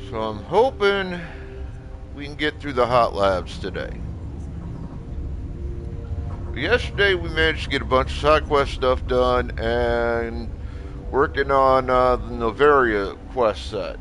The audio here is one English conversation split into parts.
So I'm hoping we can get through the hot labs today. Yesterday we managed to get a bunch of side quest stuff done and working on the Novaria quest set.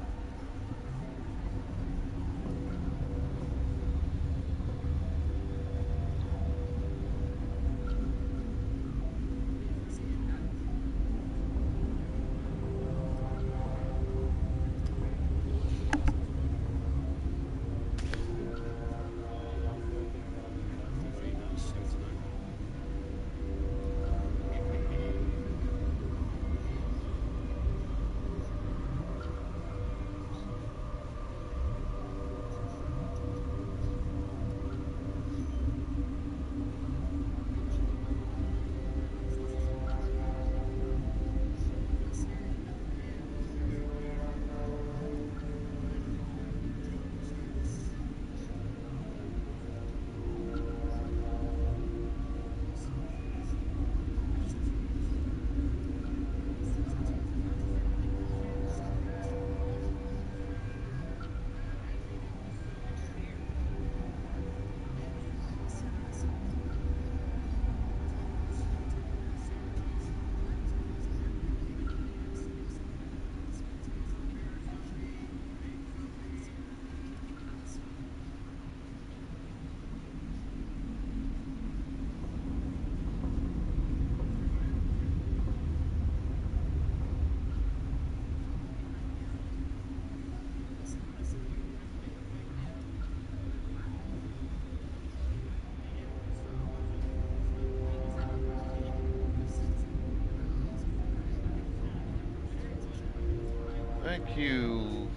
Thank you,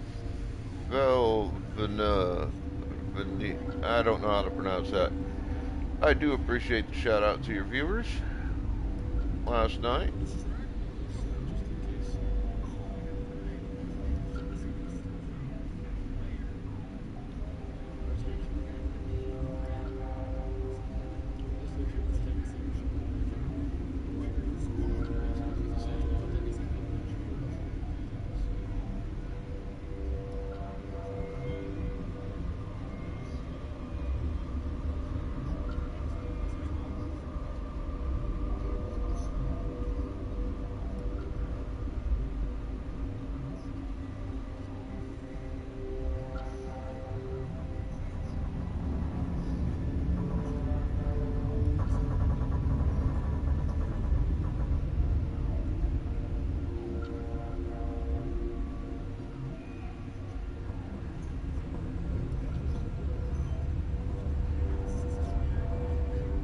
I don't know how to pronounce that. I do appreciate the shout out to your viewers last night.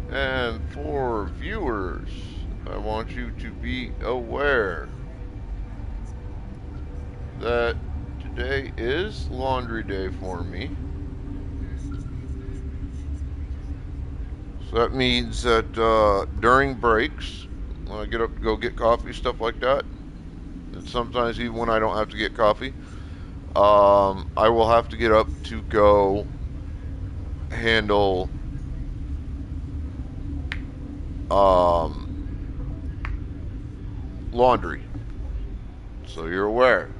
And for viewers, I want you to be aware that today is laundry day for me. So that means that during breaks, when I get up to go get coffee, stuff like that, and sometimes even when I don't have to get coffee, I will have to get up to go handle laundry. So you're aware.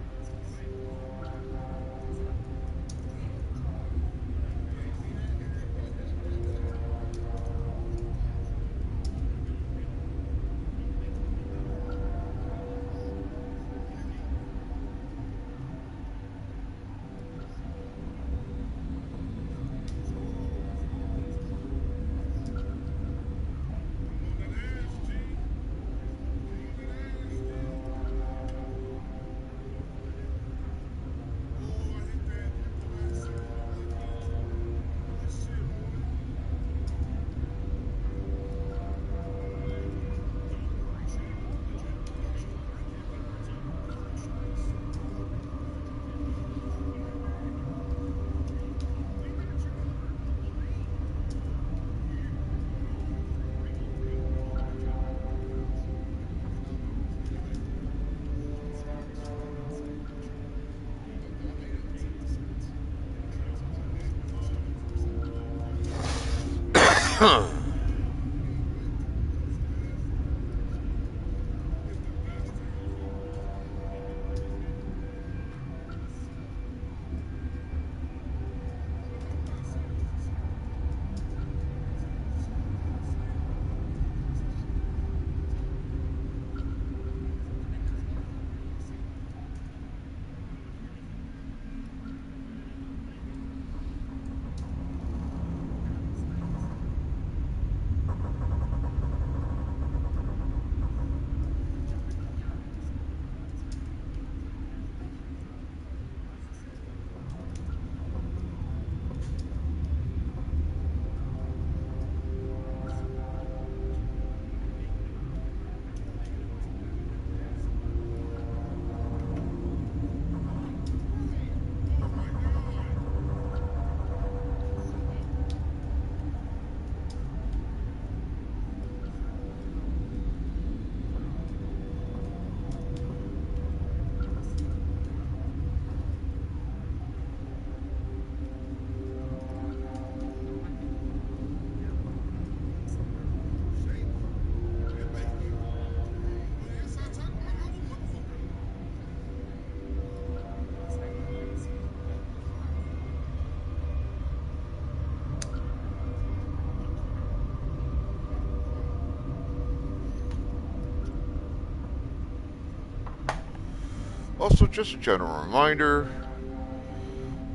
Also, just a general reminder,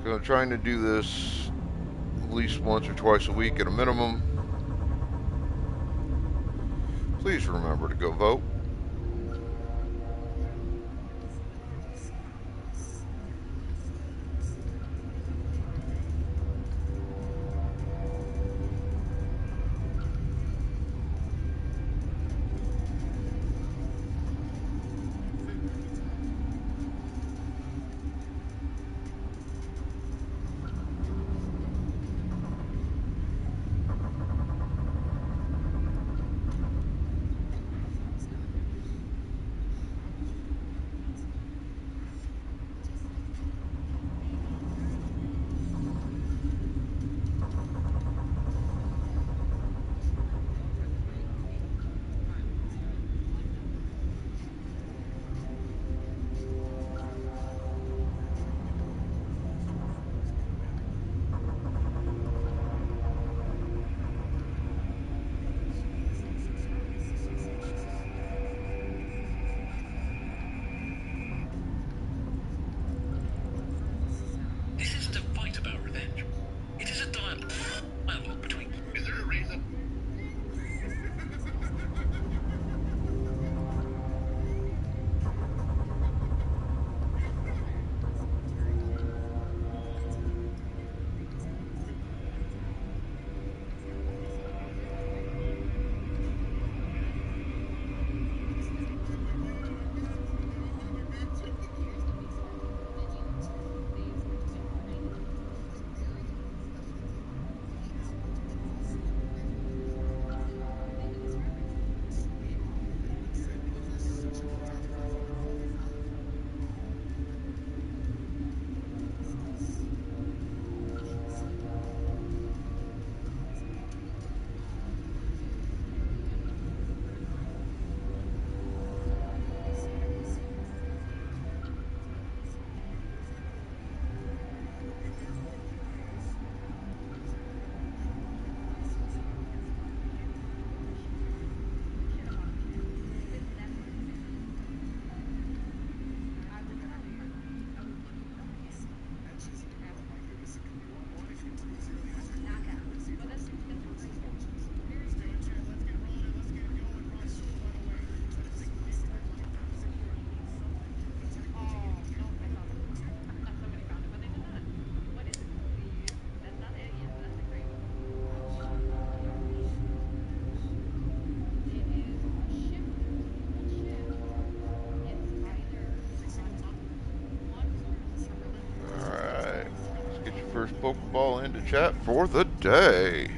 I'm trying to do this at least once or twice a week at a minimum. Please remember to go vote. Alright, let's get your first Pokeball into chat for the day.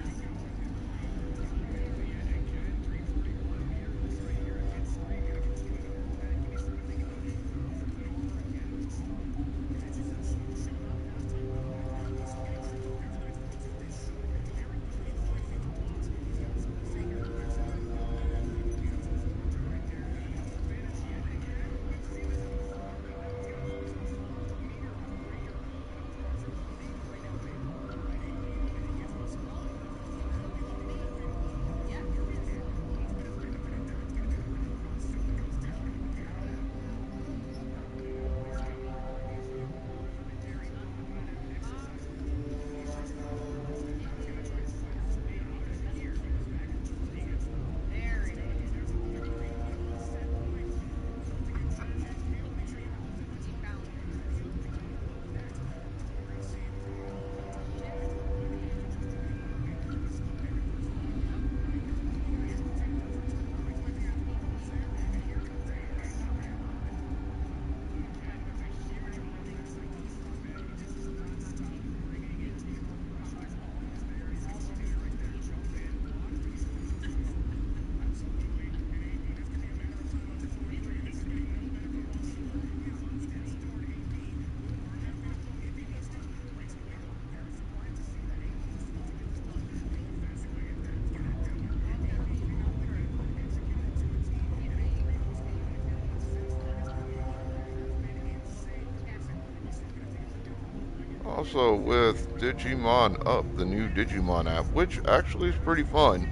Also, with Digimon Up, the new Digimon app, which actually is pretty fun,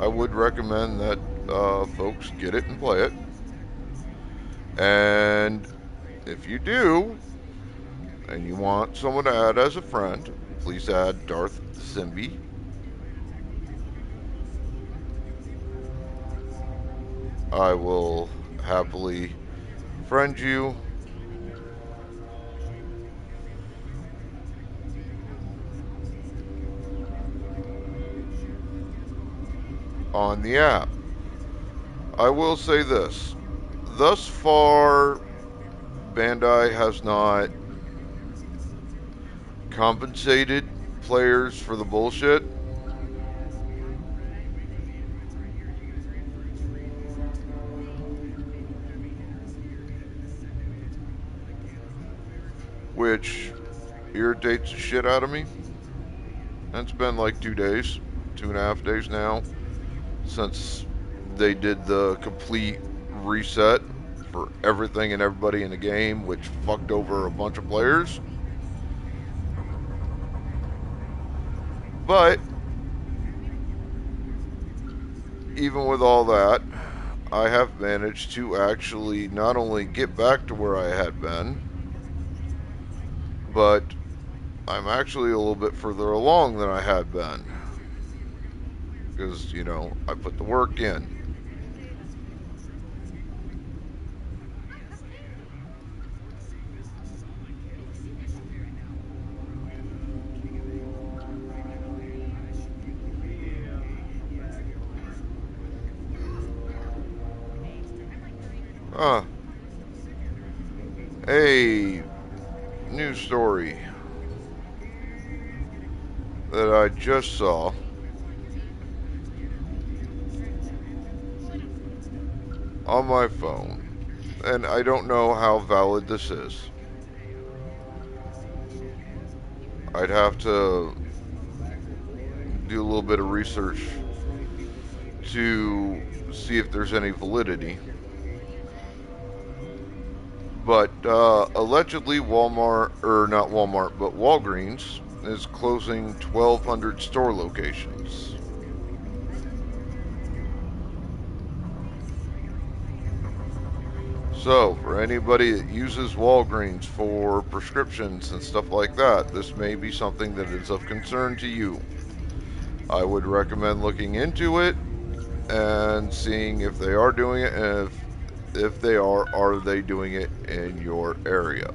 I would recommend that folks get it and play it. And if you do, and you want someone to add as a friend, please add Darth Simbi. I will happily friend you on the app. I will say this. Thus far, Bandai has not compensated players for the bullshit, which irritates the shit out of me. And it's been like 2 days, 2.5 days now, since they did the complete reset for everything and everybody in the game, which fucked over a bunch of players. But even with all that, I have managed to actually not only get back to where I had been, but I'm actually a little bit further along than I had been. Because, I put the work in. Ah, a news story that I just saw on my phone, and I don't know how valid this is. I'd have to do a little bit of research to see if there's any validity. But allegedly, Walmart, or not Walmart, but Walgreens is closing 1,200 store locations. So, for anybody that uses Walgreens for prescriptions and stuff like that, this may be something that is of concern to you. I would recommend looking into it and seeing if they are doing it, and if they are they doing it in your area?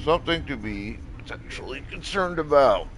Something to be potentially concerned about.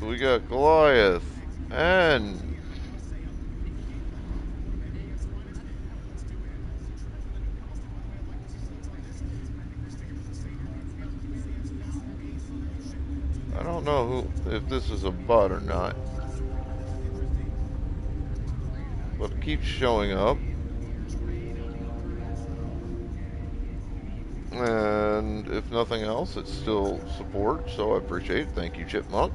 We got Goliath. And I don't know if this is a bot or not, but it keeps showing up. And if nothing else, it's still support, so I appreciate it. Thank you, Chipmunk.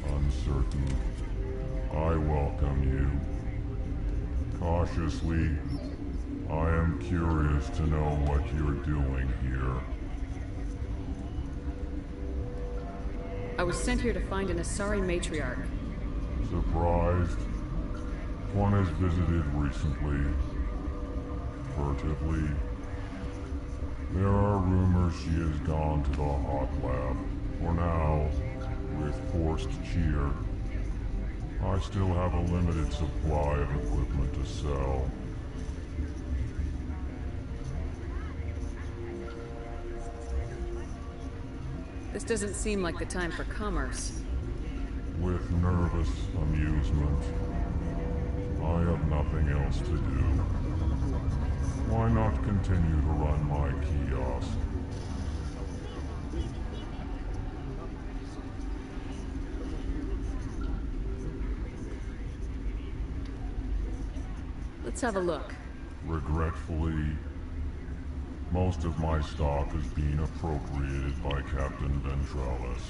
Uncertain. I welcome you. Cautiously, I am curious to know what you're doing here. I was sent here to find an Asari matriarch. Surprised? One has visited recently. Furtively. There are rumors she has gone to the hot lab. For now, with forced cheer, I still have a limited supply of equipment to sell. This doesn't seem like the time for commerce. With nervous amusement. I have nothing else to do. Why not continue to run my kiosk? Let's have a look. Regretfully, most of my stock is being appropriated by Captain Ventralis.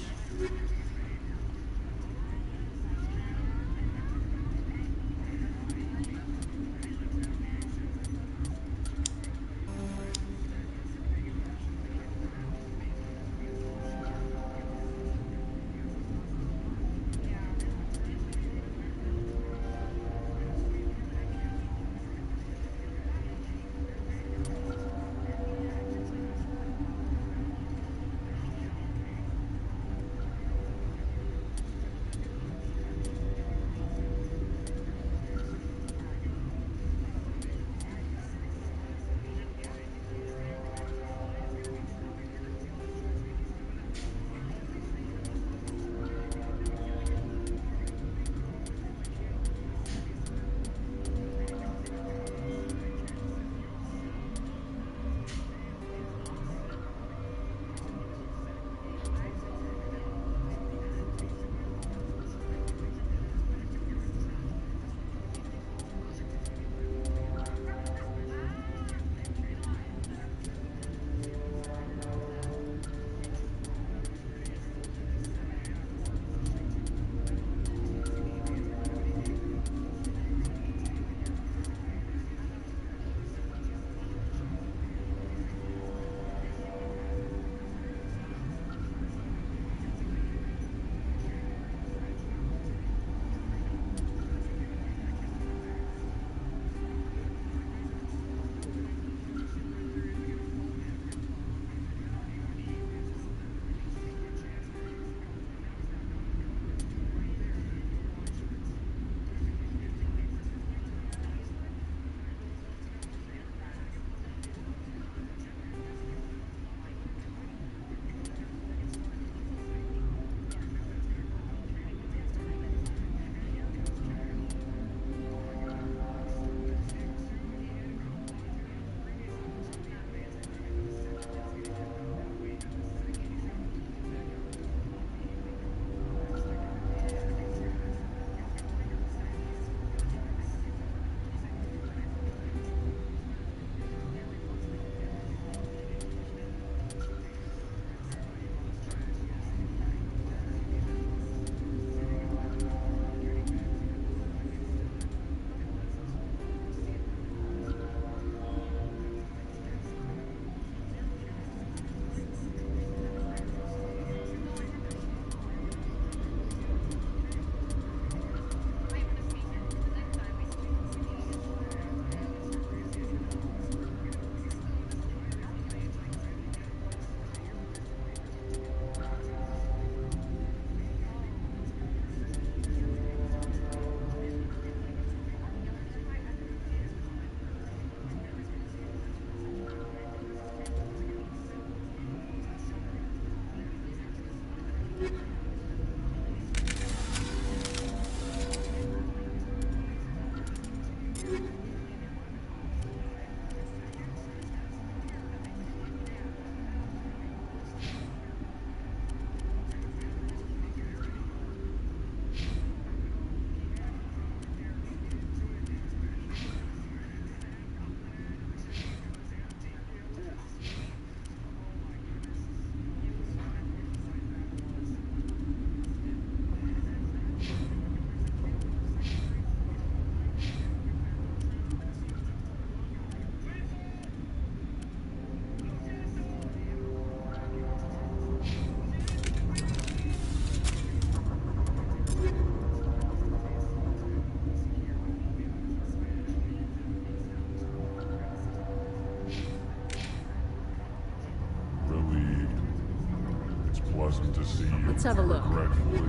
Relieved. It's pleasant to see you. Let's have a look. Regretfully.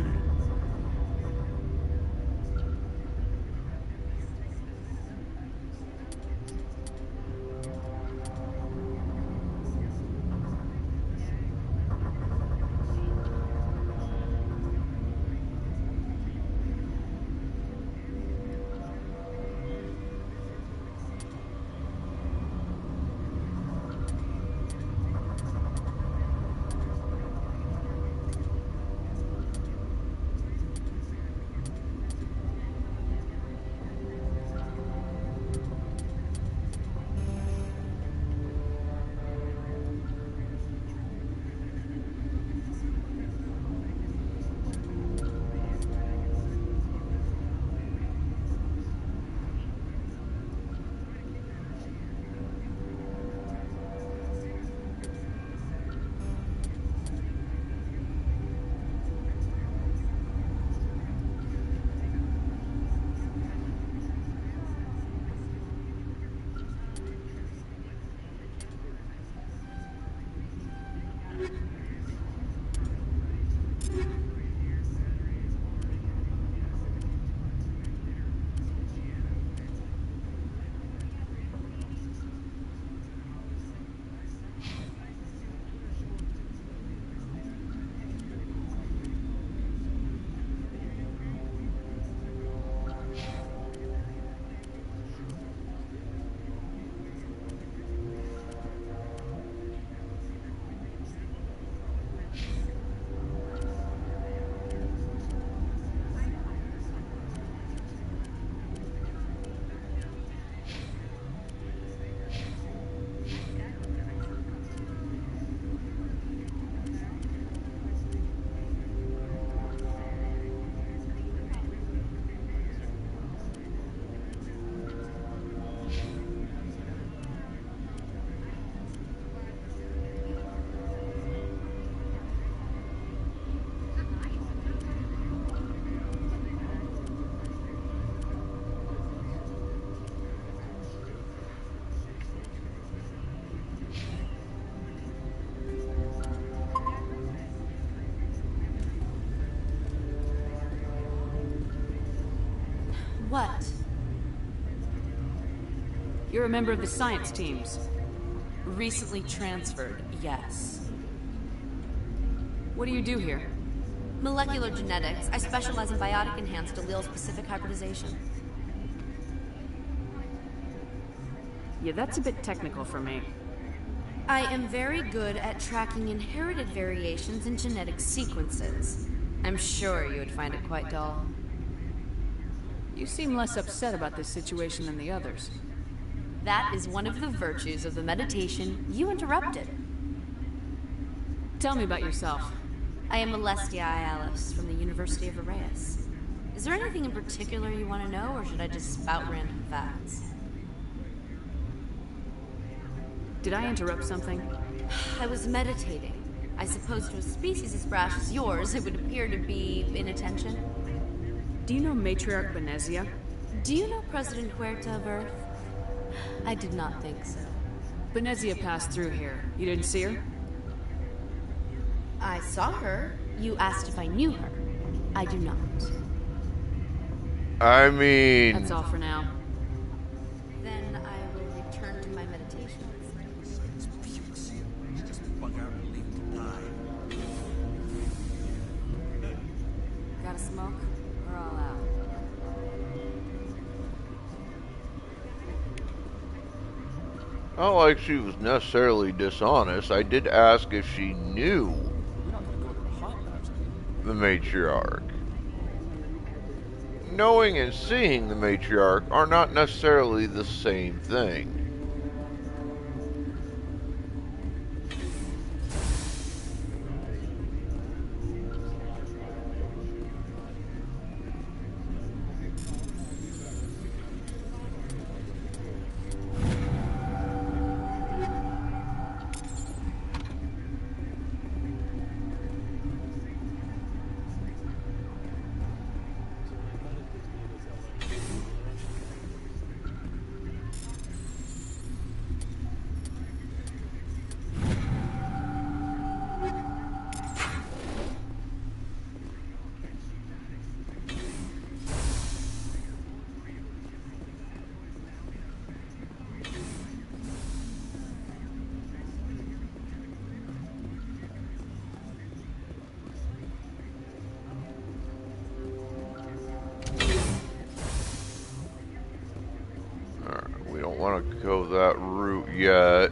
What? You're a member of the science teams. Recently transferred, yes. What do you do here? Molecular genetics. I specialize in biotic-enhanced allele-specific hybridization. Yeah, that's a bit technical for me. I am very good at tracking inherited variations in genetic sequences. I'm sure you would find it quite dull. You seem less upset about this situation than the others. That is one of the virtues of the meditation you interrupted. Tell me about yourself. I am Alestia Ayalis from the University of Arrayas. Is there anything in particular you want to know, or should I just spout random facts? Did I interrupt something? I was meditating. I suppose to a species as brash as yours, it would appear to be inattention. Do you know Matriarch Benezia? Do you know President Huerta of Earth? I did not think so. Benezia passed through here. You didn't see her? I saw her. You asked if I knew her. I do not. I mean, That's all for now. Then I will return to my meditations. smoke? We're all out. Not like she was necessarily dishonest. I did ask if she knew We're not going to go to the hot labs, are the matriarch. Knowing and seeing the matriarch are not necessarily the same thing. We don't want to go that route yet.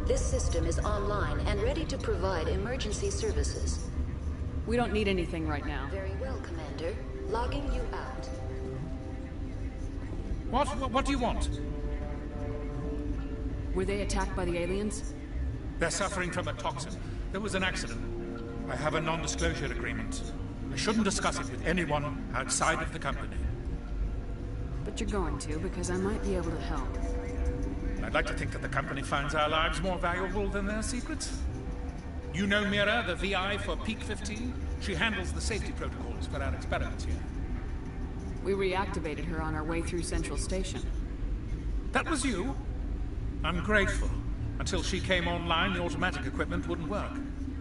This system is online and ready to provide emergency services. We don't need anything right now. Very well, Commander. Logging you out. What do you want? Were they attacked by the aliens? They're suffering from a toxin. There was an accident. I have a non-disclosure agreement. I shouldn't discuss it with anyone outside of the company. But you're going to, because I might be able to help. I'd like to think that the company finds our lives more valuable than their secrets. You know Mira, the VI for Peak 15? She handles the safety protocols for our experiments here. We reactivated her on our way through Central Station. That was you? I'm grateful. Until she came online, the automatic equipment wouldn't work.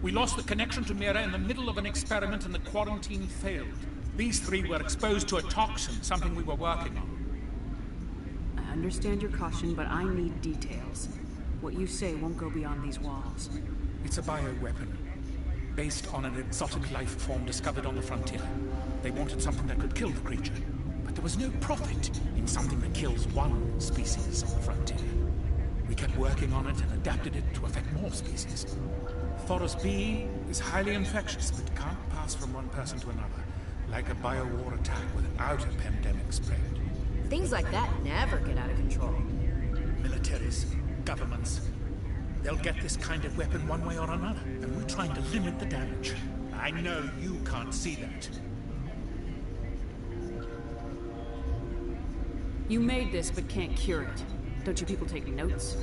We lost the connection to Mira in the middle of an experiment and the quarantine failed. These three were exposed to a toxin, something we were working on. I understand your caution, but I need details. What you say won't go beyond these walls. It's a bioweapon, based on an exotic life form discovered on the frontier. They wanted something that could kill the creature, but there was no profit in something that kills one species on the frontier. We kept working on it and adapted it to affect more species. Thoros B is highly infectious, but can't pass from one person to another, like a biowar attack without a pandemic spread. Things like that never get out of control. Militaries, governments, they'll get this kind of weapon one way or another, and we're trying to limit the damage. I know you can't see that. You made this, but can't cure it. Don't you people take notes?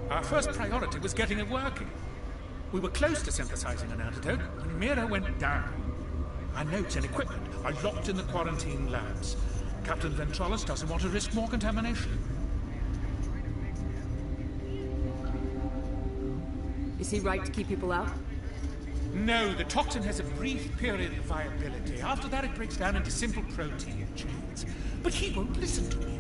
Our first priority was getting it working. We were close to synthesizing an antidote when Mira went down. Our notes and equipment are locked in the quarantine labs. Captain Ventralis doesn't want to risk more contamination. Is he right to keep people out? No, the toxin has a brief period of viability. After that, it breaks down into simple protein chains. But he won't listen to me.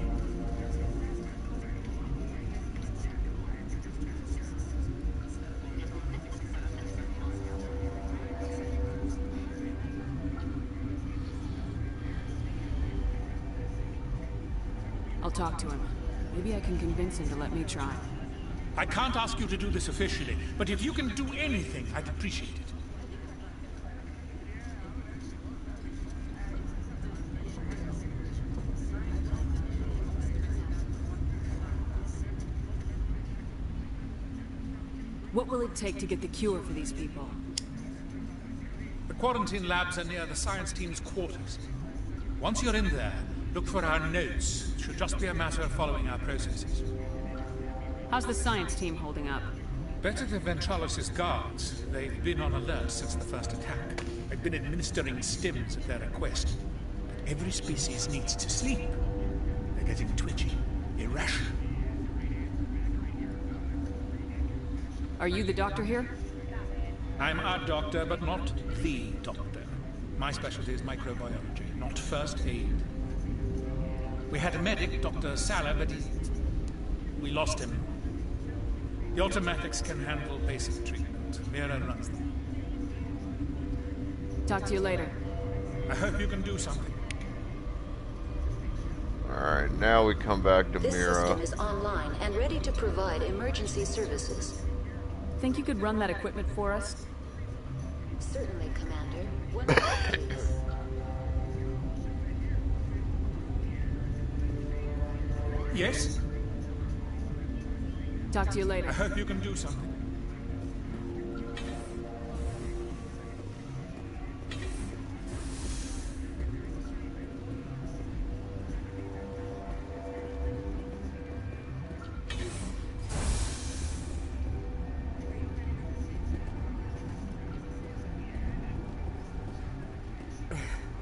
I'll talk to him. Maybe I can convince him to let me try. I can't ask you to do this officially, but if you can do anything, I'd appreciate it. What will it take to get the cure for these people? The quarantine labs are near the science team's quarters. Once you're in there, look for our notes. It should just be a matter of following our processes. How's the science team holding up? Better than Ventralis's guards. They've been on alert since the first attack. I've been administering stims at their request. But every species needs to sleep. They're getting twitchy, irrational. Are you the doctor here? I'm a doctor, but not the doctor. My specialty is microbiology, not first aid. We had a medic, Dr. Salah, but we lost him. The automatics can handle basic treatment. Mira runs them. Talk to you later. I hope you can do something. Alright, now we come back to This Mira. system is online and ready to provide emergency services. Think you could run that equipment for us? Certainly, Commander. One moment, please. Yes? Talk to you I later. hope you can do something.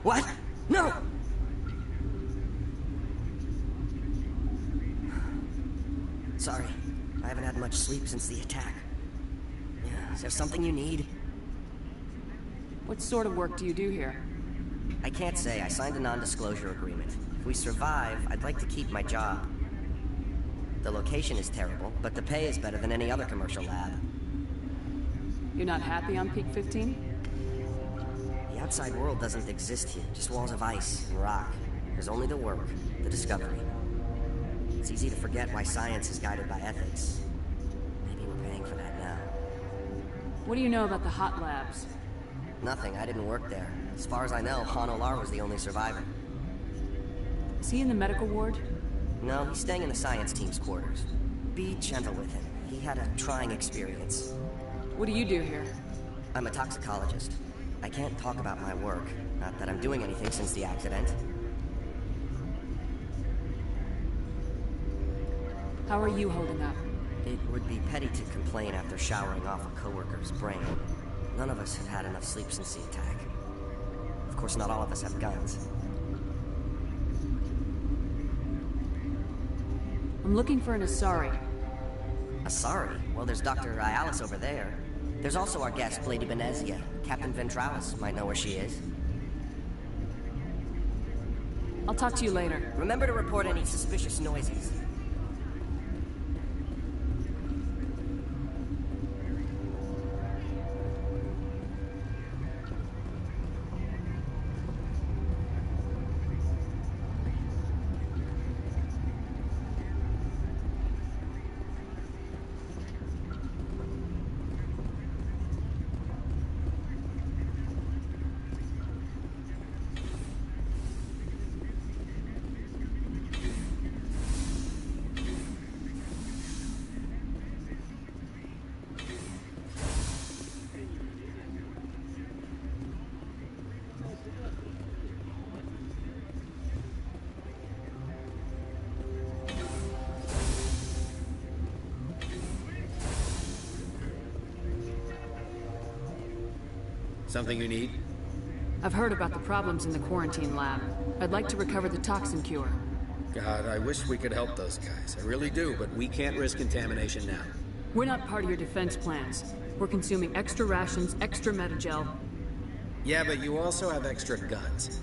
What? No! Sorry, I haven't had much sleep since the attack. Yeah, is there something you need? What sort of work do you do here? I can't say. I signed a non-disclosure agreement. If we survive, I'd like to keep my job. The location is terrible, but the pay is better than any other commercial lab. You're not happy on Peak 15? The outside world doesn't exist here, just walls of ice and rock. There's only the work, the discovery. It's easy to forget why science is guided by ethics. Maybe we're paying for that now. What do you know about the hot labs? Nothing, I didn't work there. As far as I know, Han Olar was the only survivor. Is he in the medical ward? No, he's staying in the science team's quarters. Be gentle with him. He had a trying experience. What do you do here? I'm a toxicologist. I can't talk about my work. Not that I'm doing anything since the accident. How are you holding up? It would be petty to complain after showering off a coworker's brain. None of us have had enough sleep since the attack. Of course, not all of us have guns. I'm looking for an Asari. Asari? Well, there's Dr. Ayalis over there. There's also our guest, Lady Benezia. Captain Ventralis might know where she is. I'll talk to you later. Remember to report any suspicious noises. Something you need? I've heard about the problems in the quarantine lab. I'd like to recover the toxin cure. God, I wish we could help those guys. I really do, but we can't risk contamination now. We're not part of your defense plans. We're consuming extra rations, extra metagel. Yeah, but you also have extra guns.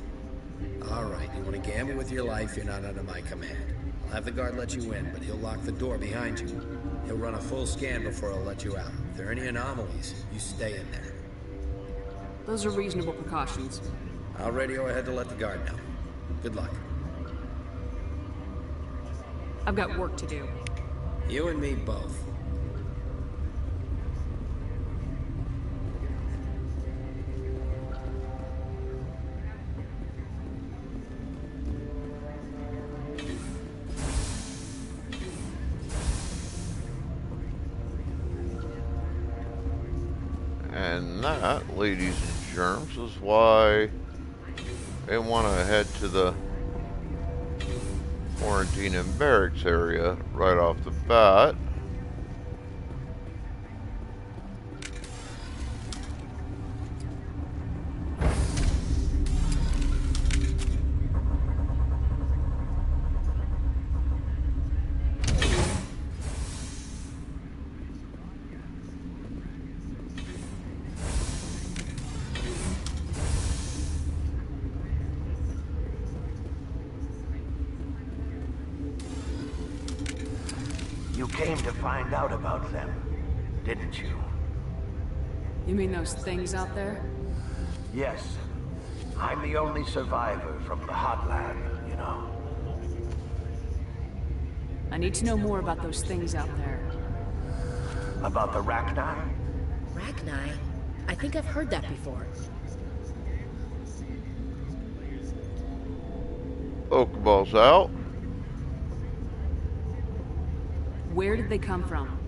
All right, you want to gamble with your life, you're not under my command. I'll have the guard let you in, but he'll lock the door behind you. He'll run a full scan before he'll let you out. If there are any anomalies, you stay in there. Those are reasonable precautions. I'll radio ahead to let the guard know. Good luck. I've got work to do. You and me both. And that, ladies and germs, is why they want to head to the quarantine and barracks area right off the bat. You came to find out about them, didn't you? You mean those things out there? Yes. I'm the only survivor from the hot lab, you know. I need to know more about those things out there. About the Rachni? Rachni? I think I've heard that before. Pokeballs out. Where did they come from?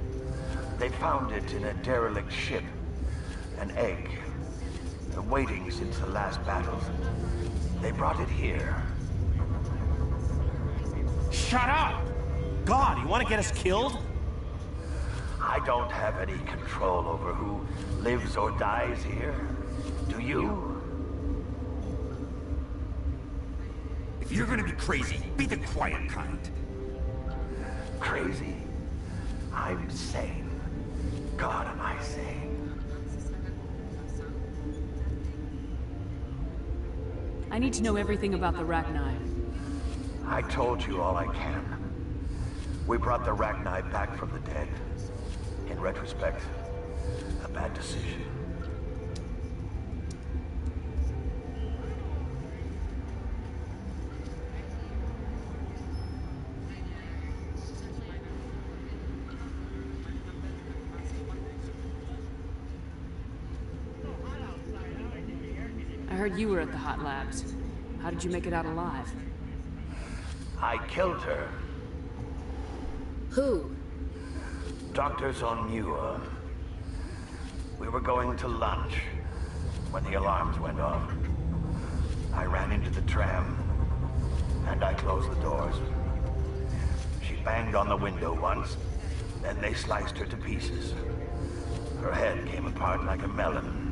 They found it in a derelict ship. An egg. Waiting since the last battle. They brought it here. Shut up! God, you want to get us killed? I don't have any control over who lives or dies here. Do you? If you're gonna be crazy, be the quiet kind. Crazy? I'm sane. God, am I sane? I need to know everything about the Rachni. I told you all I can. We brought the Rachni back from the dead. In retrospect, a bad decision. I heard you were at the hot labs. How did you make it out alive? I killed her. Who? Dr. Zonmua. We were going to lunch when the alarms went off. I ran into the tram, and I closed the doors. She banged on the window once, then they sliced her to pieces. Her head came apart like a melon.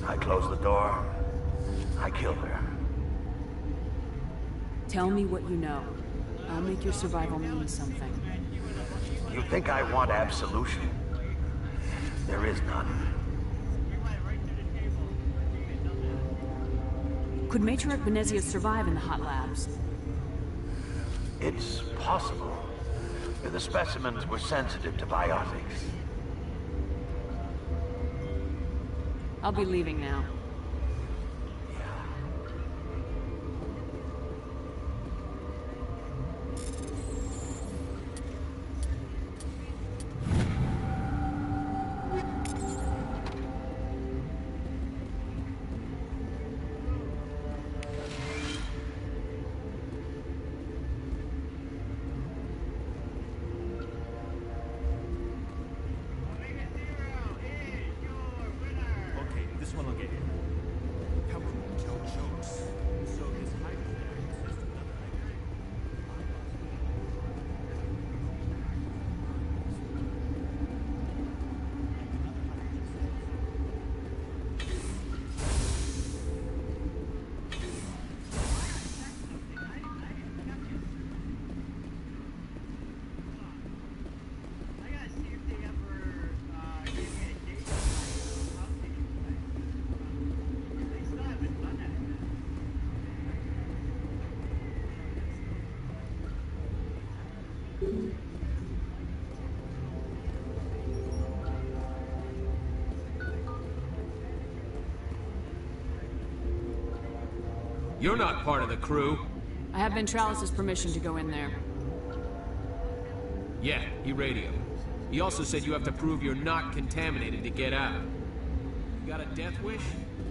I closed the door. I killed her. Tell me what you know. I'll make your survival mean something. You think I want absolution? There is none. Could Matriarch Benezia survive in the hot labs? It's possible. The specimens were sensitive to biotics. I'll be leaving now. This one will get you. How can we tell jokes? So this hypothetical is just another You're not part of the crew. I have Ventralis' permission to go in there. Yeah, he radioed. He also said you have to prove you're not contaminated to get out. You got a death wish?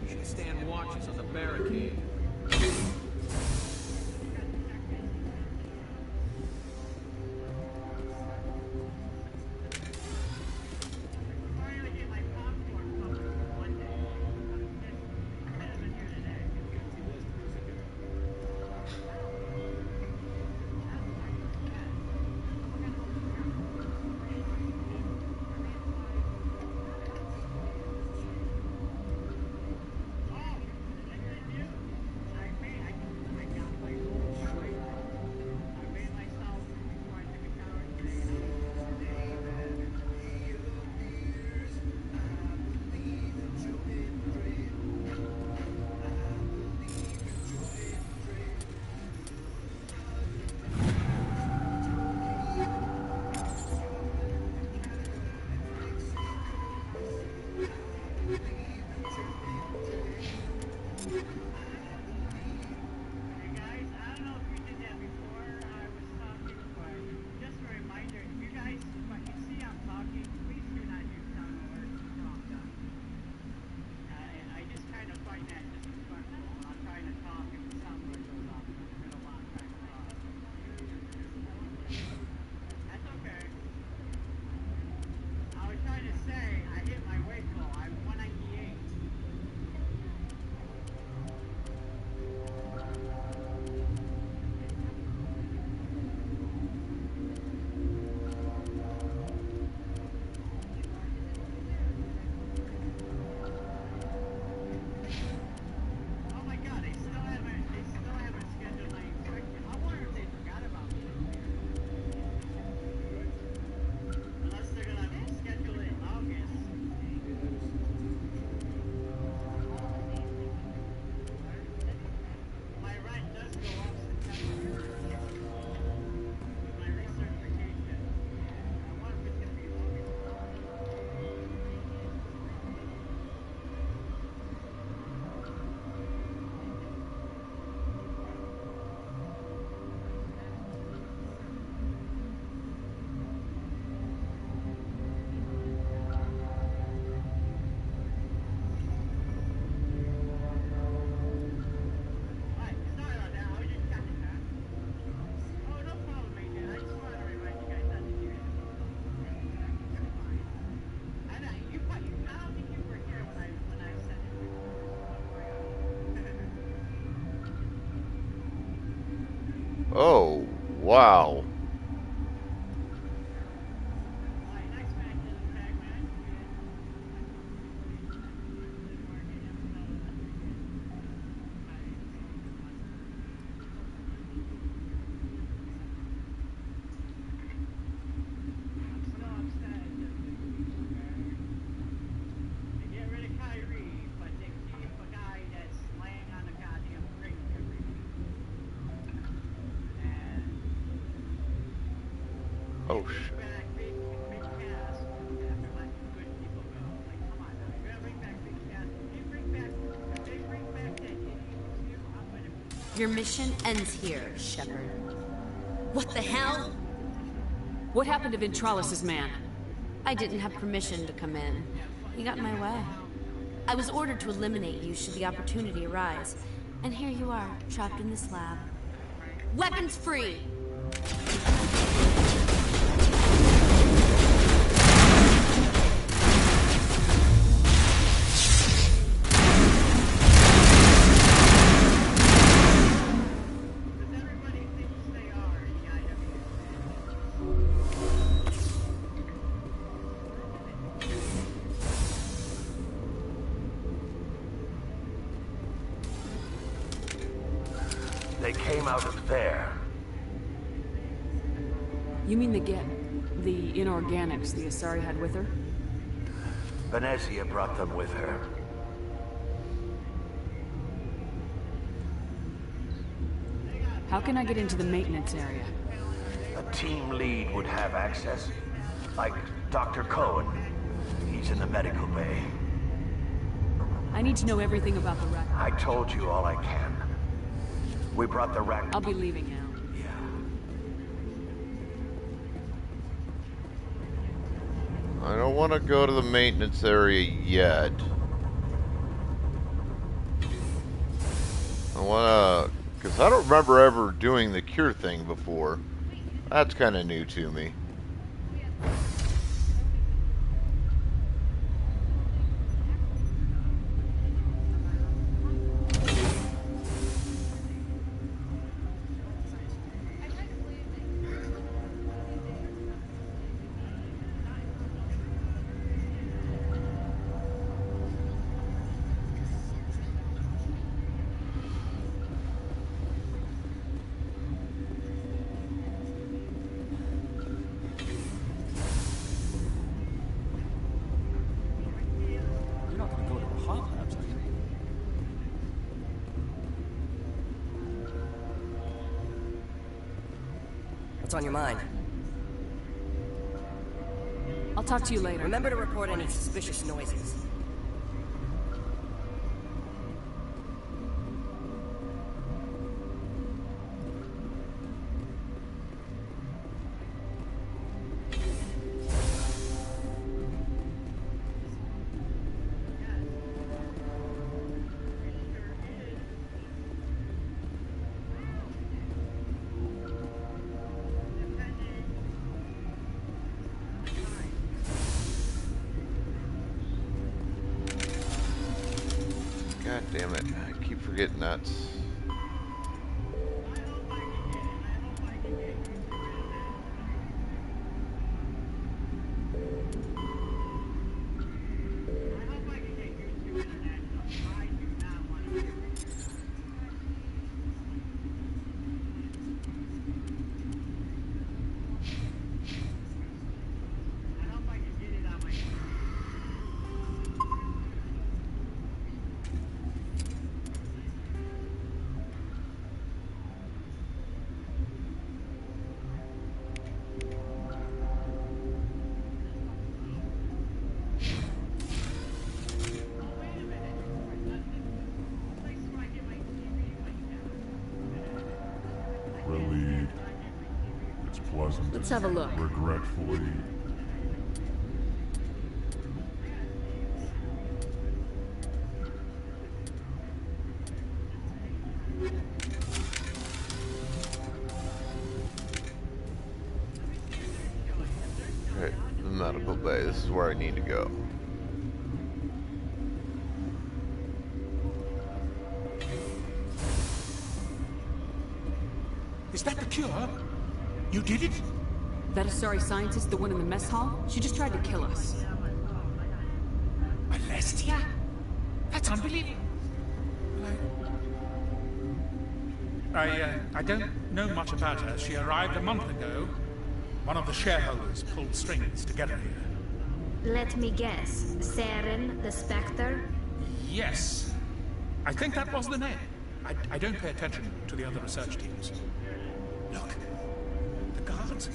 You should stand watches on the barricade. Oh, wow. Oh, shit. Your mission ends here, Shepard. What the hell? What happened to Ventralis's man? I didn't have permission to come in. You got in my way. I was ordered to eliminate you should the opportunity arise. And here you are, trapped in this lab. Weapons free! They came out of there. You mean the inorganics the Asari had with her? Venezia brought them with her. How can I get into the maintenance area? A team lead would have access. Like Dr. Cohen. He's in the medical bay. I need to know everything about the wreck. I told you all I can. We brought the wreck. I'll be leaving now. I don't want to go to the maintenance area yet. I want to... Because I don't remember ever doing the cure thing before. That's kind of new to me. You're not gonna go to the hot labs, are you? What's on your mind? I'll talk to you later. Remember to report any suspicious noises. God damn it. I keep forgetting that's... Relieved. It's pleasant. Let's have a look. Regretfully. Okay, the medical bay. This is where I need to go. Is that the did it? That Asari scientist, the one in the mess hall? She just tried to kill us. Alestia? That's unbelievable. I don't know much about her. She arrived a month ago. One of the shareholders pulled strings to get her here. Let me guess. Saren, the Spectre? Yes. I think that was the name. I don't pay attention to the other research teams. Look, the guards,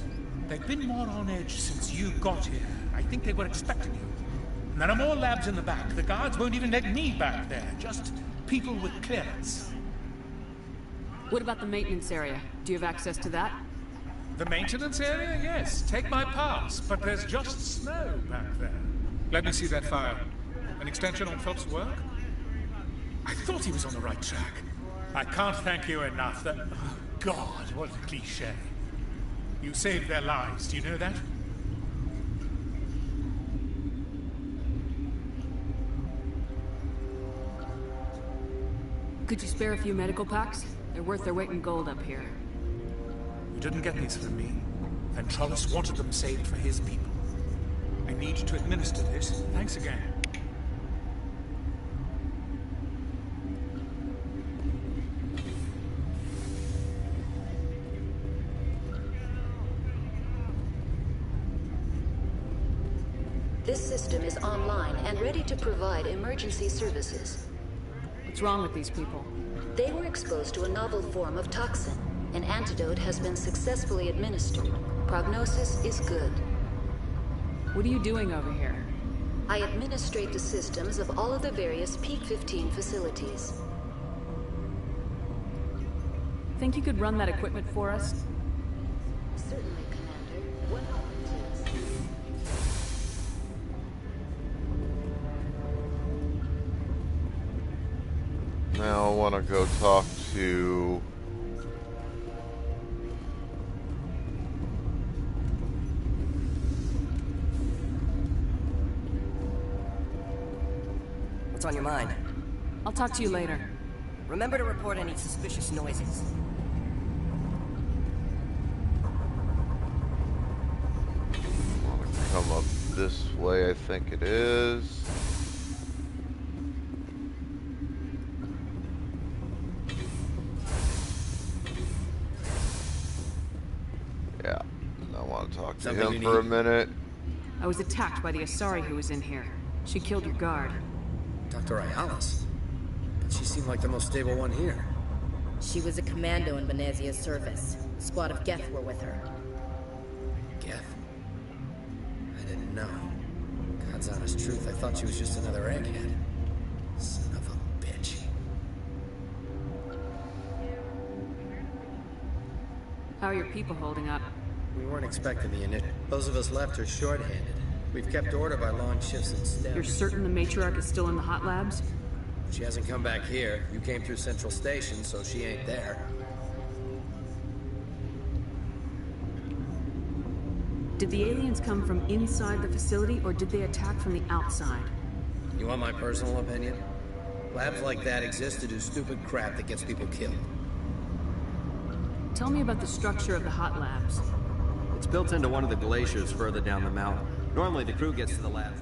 they've been more on edge since you got here. I think they were expecting you. And there are more labs in the back. The guards won't even let me back there. Just people with clearance. What about the maintenance area? Do you have access to that? The maintenance area? Yes. Take my pass. But there's just snow back there. Let me see that file. An extension on Phelps' work? I thought he was on the right track. I can't thank you enough. That... Oh, God, what a cliche. You saved their lives. Do you know that? Could you spare a few medical packs? They're worth their weight in gold up here. You didn't get these from me. Ventrolus wanted them saved for his people. I need to administer this. Thanks again. This system is online and ready to provide emergency services. What's wrong with these people? They were exposed to a novel form of toxin. An antidote has been successfully administered. Prognosis is good. What are you doing over here? I administrate the systems of all of the various Peak 15 facilities. Think you could run that equipment for us? Certainly, Commander. One moment, please. Now I want to go talk to... What's on your mind? I'll talk to you later. Remember to report any suspicious noises. I want to come up this way, I think it is. Yeah, I want to talk to him for a minute. I was attacked by the Asari who was in here. She killed your guard. Dr. Ayalas? But she seemed like the most stable one here. She was a commando in Venezia's service. A squad of Geth were with her. Geth? I didn't know. God's honest truth, I thought she was just another egghead. Son of a bitch. How are your people holding up? We weren't expecting the initial. Those of us left are short-handed. We've kept order by long shifts instead. You're certain the matriarch is still in the hot labs? She hasn't come back here. You came through Central Station, so she ain't there. Did the aliens come from inside the facility, or did they attack from the outside? You want my personal opinion? Labs like that exist to do stupid crap that gets people killed. Tell me about the structure of the hot labs. It's built into one of the glaciers further down the mountain. Normally, the crew gets to the labs.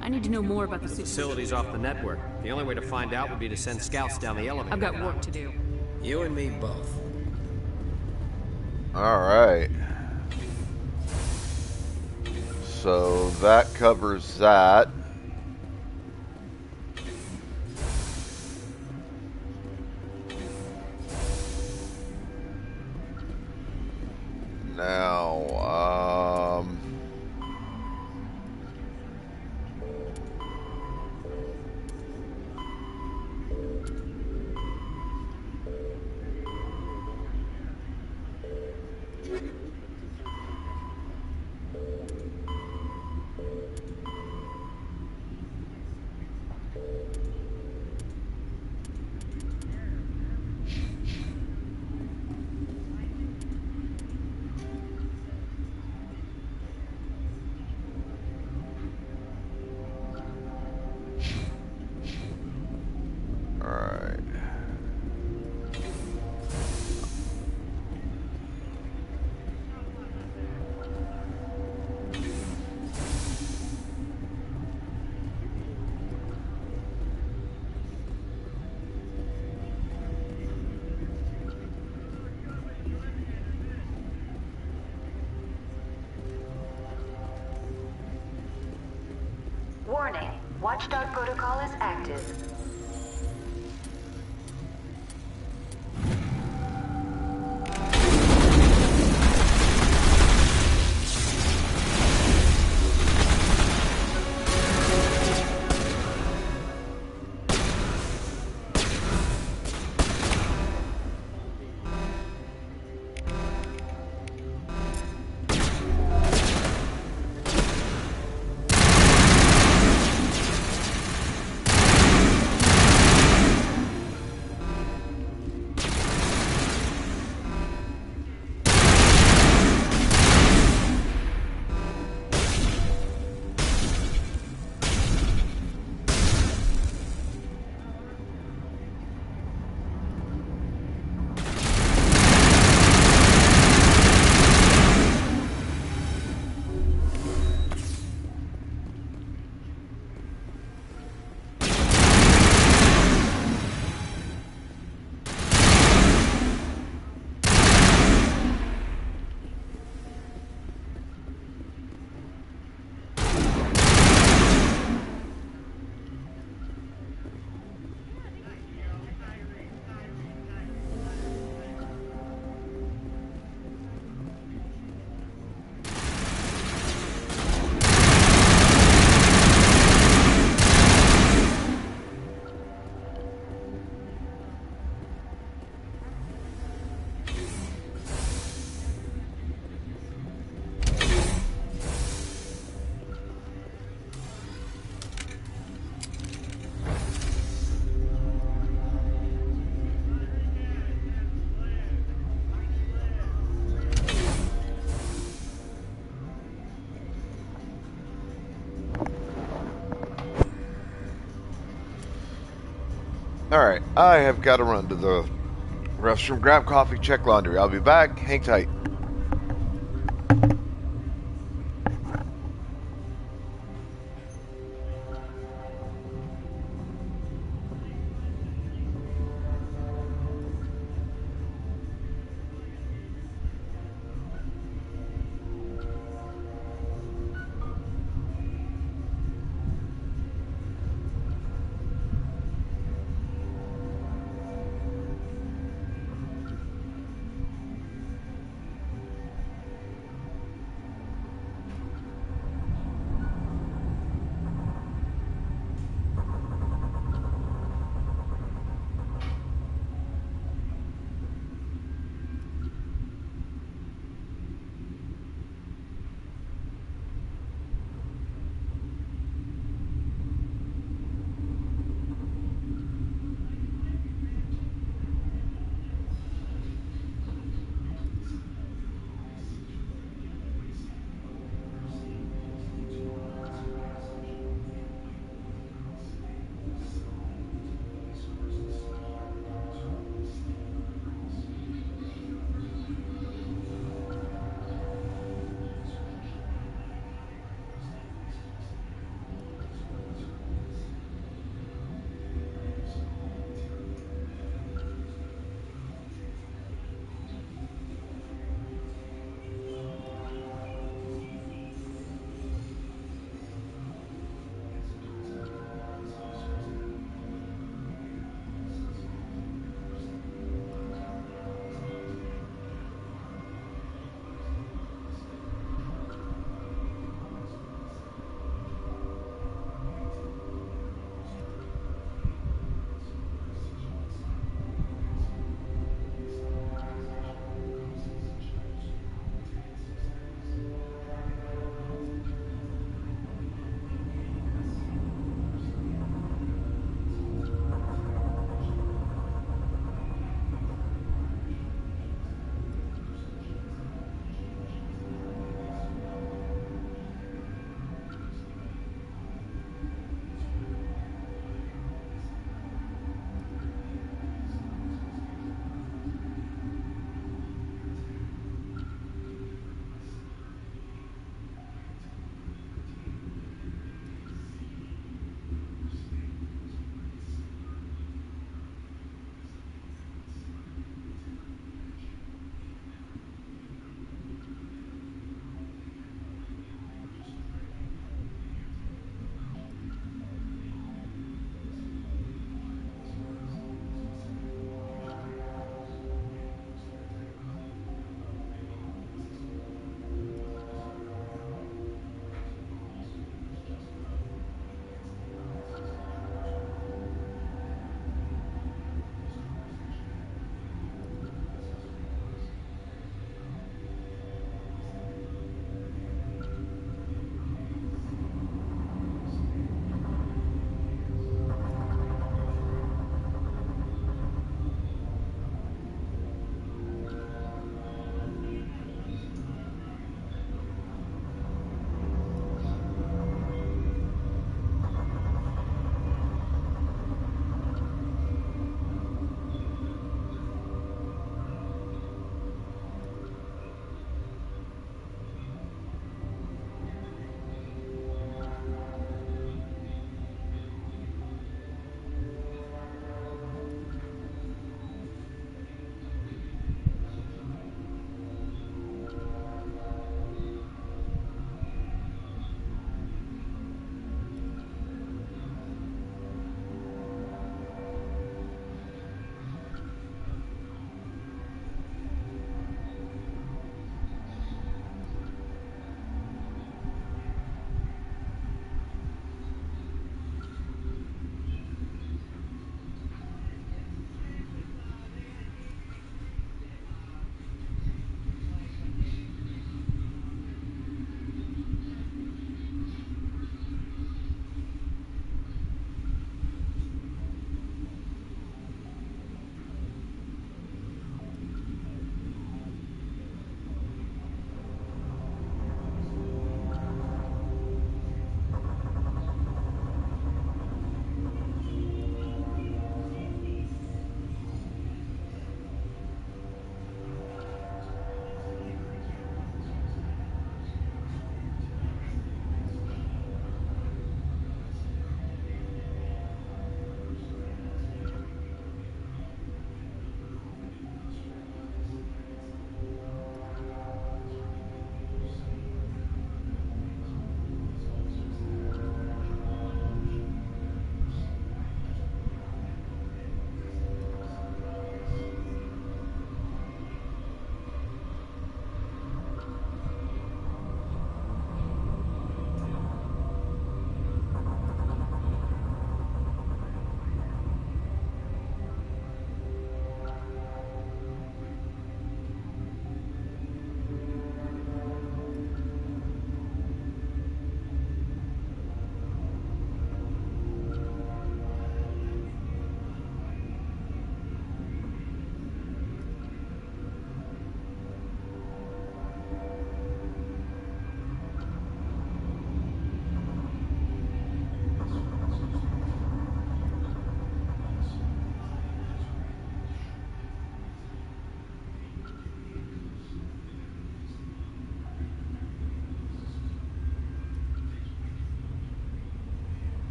I need to know more about the facility's off the network. The only way to find out would be to send scouts down the elevator. I've got work to do. You and me both. Alright. So that covers that. Now, Warning. Watchdog protocol is active. Alright, I have got to run to the restroom, grab coffee, check laundry. I'll be back. Hang tight.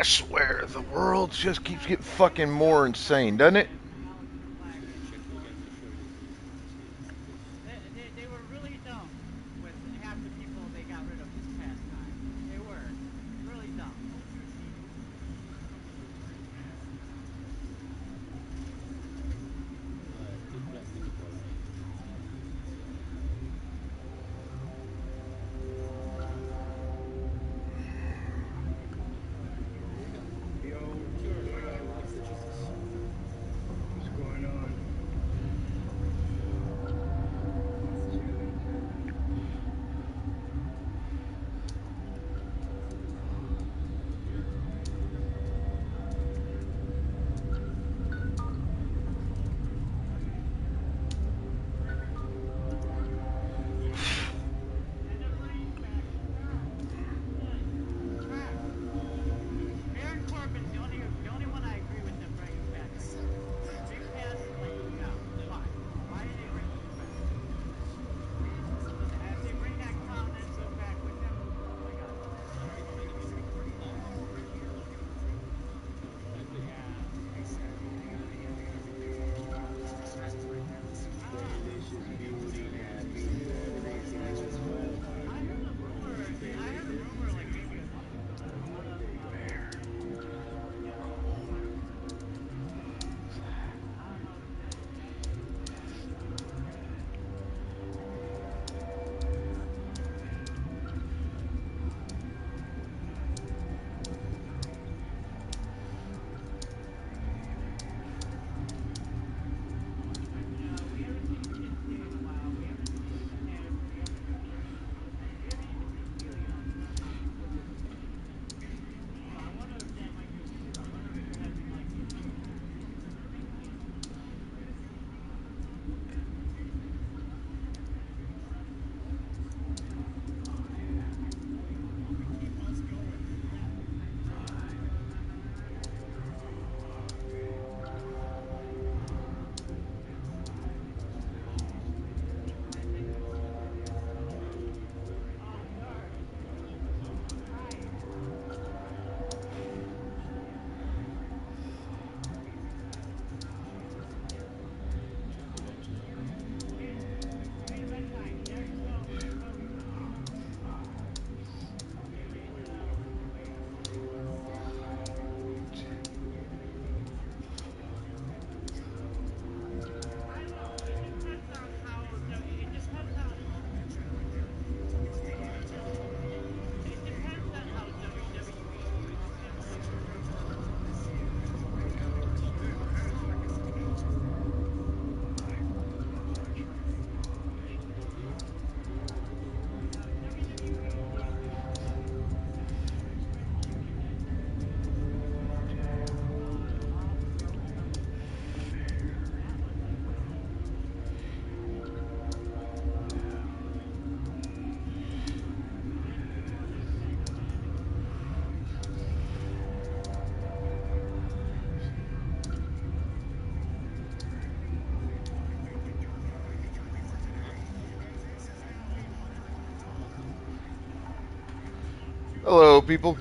swear, the world just keeps getting fucking more insane, doesn't it? They were really dumb with half the people they got rid of this past time. They were really dumb. Hello, people.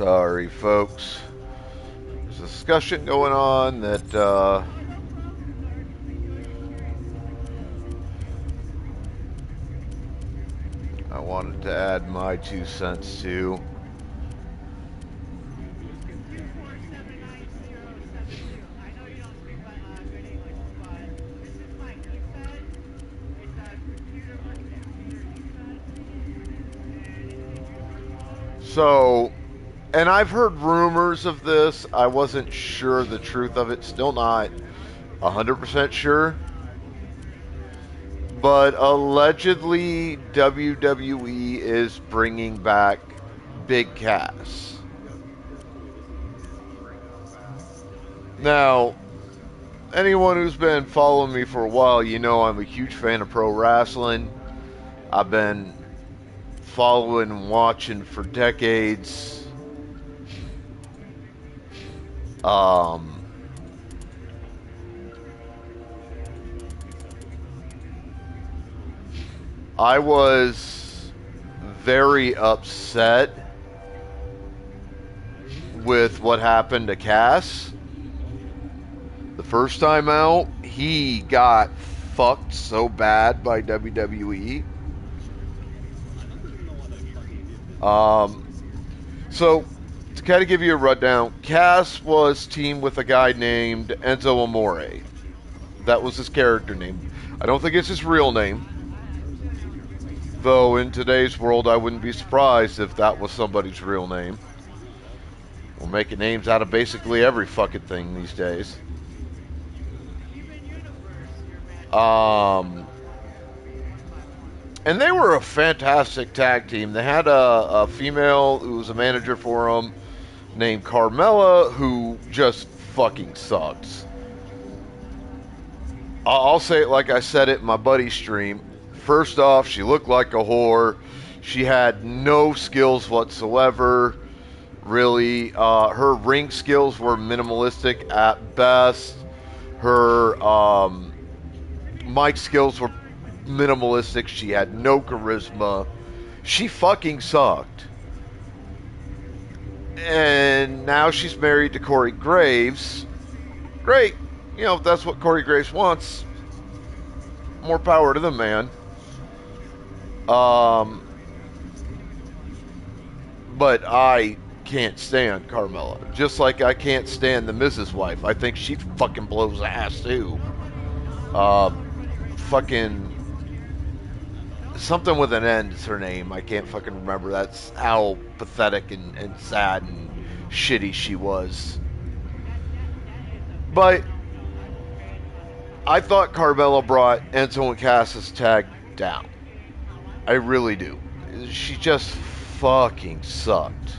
Sorry, folks. There's a discussion going on that, I wanted to add my 2 cents to. So, and I've heard rumors of this. I wasn't sure the truth of it. Still not 100% sure. But allegedly, WWE is bringing back Big Cass. Now, anyone who's been following me for a while, you know I'm a huge fan of pro wrestling. I've been following and watching for decades. I was very upset with what happened to Cass. The first time out, he got fucked so bad by WWE. So, to kind of give you a rundown, Cass was teamed with a guy named Enzo Amore. That was his character name. I don't think it's his real name. Though in today's world, I wouldn't be surprised if that was somebody's real name. We're making names out of basically every fucking thing these days. And they were a fantastic tag team. They had a female who was a manager for them named Carmella, who just fucking sucks. I'll say it like I said it in my buddy's stream. First off, she looked like a whore. She had no skills whatsoever. Really, her ring skills were minimalistic at best. Her mic skills were minimalistic. She had no charisma. She fucking sucked. And now she's married to Corey Graves. Great. You know, if that's what Corey Graves wants, more power to the man. But I can't stand Carmella. Just like I can't stand the Mrs. Wife. I think she fucking blows ass too. Fucking something with an N is her name. I can't fucking remember. That's how pathetic and sad and shitty she was. But I thought Carmella brought Enzo and Cass's tag down. I really do. She just fucking sucked.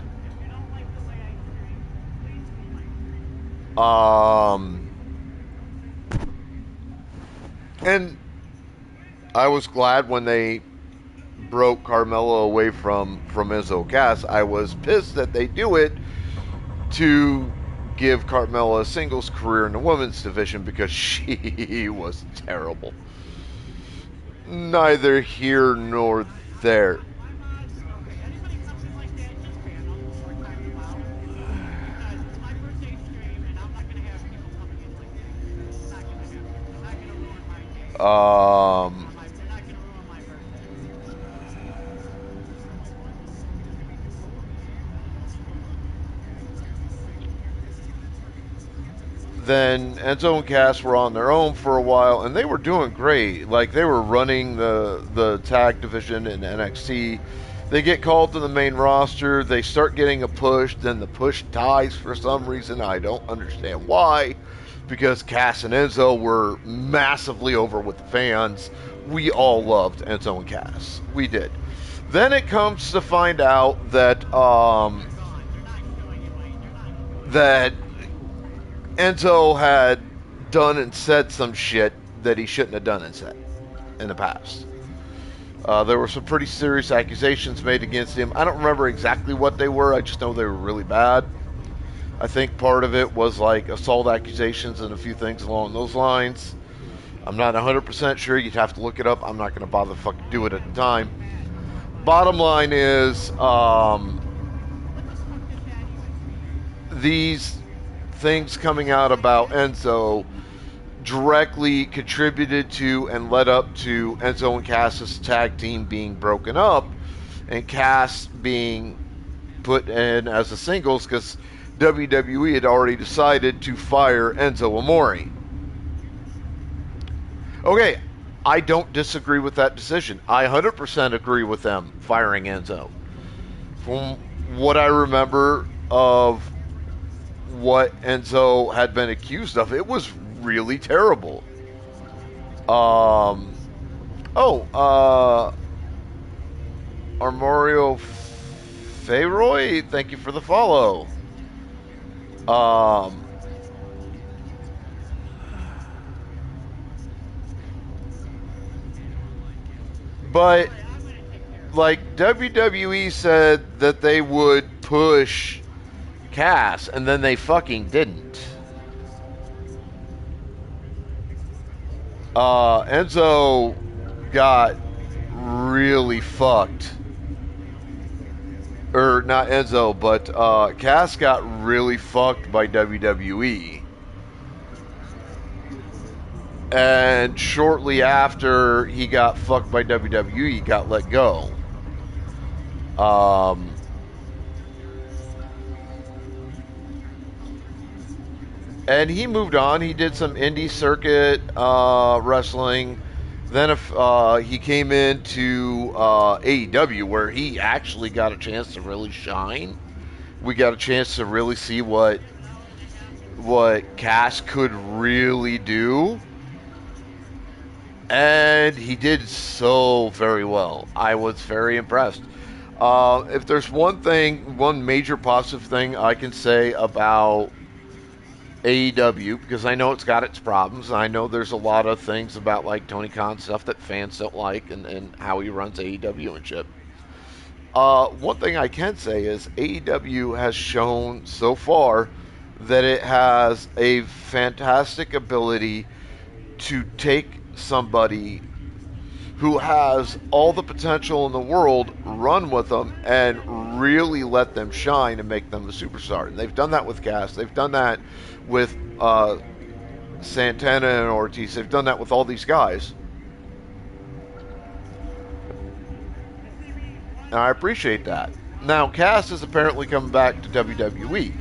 And I was glad when they broke Carmella away from Enzo Cass. I was pissed that they do it to give Carmella a singles career in the women's division because she was terrible. Neither here nor there. Then Enzo and Cass were on their own for a while, and they were doing great. Like, they were running the tag division in NXT. They get called to the main roster. They start getting a push. Then the push dies for some reason. I don't understand why. Because Cass and Enzo were massively over with the fans. We all loved Enzo and Cass. We did. Then it comes to find out that that Enzo had done and said some shit that he shouldn't have done and said in the past. There were some pretty serious accusations made against him. I don't remember exactly what they were. I just know they were really bad. I think part of it was like assault accusations and a few things along those lines. I'm not 100% sure. You'd have to look it up. I'm not going to bother fucking do it at the time. Bottom line is, these things coming out about Enzo directly contributed to and led up to Enzo and Cass's tag team being broken up and Cass being put in as a singles because WWE had already decided to fire Enzo Amore. Okay, I don't disagree with that decision. I 100% agree with them firing Enzo. From what I remember of what Enzo had been accused of, it was really terrible. Armorio Fayroy, thank you for the follow. But like WWE said that they would push Cass, and then they fucking didn't. Enzo got really fucked. Or not Enzo, but Cass got really fucked by WWE. And shortly after he got fucked by WWE, he got let go. And he moved on. He did some indie circuit wrestling. Then he came into AEW, where he actually got a chance to really shine. We got a chance to really see what Cass could really do. And he did so very well. I was very impressed. If there's one major positive thing I can say about AEW, because I know it's got its problems, and I know there's a lot of things about like Tony Khan stuff that fans don't like and how he runs AEW and shit. One thing I can say is AEW has shown so far that it has a fantastic ability to take somebody who has all the potential in the world, run with them, and really let them shine and make them a superstar. And they've done that with Cass. They've done that with Santana and Ortiz. They've done that with all these guys. And I appreciate that. Now, Cass is apparently coming back to WWE.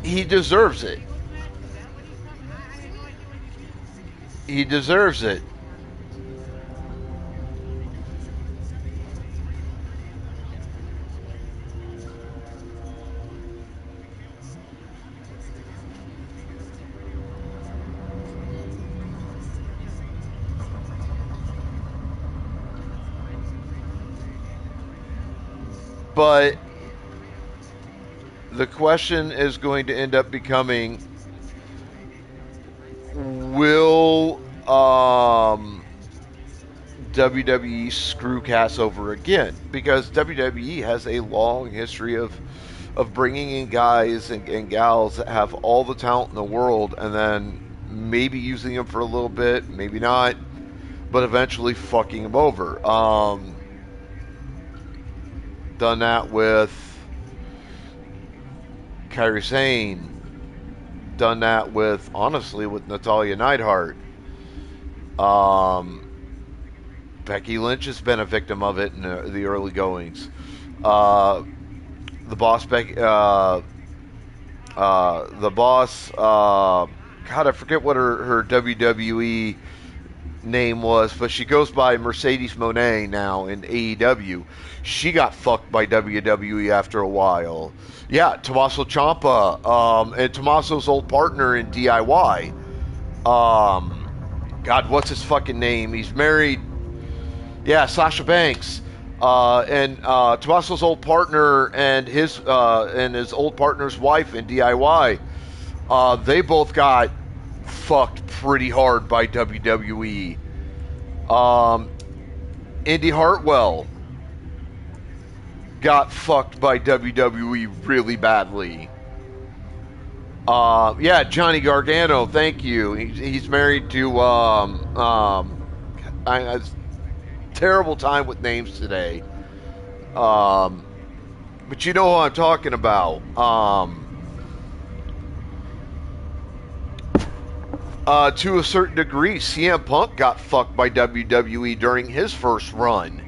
He deserves it. He deserves it. But the question is going to end up becoming, will WWE screw Cass over again? Because WWE has a long history of bringing in guys and gals that have all the talent in the world and then maybe using them for a little bit, maybe not, but eventually fucking them over. Done that with Kairi Sane. Done that with, honestly, with Natalya Neidhart. Becky Lynch has been a victim of it in the early goings. The boss, God, I forget what her WWE name was, but she goes by Mercedes Moné now in AEW. She got fucked by WWE after a while. Yeah, Tommaso Ciampa, and Tommaso's old partner in DIY. God, what's his fucking name? He's married. Yeah, Sasha Banks. And Tommaso's old partner and his old partner's wife in DIY. They both got fucked pretty hard by WWE. Indy Hartwell got fucked by WWE really badly. Yeah, Johnny Gargano, thank you. He's married to terrible time with names today. But you know who I'm talking about. To a certain degree, CM Punk got fucked by WWE during his first run.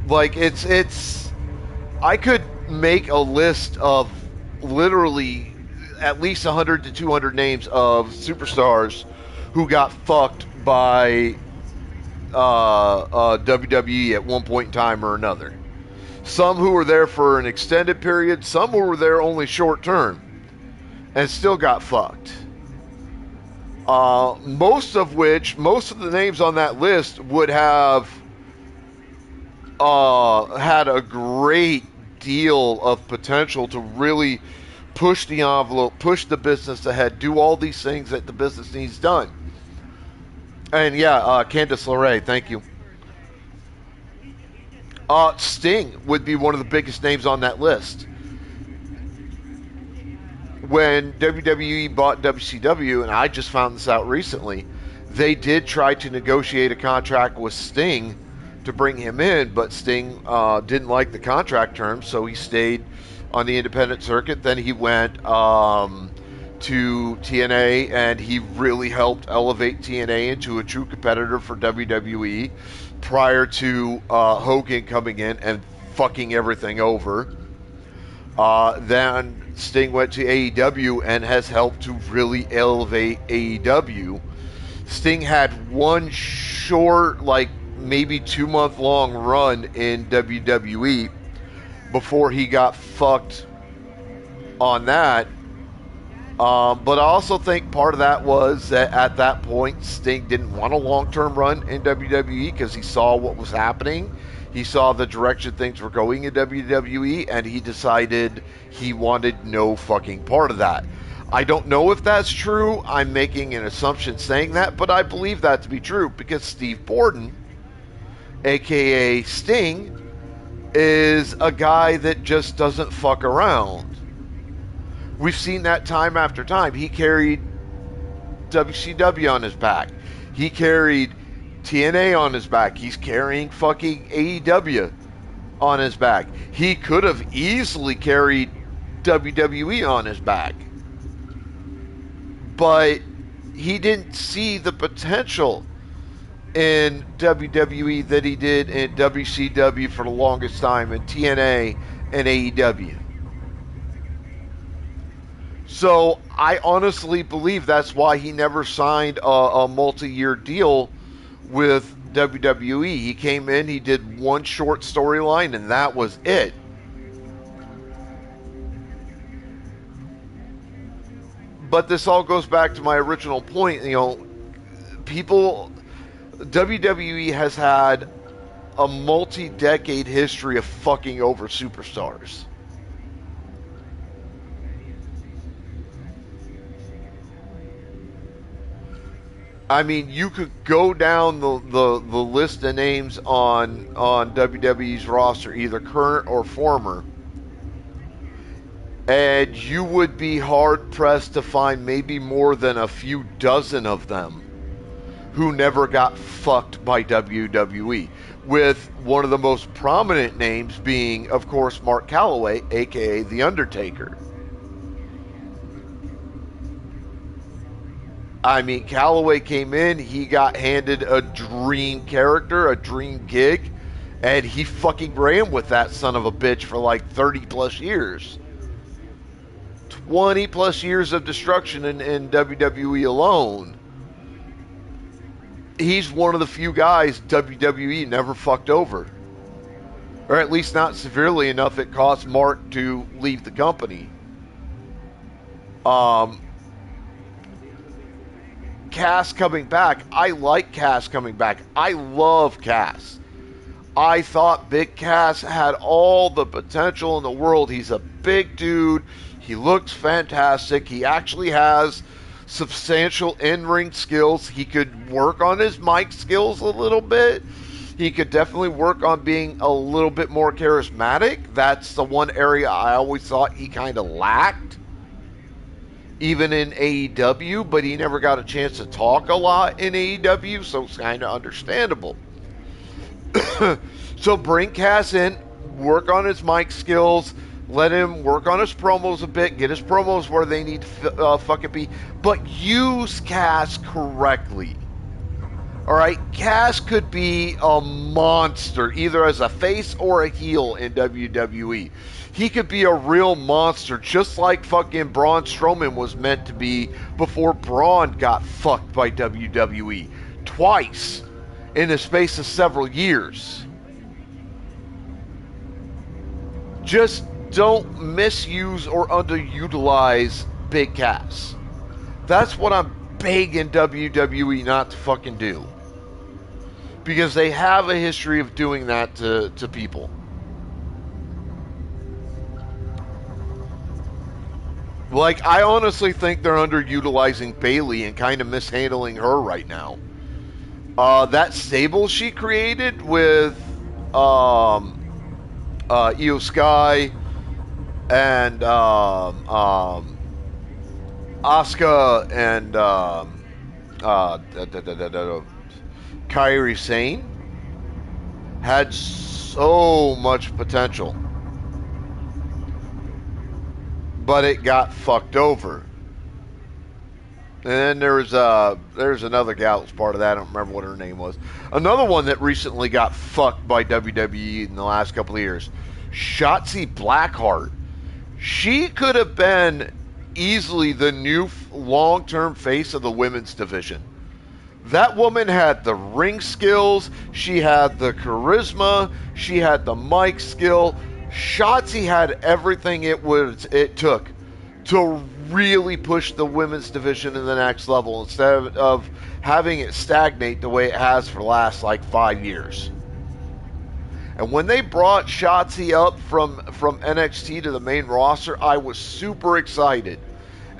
Like it's I could make a list of literally at least 100 to 200 names of superstars who got fucked by WWE at one point in time or another. Some who were there for an extended period, some who were there only short term, and still got fucked. Most of the names on that list would have had a great deal of potential to really push the envelope, push the business ahead, do all these things that the business needs done. And yeah, Candice LeRae, thank you. Sting would be one of the biggest names on that list. When WWE bought WCW, and I just found this out recently, they did try to negotiate a contract with Sting to bring him in, but Sting didn't like the contract terms, so he stayed on the independent circuit. Then he went to TNA, and he really helped elevate TNA into a true competitor for WWE prior to Hogan coming in and fucking everything over. Then Sting went to AEW and has helped to really elevate AEW. Sting had one short, like maybe 2-month long run in WWE before he got fucked on that. But I also think part of that was that at that point, Sting didn't want a long-term run in WWE because he saw what was happening. He saw the direction things were going in WWE, and he decided he wanted no fucking part of that. I don't know if that's true. I'm making an assumption saying that, but I believe that to be true because Steve Borden, a.k.a. Sting, is a guy that just doesn't fuck around. We've seen that time after time. He carried WCW on his back. He carried TNA on his back. He's carrying fucking AEW on his back. He could have easily carried WWE on his back. But he didn't see the potential in WWE that he did in WCW for the longest time, in TNA and AEW. So I honestly believe that's why he never signed a multi-year deal with WWE. He came in, he did one short storyline, and that was it. But this all goes back to my original point. You know, WWE has had a multi-decade history of fucking over superstars. I mean, you could go down the list of names on WWE's roster, either current or former, and you would be hard-pressed to find maybe more than a few dozen of them who never got fucked by WWE, with one of the most prominent names being, of course, Mark Calloway, a.k.a. The Undertaker. I mean, Calloway came in, he got handed a dream character, a dream gig, and he fucking ran with that son of a bitch for like 30 plus years. 20 plus years of destruction in WWE alone. He's one of the few guys WWE never fucked over. Or at least not severely enough it cost Mark to leave the company. Cass coming back. I like Cass coming back. I love Cass. I thought Big Cass had all the potential in the world. He's a big dude. He looks fantastic. He actually has substantial in-ring skills. He could work on his mic skills a little bit. He could definitely work on being a little bit more charismatic. That's the one area I always thought he kind of lacked, even in AEW, but he never got a chance to talk a lot in AEW, so it's kind of understandable. So bring Cass in, work on his mic skills, let him work on his promos a bit, get his promos where they need to fucking be, but use Cass correctly. Alright, Cass could be a monster, either as a face or a heel in WWE. He could be a real monster, just like fucking Braun Strowman was meant to be before Braun got fucked by WWE. Twice in the space of several years. Just don't misuse or underutilize Big Cass. That's what I'm begging WWE not to fucking do. Because they have a history of doing that to people. Like, I honestly think they're underutilizing Bayley and kind of mishandling her right now. That stable she created with Io Sky and Asuka and Kairi Sane had so much potential, but it got fucked over. And then there's another gal that's part of that. I don't remember what her name was. Another one that recently got fucked by WWE in the last couple of years, Shotzi Blackheart. She could have been easily the new long-term face of the women's division. That woman had the ring skills, she had the charisma, she had the mic skill. Shotzi had everything it took to really push the women's division to the next level instead of having it stagnate the way it has for the last like 5 years. And when they brought Shotzi up from NXT to the main roster, I was super excited.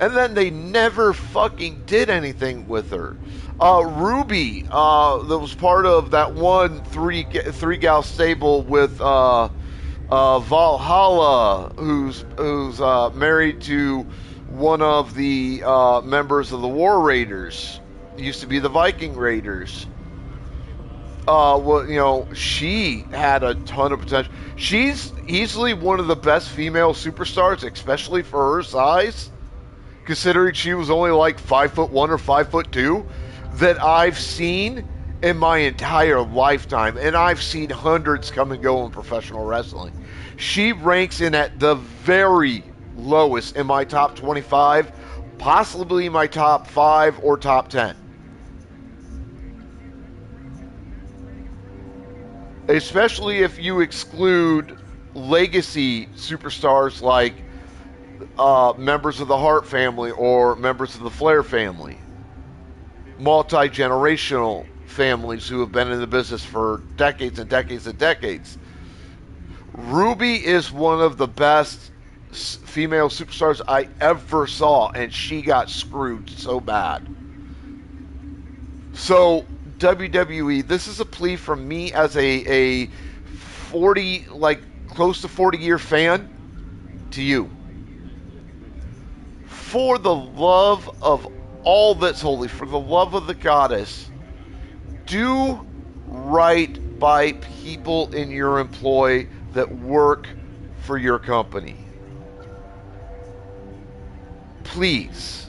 And then they never fucking did anything with her. Ruby, that was part of that one three gal stable with Valhalla, who's married to one of the members of the War Raiders. It used to be the Viking Raiders. She had a ton of potential. She's easily one of the best female superstars, especially for her size, considering she was only like 5'1" or 5'2", that I've seen in my entire lifetime, and I've seen hundreds come and go in professional wrestling. She ranks in at the very lowest in my top 25, possibly my top 5 or top 10. Especially if you exclude legacy superstars like members of the Hart family or members of the Flair family. Multi-generational families who have been in the business for decades and decades and decades. Ruby is one of the best female superstars I ever saw, and she got screwed so bad. So, WWE, this is a plea from me as a 40, like close to 40-year fan to you. For the love of all that's holy, for the love of the goddess, do right by people in your employ that work for your company. Please.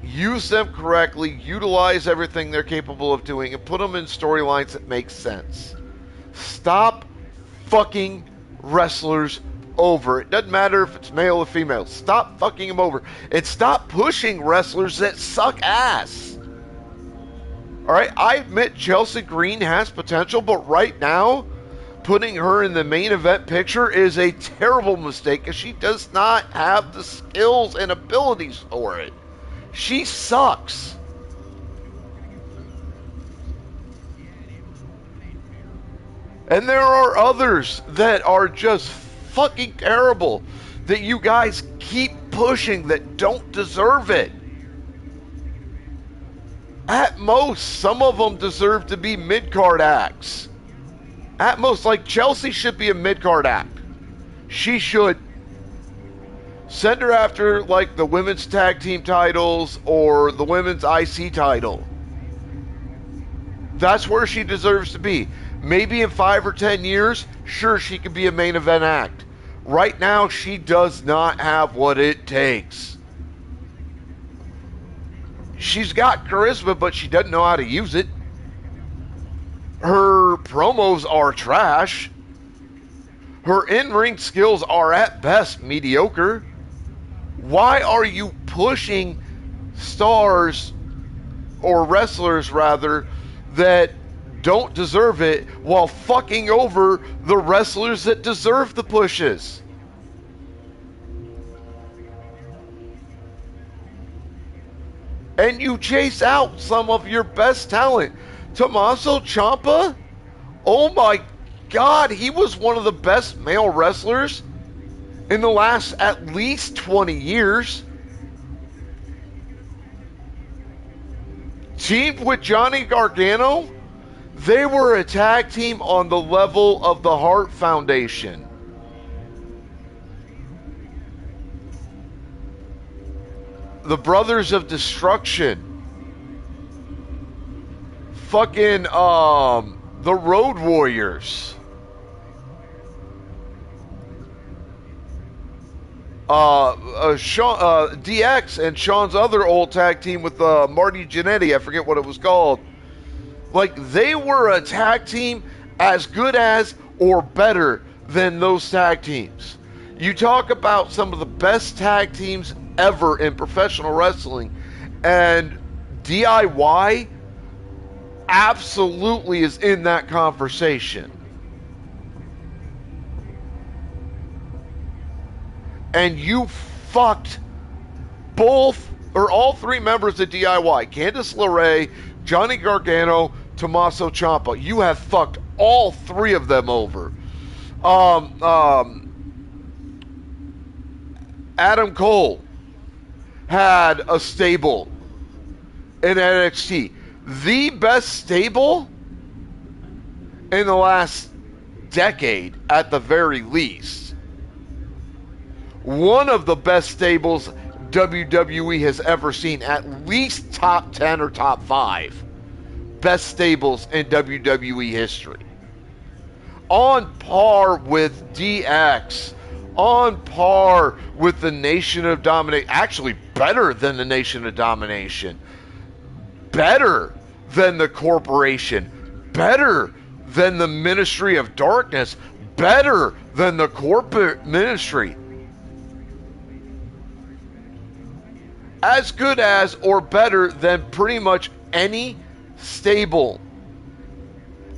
Use them correctly, utilize everything they're capable of doing, and put them in storylines that make sense. Stop fucking wrestlers over. It doesn't matter if it's male or female. Stop fucking them over. And stop pushing wrestlers that suck ass. Alright, I admit Chelsea Green has potential, but right now, putting her in the main event picture is a terrible mistake because she does not have the skills and abilities for it. She sucks. And there are others that are just fucking terrible that you guys keep pushing that don't deserve it. At most, some of them deserve to be mid-card acts. At most, like Chelsea should be a mid-card act. She should. Send her after, like, the women's tag team titles or the women's IC title. That's where she deserves to be. Maybe in 5 or 10 years, sure, she could be a main event act. Right now, she does not have what it takes. She's got charisma, but she doesn't know how to use it. Her promos are trash. Her in-ring skills are at best mediocre. Why are you pushing stars, or wrestlers rather, that don't deserve it while fucking over the wrestlers that deserve the pushes? And you chase out some of your best talent. Tommaso Ciampa? Oh my God, he was one of the best male wrestlers in the last at least 20 years. Teamed with Johnny Gargano, they were a tag team on the level of the Hart Foundation. The Brothers of Destruction. Fucking, the Road Warriors. DX and Sean's other old tag team with Marty Jannetty, I forget what it was called. Like, they were a tag team as good as or better than those tag teams. You talk about some of the best tag teams ever in professional wrestling, and DIY absolutely is in that conversation. And you fucked both, or all three members of DIY, Candice LeRae, Johnny Gargano, Tommaso Ciampa. You have fucked all three of them over. Adam Cole had a stable in NXT. The best stable in the last decade, at the very least. One of the best stables WWE has ever seen, at least top 10 or top 5 best stables in WWE history. On par with DX, on par with the Nation of Domination, actually better than the Nation of Domination, better than the Corporation, better than the Ministry of Darkness, better than the Corporate Ministry. As good as or better than pretty much any stable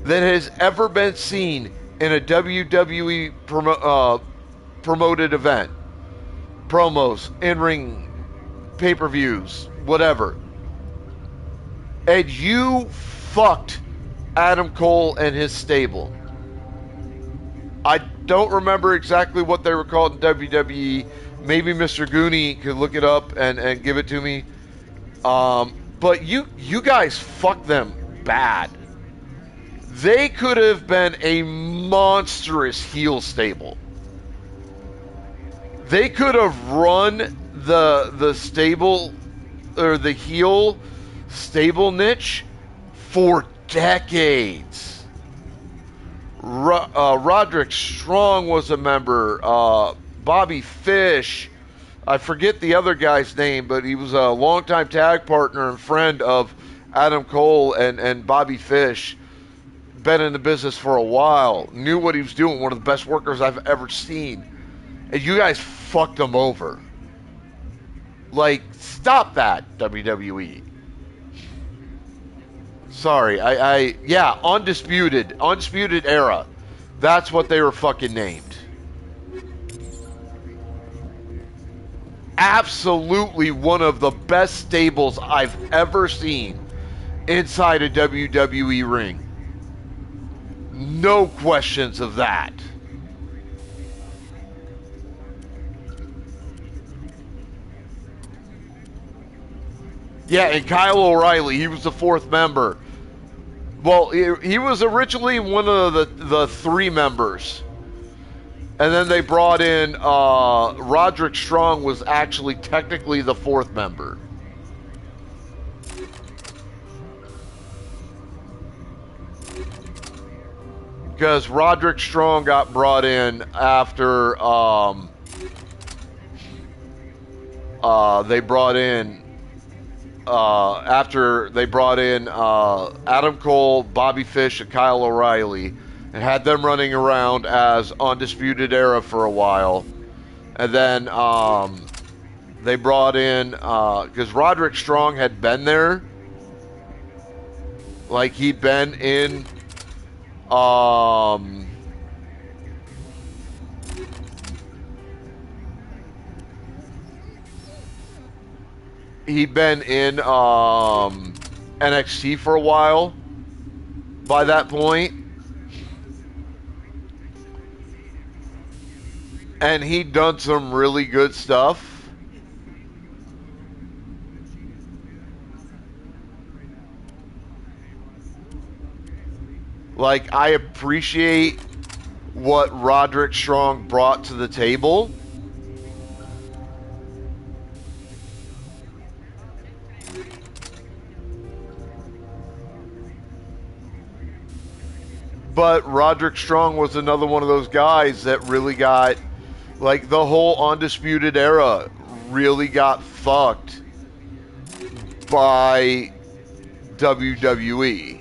that has ever been seen in a WWE promoted event. Promos, in-ring, pay-per-views, whatever. And you fucked Adam Cole and his stable. I don't remember exactly what they were called in WWE. Maybe Mr. Goonie could look it up and give it to me. But you guys fucked them bad. They could have been a monstrous heel stable. They could have run the stable, or the heel stable niche, for decades. Roderick Strong was a member. Bobby Fish, I forget the other guy's name, but he was a longtime tag partner and friend of Adam Cole and Bobby Fish. Been in the business for a while, knew what he was doing, one of the best workers I've ever seen. And you guys fucked him over. Like, stop that, WWE. Sorry, yeah, Undisputed Era. That's what they were fucking named. Absolutely one of the best stables I've ever seen inside a WWE ring. No questions of that. Yeah, and Kyle O'Reilly, he was the fourth member. Well, he was originally one of the three members. And then they brought in Roderick Strong, was actually technically the fourth member. because Roderick Strong got brought in after they brought in Adam Cole, Bobby Fish, and Kyle O'Reilly, and had them running around as Undisputed Era for a while. And then they brought in, because Roderick Strong had been there, like he'd been in NXT for a while by that point. And he'd done some really good stuff. Like, I appreciate what Roderick Strong brought to the table. But Roderick Strong was another one of those guys that really got, like, the whole Undisputed Era really got fucked by WWE.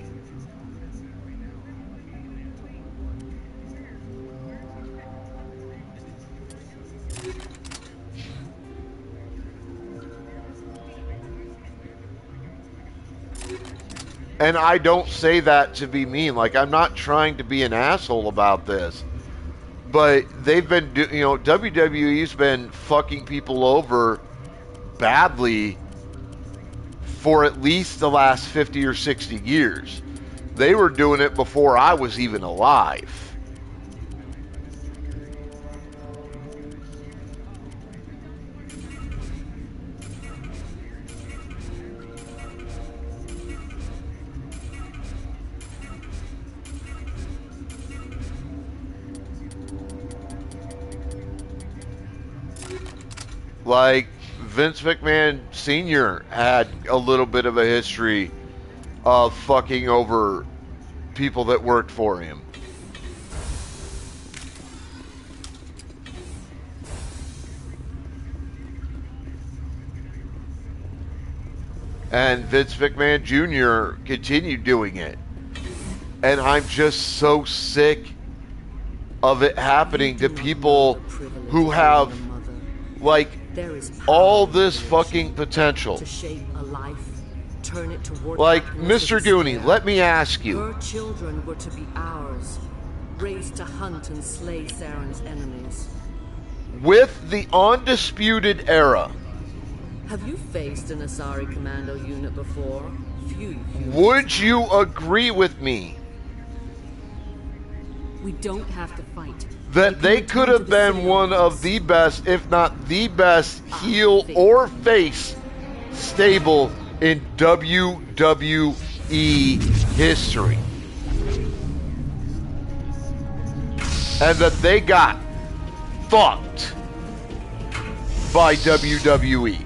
And I don't say that to be mean. Like, I'm not trying to be an asshole about this. But they've been, WWE's been fucking people over badly for at least the last 50 or 60 years. They were doing it before I was even alive. Like, Vince McMahon Sr. had a little bit of a history of fucking over people that worked for him. And Vince McMahon Jr. continued doing it. And I'm just so sick of it happening to people who have, like, all this fucking potential. To shape a life, turn it toward like, Mr. Dooney, let me ask you. Her children were to be ours, raised to hunt and slay Saren's enemies. With the Undisputed Era, have you faced an Asari Commando unit before? Few. Would you agree with me? We don't have to fight. That they could have been one of the best, if not the best, heel or face stable in WWE history. And that they got fucked by WWE.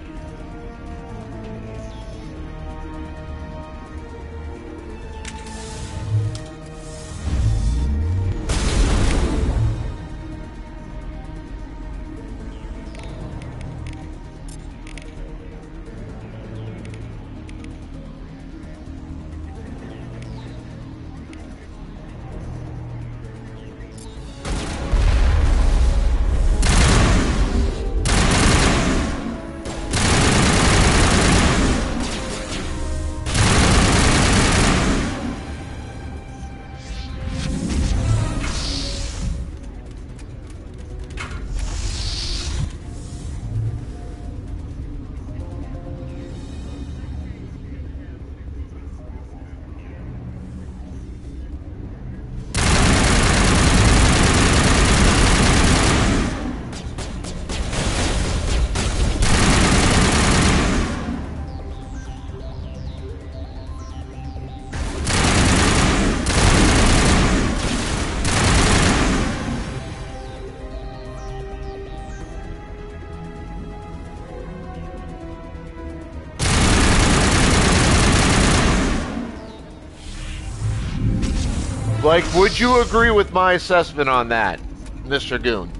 Like, would you agree with my assessment on that, Mr. Goon?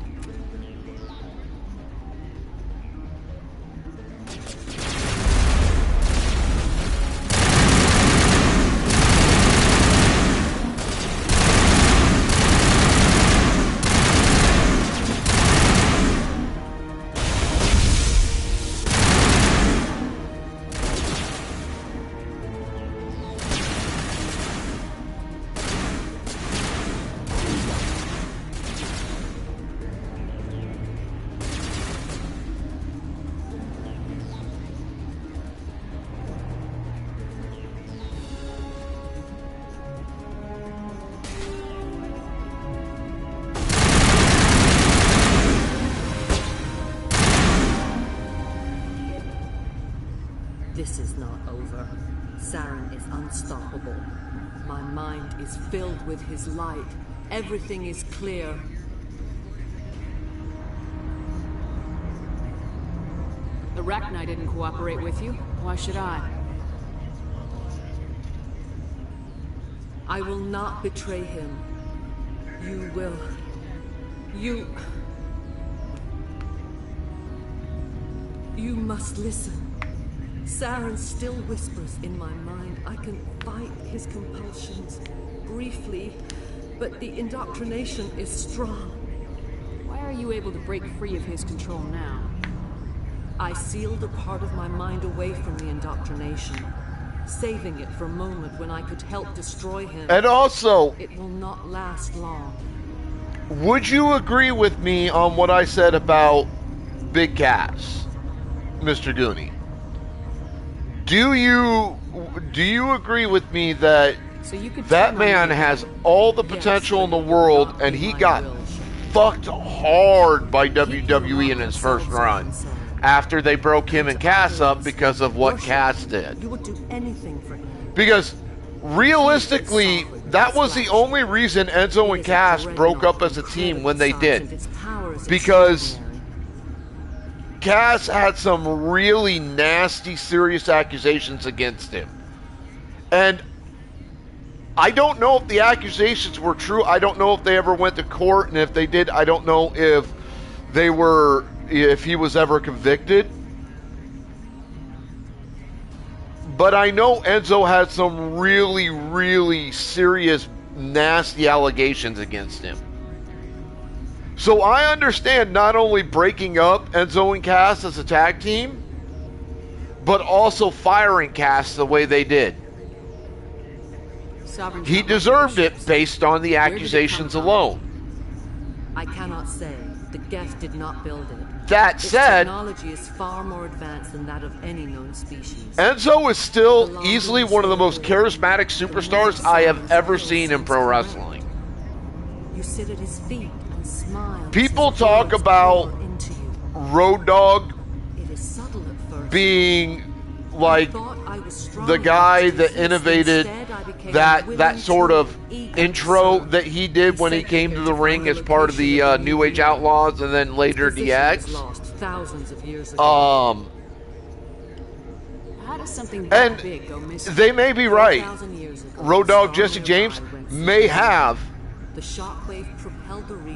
This is not over. Saren is unstoppable. My mind is filled with his light. Everything is clear. Arachni didn't cooperate with you. Why should I? I will not betray him. You will. You must listen. Saren still whispers in my mind. I can fight his compulsions briefly, but the indoctrination is strong. Why are you able to break free of his control now? I sealed a part of my mind away from the indoctrination, saving it for a moment when I could help destroy him. And also, it will not last long. Would you agree with me on what I said about Big Cass, Mr. Goonie? Do you agree with me that that man has all the potential in the world, and he got fucked hard by WWE in his first run after they broke him and Cass up because of what Cass did? You would do anything for him. Because realistically, that was the only reason Enzo and Cass broke up as a team when they did. Because Cass had some really nasty, serious accusations against him. And I don't know if the accusations were true. I don't know if they ever went to court, and if they did, I don't know if he was ever convicted. But I know Enzo had some really, really serious, nasty allegations against him. So I understand not only breaking up Enzo and Cass as a tag team, but also firing Cass the way they did. He deserved it based on the accusations alone. I cannot say. The Geth did not build it. That said, technology is far more advanced than that of any known species. Enzo is still easily one of the most charismatic superstars I have ever seen in pro wrestling. You sit at his feet and smile. People talk about Road Dogg being like the guy that innovated that sort of intro that he did when he came to the ring as part of the New Age Outlaws and then later DX. How does something that big go missing? They may be right. Road Dogg Jesse James may have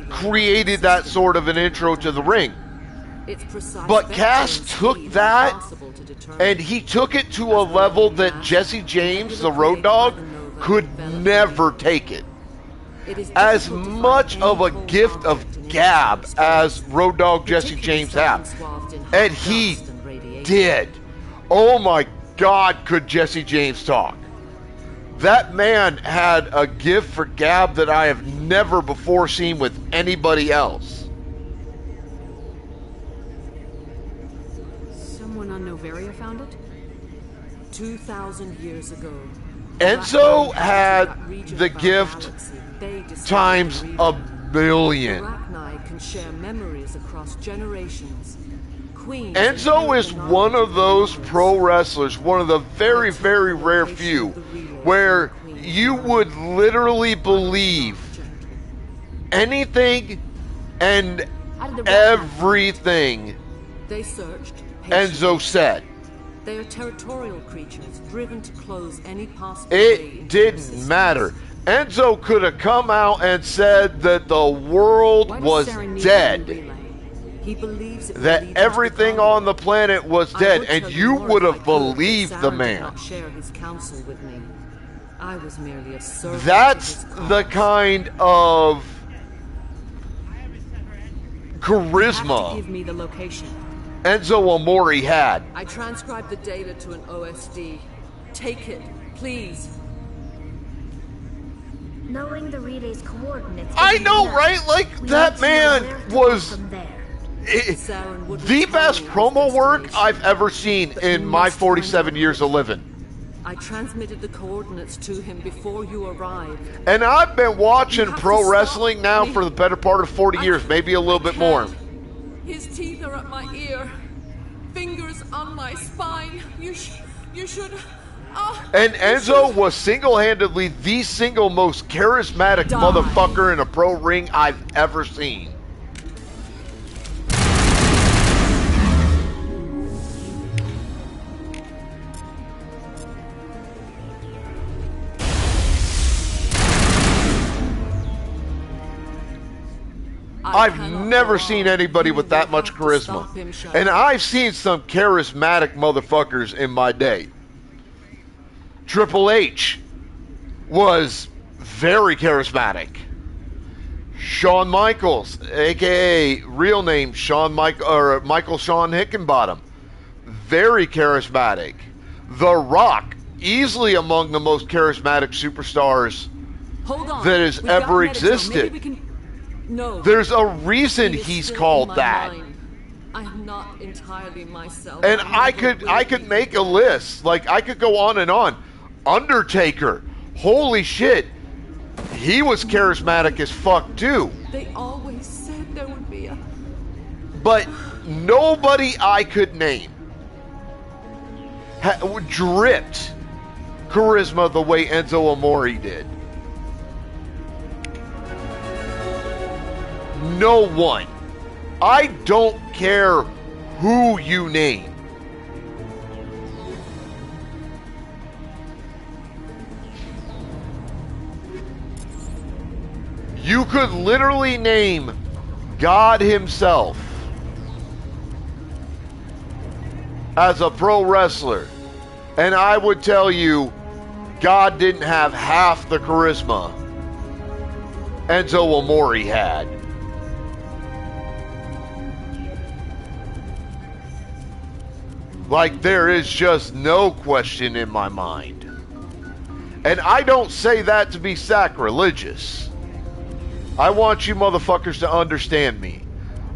created that sort of an intro to the ring. But Cass took that and he took it to a level that Jesse James, the Road Dogg, could never take it. As much of a gift of gab as Road Dogg Jesse James had. And he did. Oh my God, could Jesse James talk. That man had a gift for gab that I have never before seen with anybody else. Someone on Noveria found it? 2,000 years ago. Enzo had the gift times a billion. Arachni can share memories across generations. Enzo is one of those pro wrestlers, one of the very, very rare few, where you would literally believe anything and everything Enzo said. They are territorial creatures, driven to close any possible It didn't matter. Enzo could have come out and said that the world was dead. He believes it That everything on the planet was dead, and you would have believed the man. Not share his counsel with me. I was merely a servant. That's the kind of charisma give me the location. Enzo Amore had. I transcribed the data to an OSD. Take it, please. Knowing the relay's coordinates. I know, right? Like, that man was the best promo work I've ever seen in my 47 years of living. I transmitted the coordinates to him before you arrived. And I've been watching pro wrestling now for the better part of 40 years, maybe a little bit more. His teeth are at my ear, fingers on my spine. You should. Oh, And Enzo was single-handedly the single most charismatic motherfucker in a pro ring I've ever seen. I've never seen anybody with that much charisma. And I've seen some charismatic motherfuckers in my day. Triple H was very charismatic. Shawn Michaels, aka real name Michael Shawn Hickenbottom, very charismatic. The Rock, easily among the most charismatic superstars that has ever existed. No. There's a reason he's called that. I am not entirely myself. And I could make a list. Like, I could go on and on. Undertaker, holy shit, he was charismatic as fuck too. They always said there would be a... But nobody I could name dripped charisma the way Enzo Amore did. No one. I don't care who you name. You could literally name God himself as a pro wrestler, and I would tell you God didn't have half the charisma Enzo Amore had. Like, there is just no question in my mind. And I don't say that to be sacrilegious. I want you motherfuckers to understand me.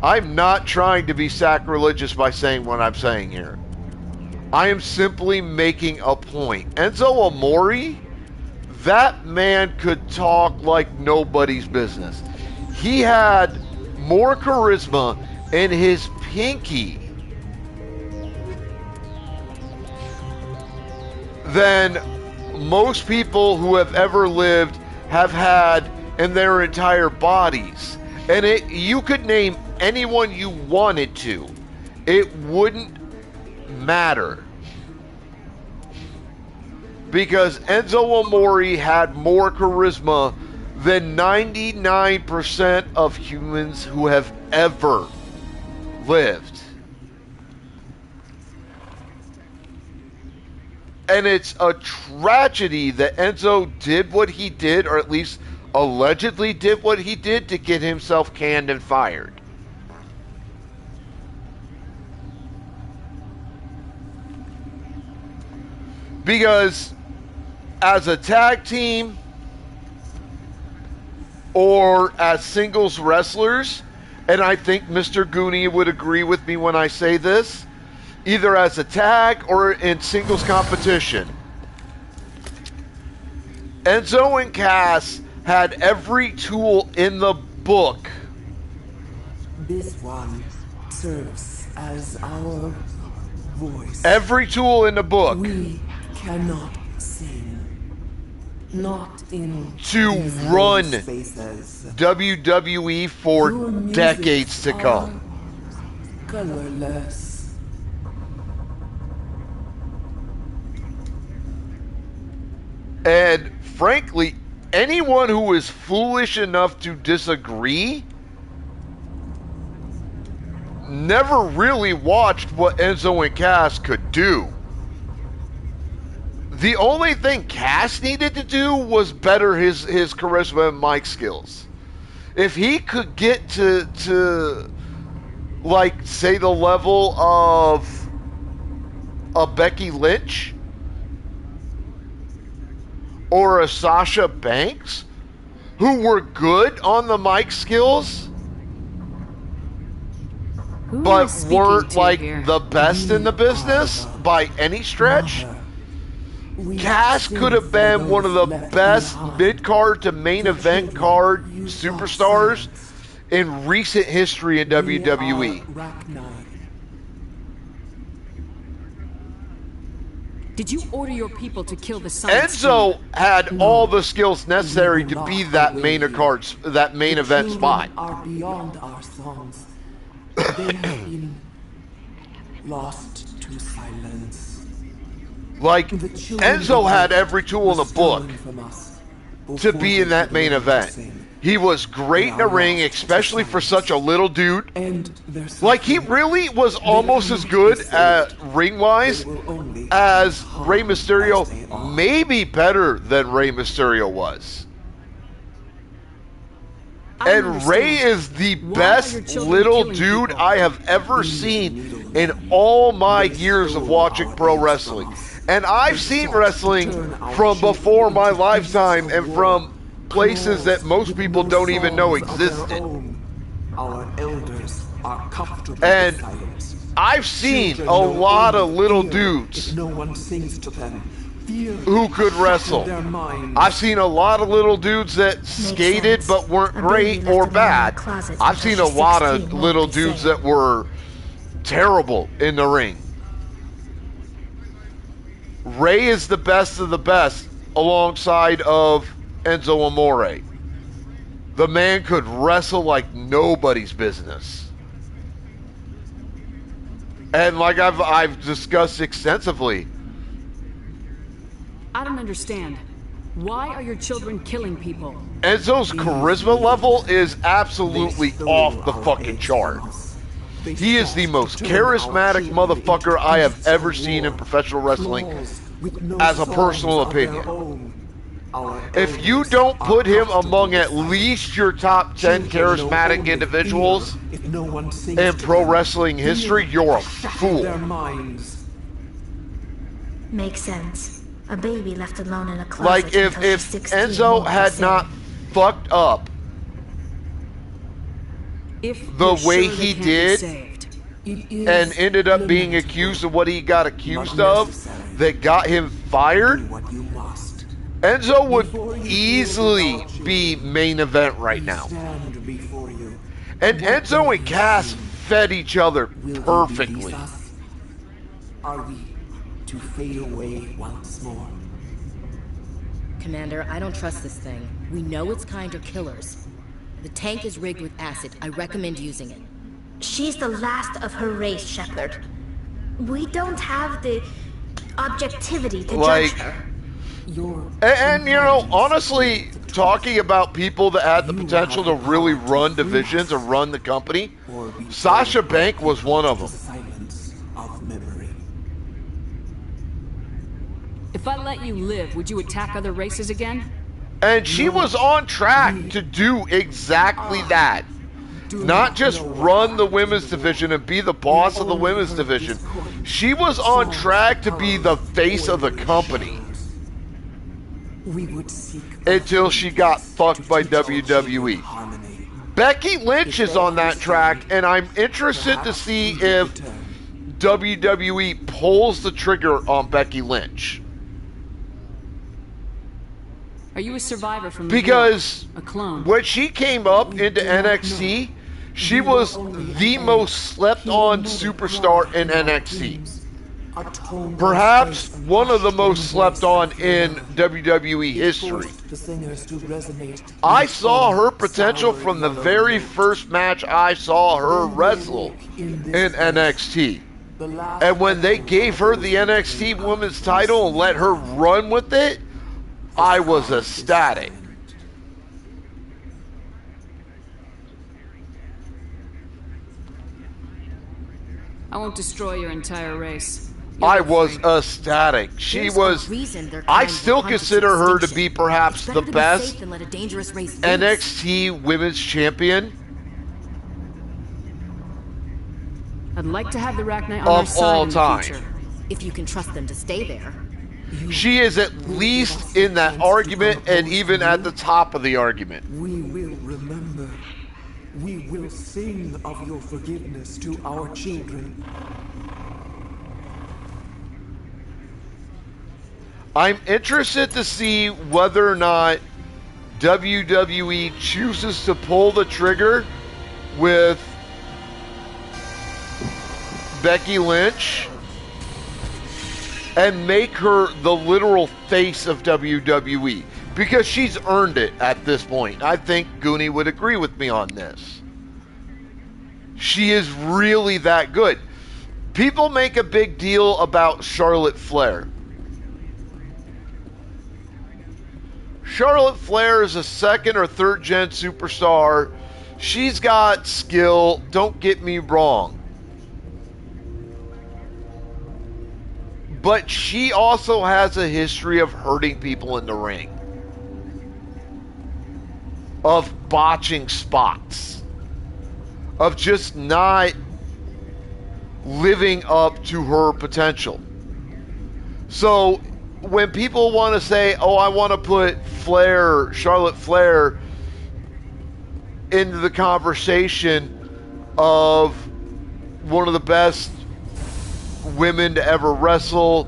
I'm not trying to be sacrilegious by saying what I'm saying here. I am simply making a point. Enzo Amore, that man could talk like nobody's business. He had more charisma in his pinky than most people who have ever lived have had in their entire bodies. And you could name anyone you wanted to. It wouldn't matter. Because Enzo Amore had more charisma than 99% of humans who have ever lived. And it's a tragedy that Enzo did what he did, or at least allegedly did what he did, to get himself canned and fired. Because as a tag team or as singles wrestlers, and I think Mr. Goonie would agree with me when I say this, either as a tag or in singles competition, Enzo and Cass had every tool in the book. This one serves as our voice. Every tool in the book. We cannot sing. Not in to run WWE for decades to come. Colorless. And frankly, anyone who is foolish enough to disagree never really watched what Enzo and Cass could do. The only thing Cass needed to do was better his charisma and mic skills. If he could get to like, say, the level of a Becky Lynch or a Sasha Banks, who were good on the mic skills, but weren't like the best in the business by any stretch, Cass could have been one of the best mid-card to main event card superstars in recent history in WWE. Did you order your people to kill the Science Enzo Team? had all the skills necessary to be that main event spot. Are beyond our songs. They have been lost to silence. Like, Enzo had every tool in the book to be in that main event. He was great in the ring, especially for such a little dude. Like, he really was almost as good at ring-wise as Rey Mysterio, maybe better than Rey Mysterio was. And Rey is the best little dude I have ever seen in all my years of watching pro wrestling. And I've seen wrestling from before my lifetime and from places that most people don't even know existed. Our elders are comfortable. And I've seen a lot of little dudes no one sings to them. Who could wrestle. I've seen a lot of little dudes that skated but weren't great or bad. I've seen a lot of little dudes that were terrible in the ring. Rey is the best of the best alongside of Enzo Amore. The man could wrestle like nobody's business. And like I've discussed extensively, I don't understand. Why are your children killing people? Enzo's charisma level is absolutely off the fucking chart. He is the most charismatic motherfucker I have ever seen in professional wrestling, as a personal opinion. If you don't put him among at least your top 10 charismatic individuals in pro wrestling history, you're a fool. Makes sense. A baby left alone in a closet. Like, if Enzo had not fucked up the way he did and ended up being accused of what he got accused of that got him fired, Enzo would easily be main event right now. And Enzo and Cass fed each other perfectly. Are we to fade away once more? Commander, I don't trust this thing. We know its kind are killers. The tank is rigged with acid. I recommend using it. She's the last of her race, Shepard. We don't have the objectivity to judge her. And you know, honestly, talking about people that had the potential to really run divisions or run the company, Sasha Banks was one of them. If I let you live, would you attack other races again? And she was on track to do exactly that. Not just run the women's division and be the boss of the women's division. She was on track to be the face of the company. Until she got fucked by WWE. Becky Lynch is on that track, and I'm interested to see if WWE pulls the trigger on Becky Lynch. Are you a survivor from Because a clone? When she came up into NXT, she was the most slept-on superstar in NXT. Perhaps one of the most slept-on in WWE history. I saw her potential from the very first match I saw her wrestle in NXT. And when they gave her the NXT Women's title and let her run with it, I was ecstatic. I won't destroy your entire race. I was ecstatic. She was. I still consider her to be perhaps the best NXT Women's Champion I'd like to have the Rachni on our of side all in the time. future. If you can trust them to stay there. She is at least in that argument and even at the top of the argument. We will remember. We will sing of your forgiveness to our children. I'm interested to see whether or not WWE chooses to pull the trigger with Becky Lynch and make her the literal face of WWE, because she's earned it at this point. I think Goonie would agree with me on this. She is really that good. People make a big deal about Charlotte Flair. Charlotte Flair is a second or third gen superstar. She's got skill, don't get me wrong. But she also has a history of hurting people in the ring. Of botching spots. Of just not living up to her potential. So when people want to say, oh, I want to put Charlotte Flair into the conversation of one of the best women to ever wrestle,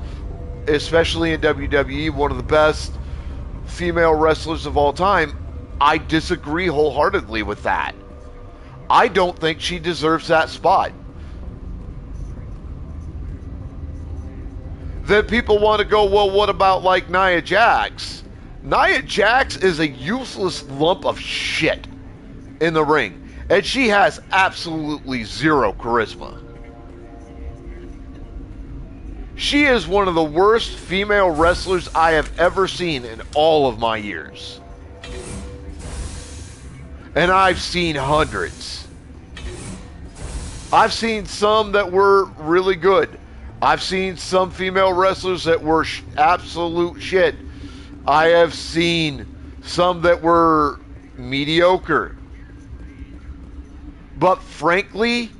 especially in WWE, one of the best female wrestlers of all time, I disagree wholeheartedly with that. I don't think she deserves that spot. Then people want to go, well, what about like Nia Jax? Nia Jax is a useless lump of shit in the ring, and she has absolutely zero charisma. She is one of the worst female wrestlers I have ever seen in all of my years. And I've seen hundreds. I've seen some that were really good. I've seen some female wrestlers that were absolute shit. I have seen some that were mediocre. But frankly,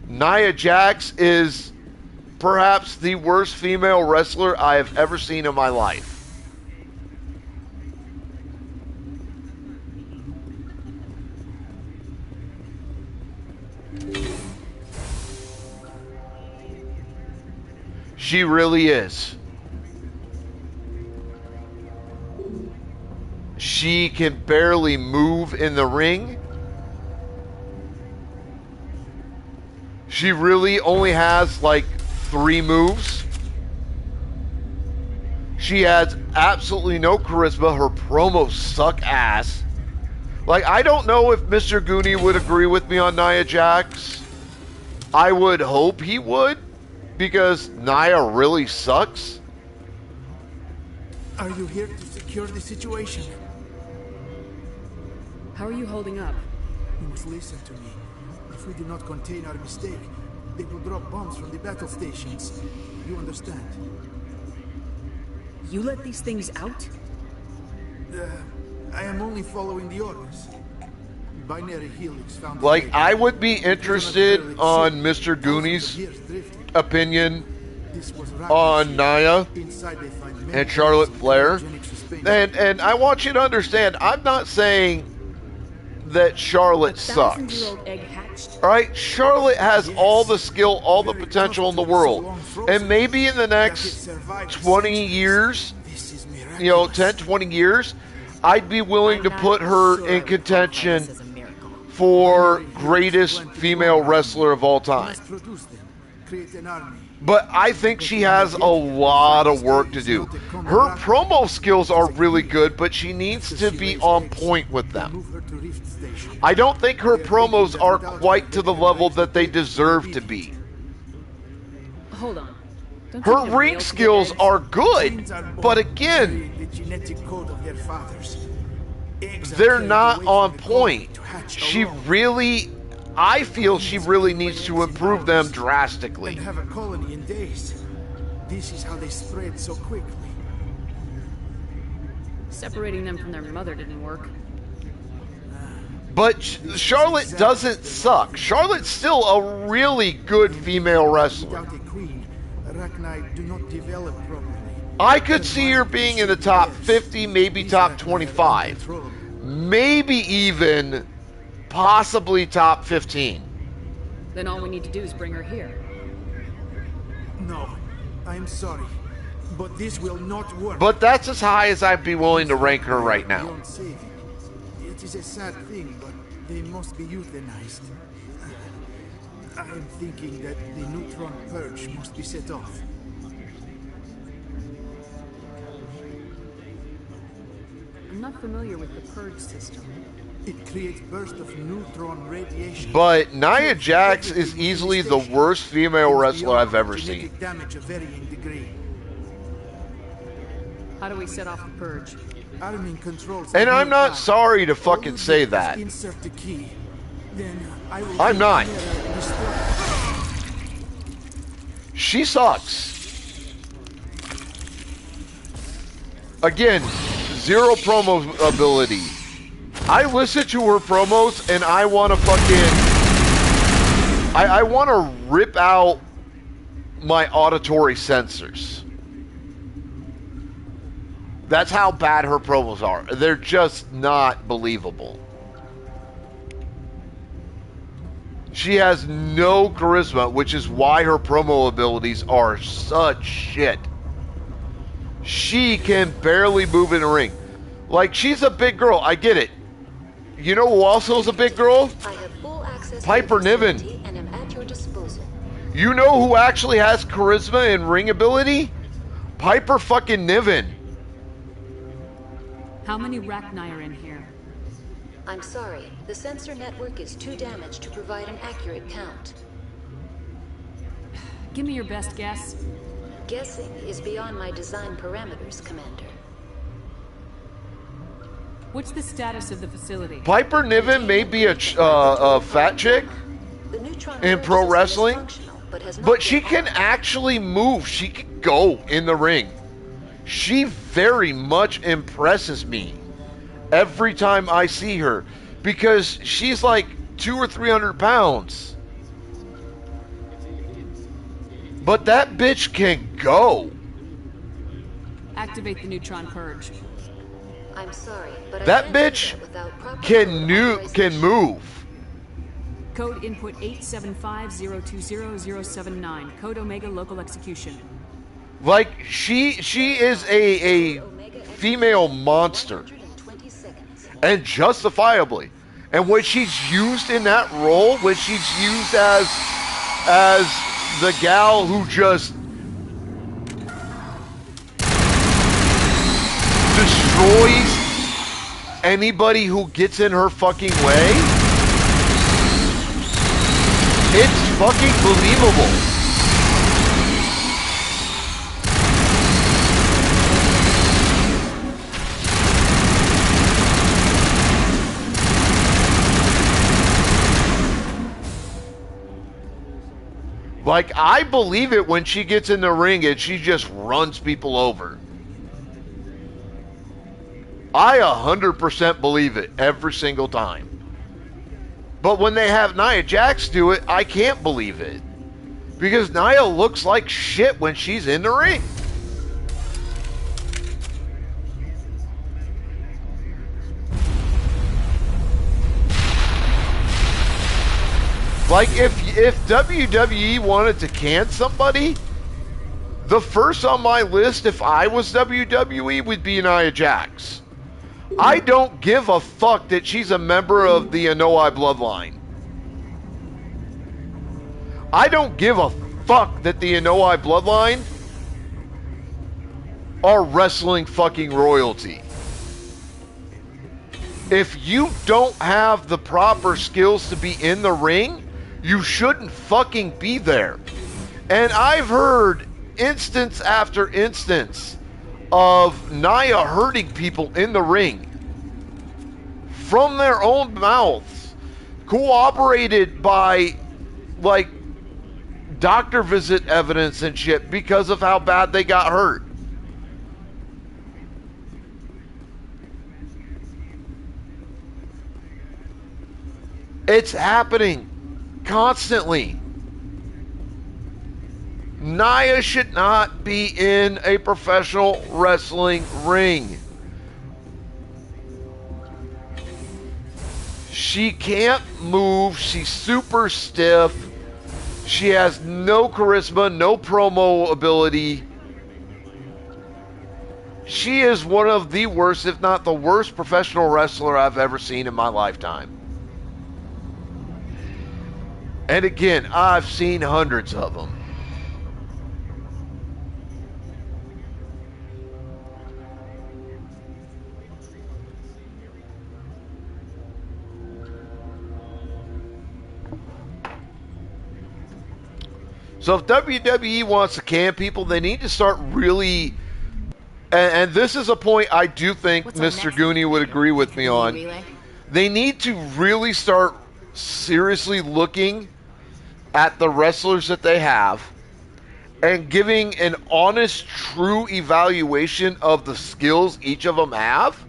Nia Jax is perhaps the worst female wrestler I have ever seen in my life. She really is. She can barely move in the ring. She really only has like 3 moves. She has absolutely no charisma. Her promos suck ass. Like, I don't know if Mr. Goonie would agree with me on Nia Jax. I would hope he would, because Nia really sucks. Are you here to secure the situation? How are you holding up? You must listen to me. If we do not contain our mistake, they will drop bombs from the battle stations. You understand? You let these things out? I am only following the orders. Binary helix found. Like, I would be interested on Mr. Goonie's opinion on Nia and Charlotte Flair. And I want you to understand, I'm not saying that Charlotte sucks. Alright, Charlotte has all the skill, all the potential in the world. And maybe in the next 20 years, 10, 20 years, I'd be willing to put her in contention for greatest female wrestler of all time. But I think she has a lot of work to do. Her promo skills are really good, but she needs to be on point with them. I don't think her promos are quite to the level that they deserve to be. Hold on. Her ring skills are good, but again, they're not on point. She really I feel she really needs to improve them drastically. And have a colony in days. This is how they spread so quickly. Separating them from their mother didn't work. But Charlotte doesn't suck. Charlotte's still a really good female wrestler. Without a queen, Arachnite do not develop properly. I could see her being in the top 50, maybe top 25. Maybe even, possibly top 15. Then all we need to do is bring her here. No, I'm sorry, but this will not work. But that's as high as I'd be willing to rank her right now. It is a sad thing, but they must be euthanized. I am thinking that the neutron purge must be set off. I'm not familiar with the purge system. It creates bursts of neutron radiation. But Nia Jax is easily the worst female wrestler I've ever seen. Damage of varying degree. How do we set off the purge? Armin controls. And I'm not sorry to fucking say that. Insert the key. Then I will I'm not. She sucks. Again, zero promo ability. I listen to her promos and I want to fucking... I want to rip out my auditory sensors. That's how bad her promos are. They're just not believable. She has no charisma, which is why her promo abilities are such shit. She can barely move in the ring. Like, she's a big girl. I get it. You know who also is a big girl? I have full access Piper to the Niven. facility and am at your disposal. You know who actually has charisma and ring ability? Piper fucking Niven. How many Rachni are in here? I'm sorry, the sensor network is too damaged to provide an accurate count. Give me your best guess. Guessing is beyond my design parameters, Commander. What's the status of the facility? Piper Niven may be a fat chick in pro wrestling, but she can actually move. She can go in the ring. She very much impresses me every time I see her because she's like 200 or 300 pounds. But that bitch can go. Activate the neutron purge. I'm sorry, but that bitch can move. Code input 875020079. Code Omega local execution. Like she is a female monster, and justifiably. And when she's used in that role, when she's used as the gal who just destroys anybody who gets in her fucking way, it's fucking believable. Like, I believe it when she gets in the ring and she just runs people over. I 100% believe it every single time. But when they have Nia Jax do it, I can't believe it. Because Nia looks like shit when she's in the ring. Like, if WWE wanted to can somebody, the first on my list, if I was WWE, would be Nia Jax. I don't give a fuck that she's a member of the Anoa'i bloodline. I don't give a fuck that the Anoa'i bloodline are wrestling fucking royalty. If you don't have the proper skills to be in the ring, you shouldn't fucking be there. And I've heard instance after instance of Nia hurting people in the ring from their own mouths corroborated by, like, doctor visit evidence and shit because of how bad they got hurt. It's happening constantly. Nia should not be in a professional wrestling ring. She can't move. She's super stiff. She has no charisma, no promo ability. She is one of the worst, if not the worst, professional wrestler I've ever seen in my lifetime. And again, I've seen hundreds of them. So if WWE wants to can people, they need to start really, and this is a point I do think Mr. Goonie would agree with me on. They need to really start seriously looking at the wrestlers that they have and giving an honest, true evaluation of the skills each of them have.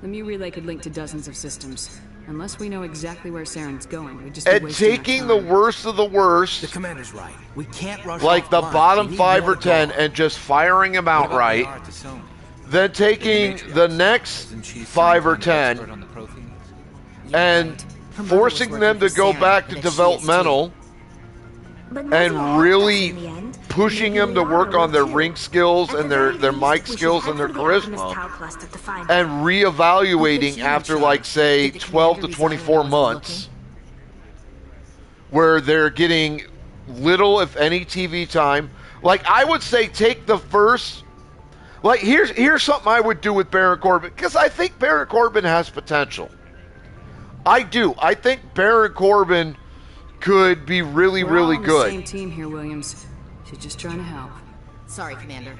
The Mu Relay could link to dozens of systems. Unless we know exactly where Saren's going, we just and taking the worst of the worst, the commander's right. We can't rush like the bottom 5 or 10 and just firing them outright. Then taking the next 5 or 10 and forcing them to go back to developmental and really pushing them to work on their ring skills and their mic skills and their charisma, and reevaluating after, like, say 12 to 24 months where they're getting little, if any, TV time. Like, I would say take the first, like, here's something I would do with Baron Corbin, because I think Baron Corbin has potential. I do. I think Baron Corbin could be really, really good. We're all on the same team here, Williams. She's just trying to help. Sorry, Commander.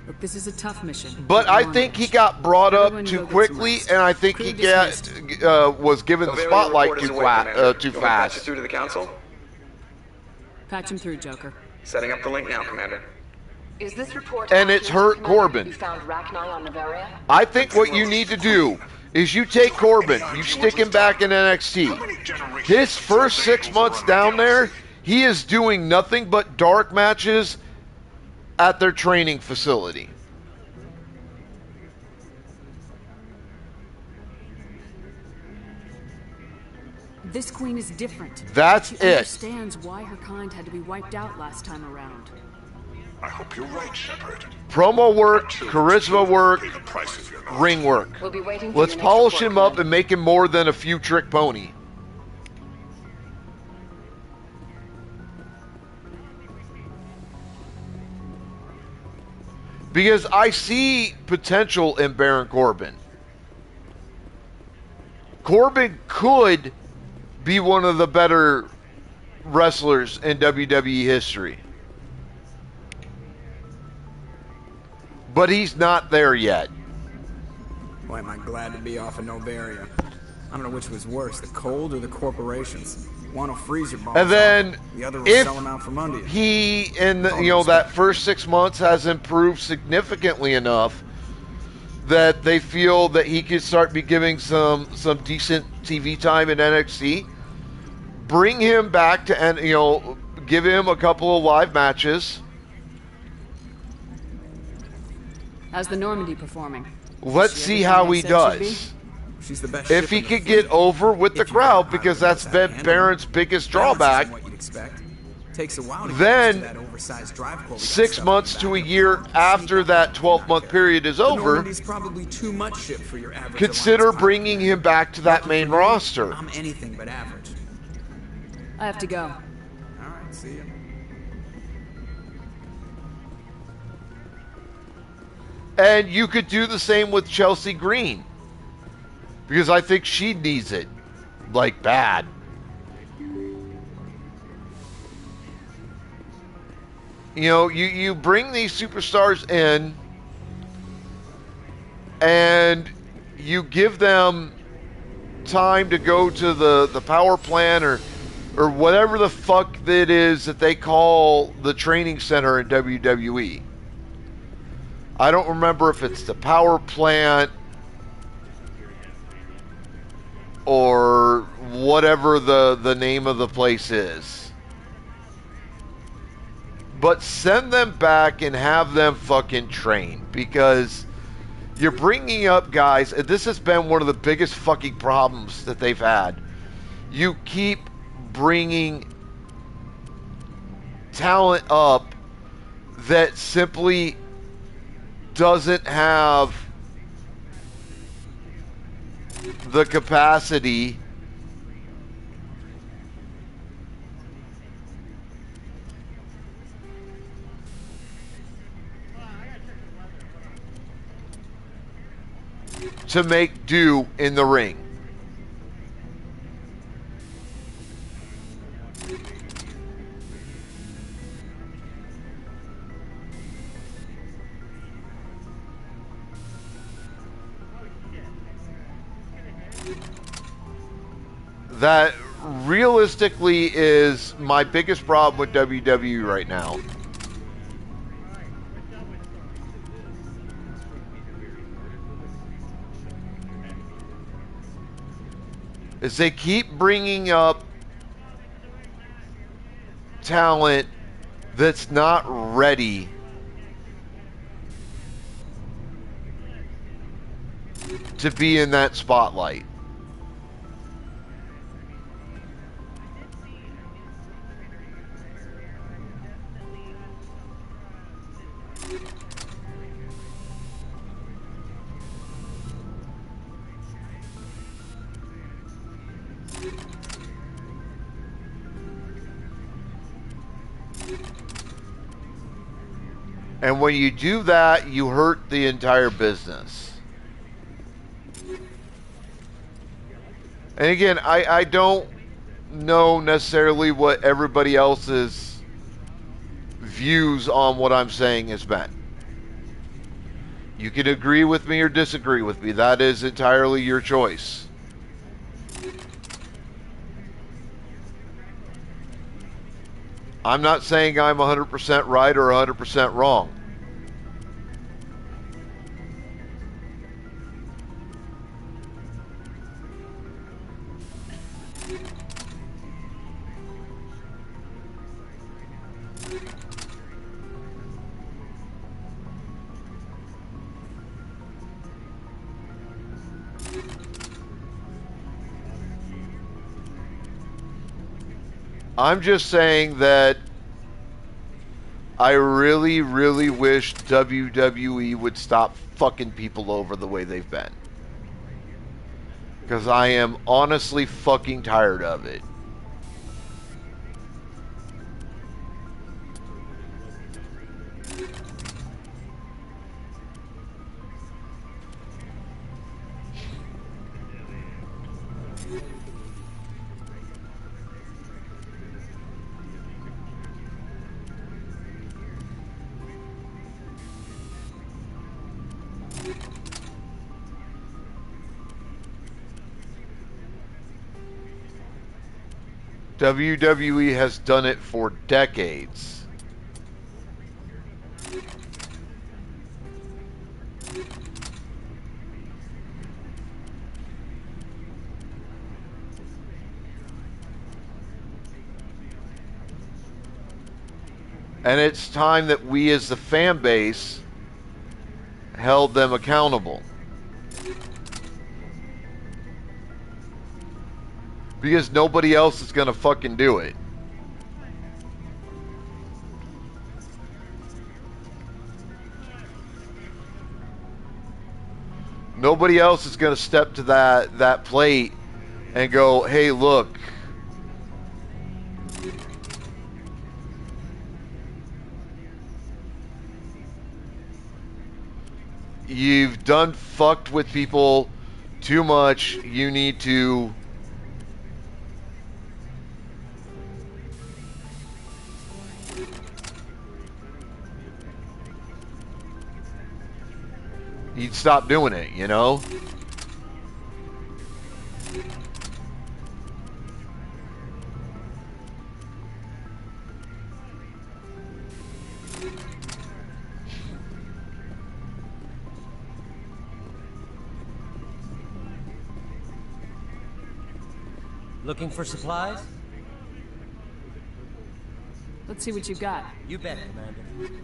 Look, this is a tough mission. But I think he got brought up too quickly, and I think he was given the spotlight too fast. Through to the council. Patch him through, Joker. Setting up the link now, Commander. Is this report and it's hurt Corbin. You found Rachni on Nevaria? I think what you need to do is you take Corbin, you stick him back in NXT. His first 6 months down there, he is doing nothing but dark matches at their training facility. This queen is different. That's she it. Understands why her kind had to be wiped out last time around. I hope you're right, Shepard. Promo work, charisma work, ring work. We'll be waiting for Let's your polish next report, him up and make him more than a few trick pony. Because I see potential in Baron Corbin. Corbin could be one of the better wrestlers in WWE history. But he's not there yet. Boy, am I glad to be off of Novaria. I don't know which was worse, the cold or the corporations. One will freeze your balls And then, off, the other will if sell them out from under you. he, in the, that first 6 months has improved significantly enough that they feel that he could start be giving some decent TV time in NXT, bring him back to, give him a couple of live matches. How's the Normandy performing? Let's see how he does. She's the best If he could get over with the crowd, because that's Baron's biggest drawback, Takes a while to then get to that oversized drive core we got 6 stuff months in the to a back. year after that 12-month period is The over, Normandy's probably too much shit for your average consider Alliance bringing him back to that main roster. I'm anything but average. I have to go. All right, see ya. And you could do the same with Chelsea Green, because I think she needs it, like, bad. You bring these superstars in, and you give them time to go to the power plant or whatever the fuck that is that they call the training center in WWE. I don't remember if it's the power plant or whatever the name of the place is. But send them back and have them fucking train, because you're bringing up guys, and this has been one of the biggest fucking problems that they've had. You keep bringing talent up that simply doesn't have the capacity to make do in the ring. That realistically is my biggest problem with WWE right now. Is they keep bringing up talent that's not ready to be in that spotlight. And when you do that, you hurt the entire business. And again, I don't know necessarily what everybody else's views on what I'm saying has been. You can agree with me or disagree with me. That is entirely your choice. I'm not saying I'm 100% right or 100% wrong. I'm just saying that I really, really wish WWE would stop fucking people over the way they've been. Because I am honestly fucking tired of it. WWE has done it for decades. And it's time that we as the fan base held them accountable. Because nobody else is going to fucking do it. Nobody else is going to step to that plate and go, hey, look. You've done fucked with people too much. You need to he'd stop doing it, you know? Looking for supplies? Let's see what you've got. You bet, Commander.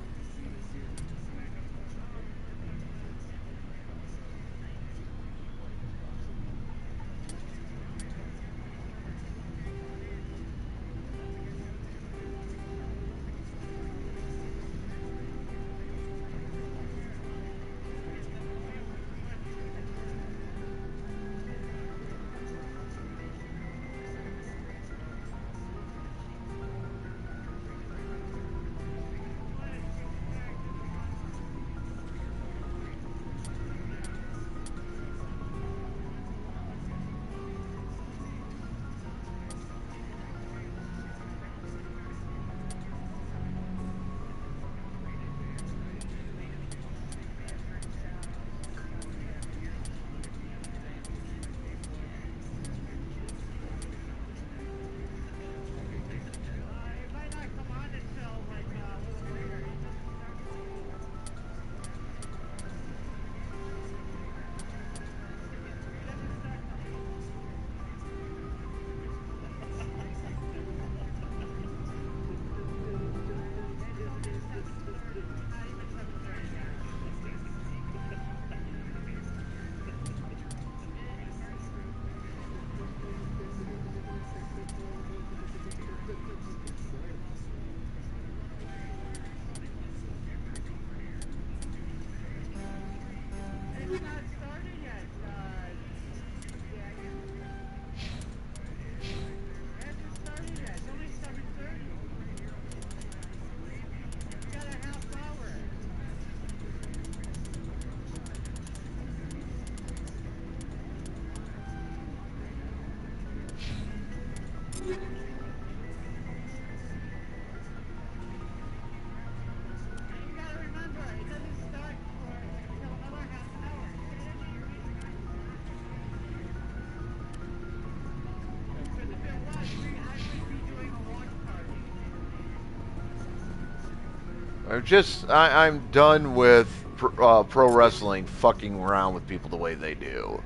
I'm done with pro wrestling fucking around with people the way they do.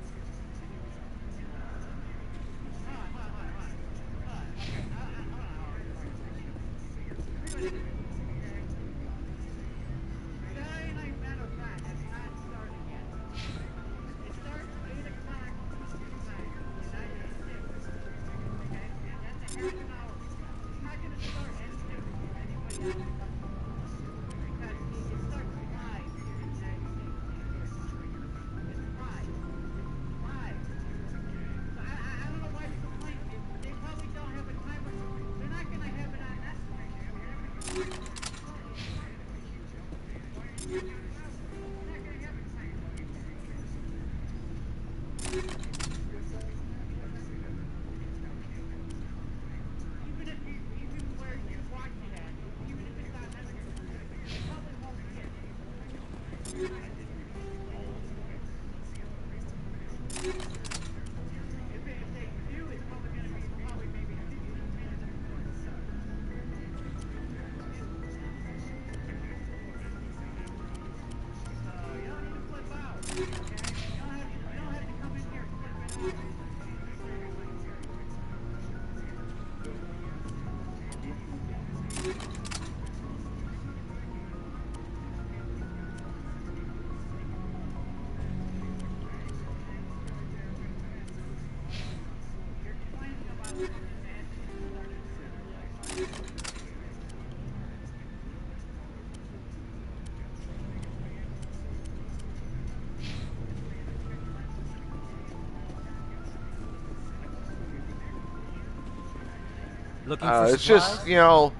It's just, you know,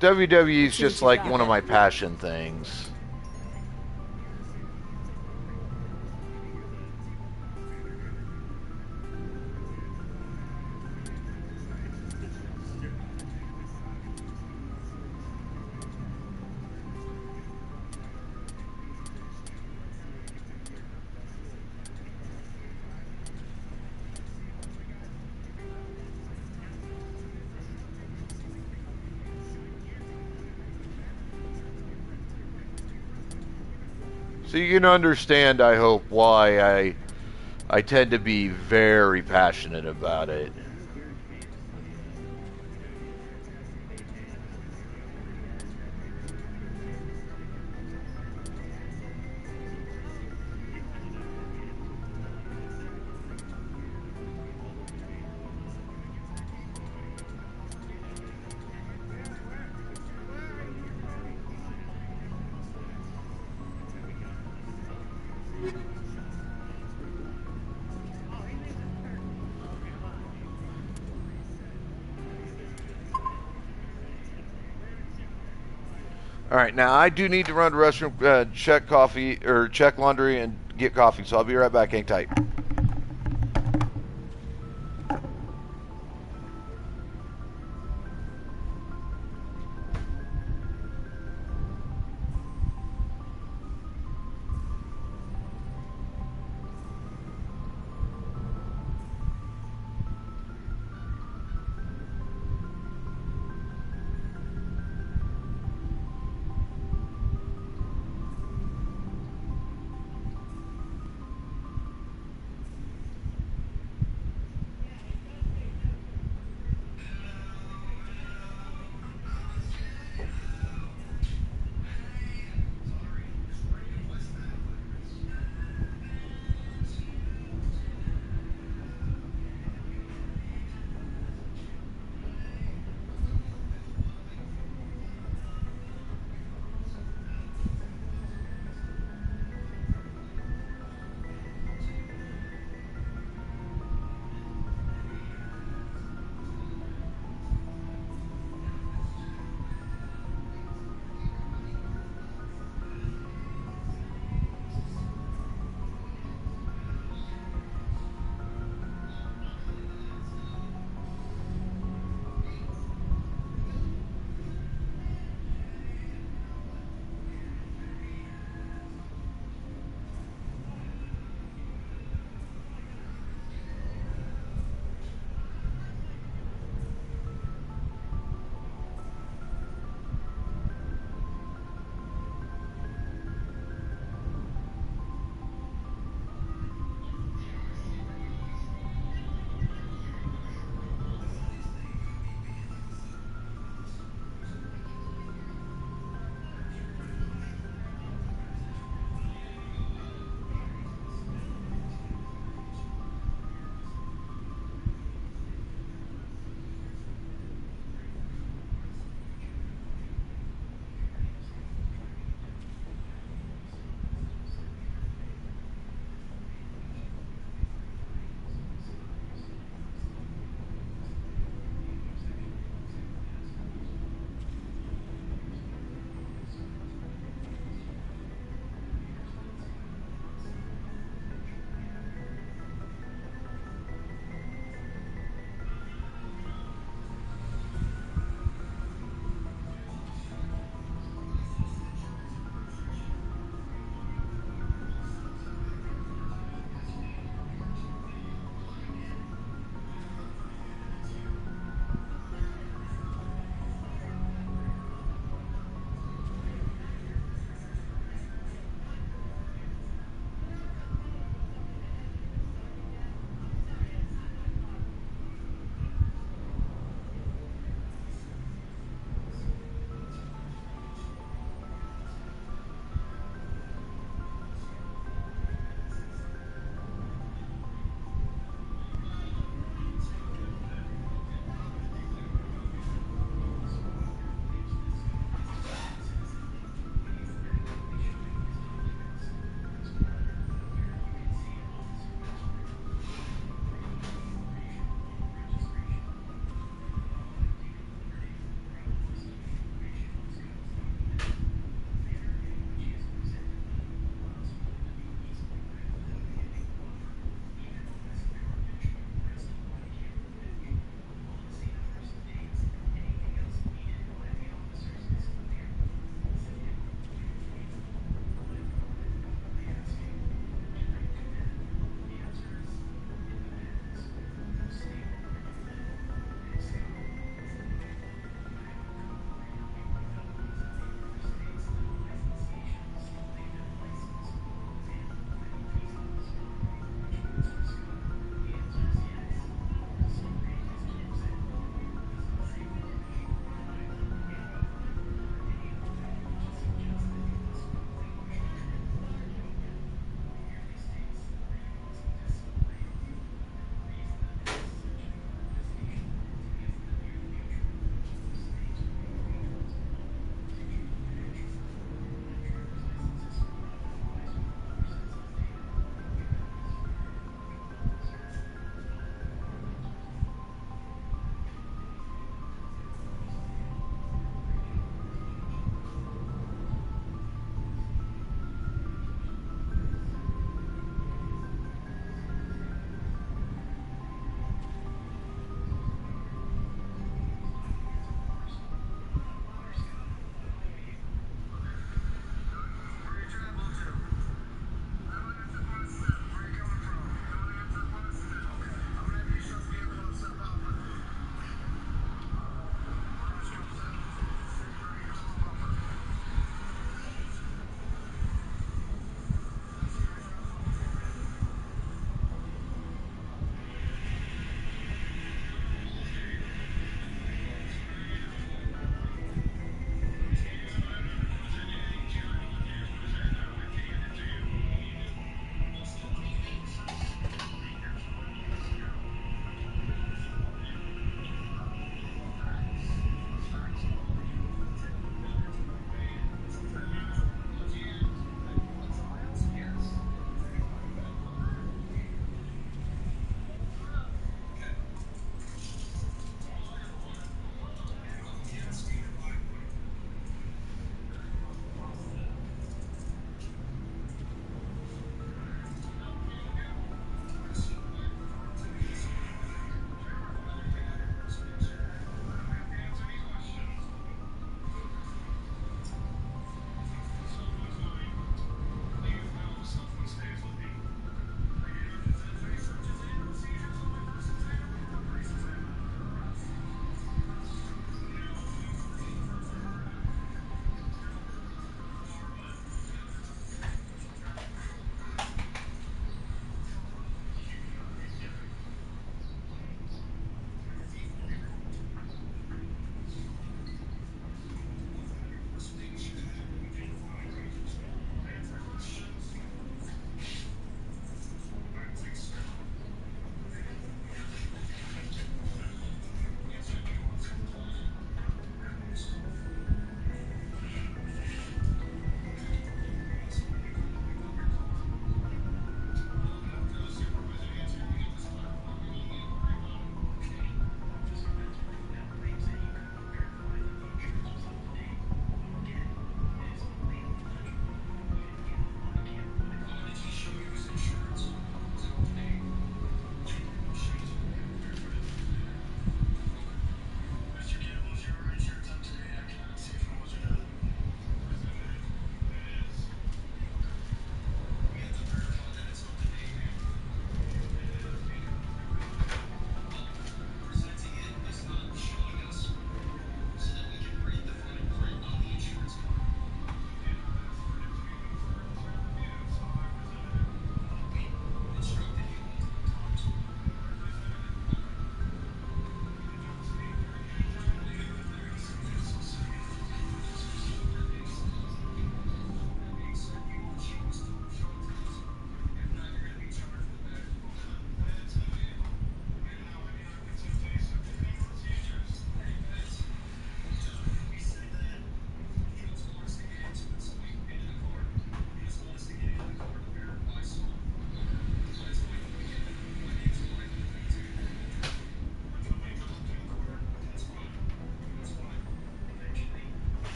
WWE's just like one of my passion things. So you can understand, I hope, why I tend to be very passionate about it. All right, now I do need to run to the restroom, check coffee or check laundry and get coffee. So I'll be right back. Hang tight.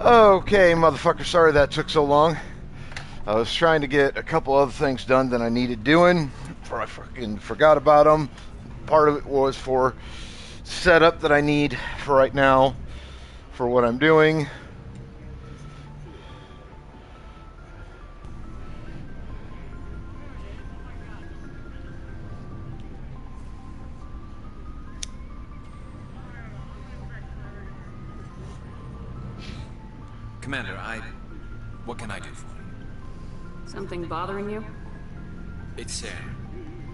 Okay, motherfucker, sorry that took so long. I was trying to get a couple other things done that I needed doing before I fucking forgot about them. Part of it was for setup that I need for right now for what I'm doing. Commander, what can I do for you? Something bothering you? It's Sam.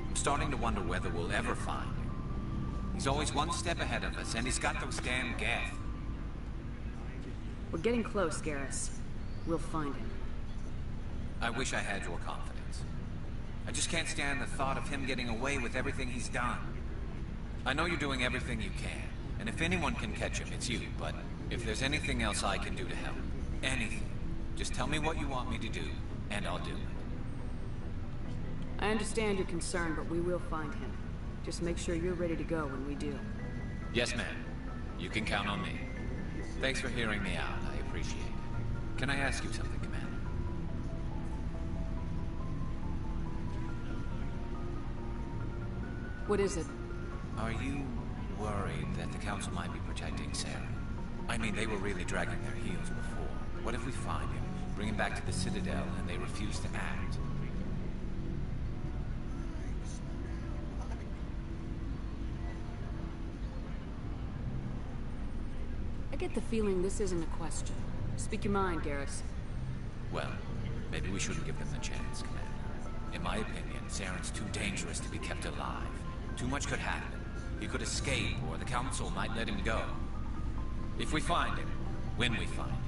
I'm starting to wonder whether we'll ever find him. He's always one step ahead of us, and he's got those damn Geth. We're getting close, Garrus. We'll find him. I wish I had your confidence. I just can't stand the thought of him getting away with everything he's done. I know you're doing everything you can, and if anyone can catch him, it's you, but if there's anything else I can do to help, anything, just tell me what you want me to do, and I'll do it. I understand your concern, but we will find him. Just make sure you're ready to go when we do. Yes, ma'am. You can count on me. Thanks for hearing me out. I appreciate it. Can I ask you something, Commander? What is it? Are you worried that the Council might be protecting Sarah? I mean, they were really dragging their heels before. What if we find him, bring him back to the Citadel, and they refuse to act? I get the feeling this isn't a question. Speak your mind, Garrus. Well, maybe we shouldn't give them the chance, Commander. In my opinion, Saren's too dangerous to be kept alive. Too much could happen. He could escape, or the Council might let him go. If we find him, when we find him,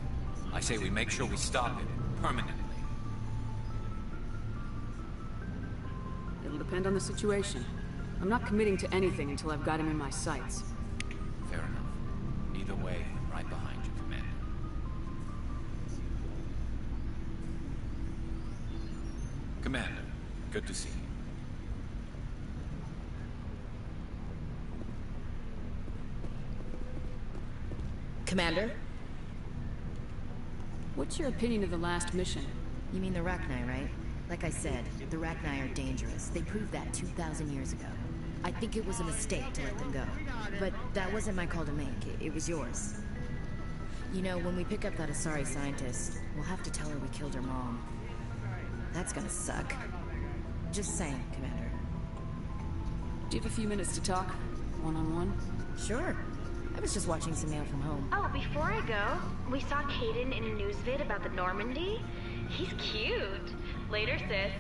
I say we make sure we stop him, permanently. It'll depend on the situation. I'm not committing to anything until I've got him in my sights. Fair enough. Either way, I'm right behind you, Commander. Commander, good to see you. Commander? What's your opinion of the last mission? You mean the Rachni, right? Like I said, the Rachni are dangerous. They proved that 2,000 years ago. I think it was a mistake to let them go. But that wasn't my call to make. It was yours. You know, when we pick up that Asari scientist, we'll have to tell her we killed her mom. That's gonna suck. Just saying, Commander. Do you have a few minutes to talk? One-on-one? Sure. I was just watching some mail from home. Oh, before I go, we saw Caden in a news vid about the Normandy. He's cute. Later, sis.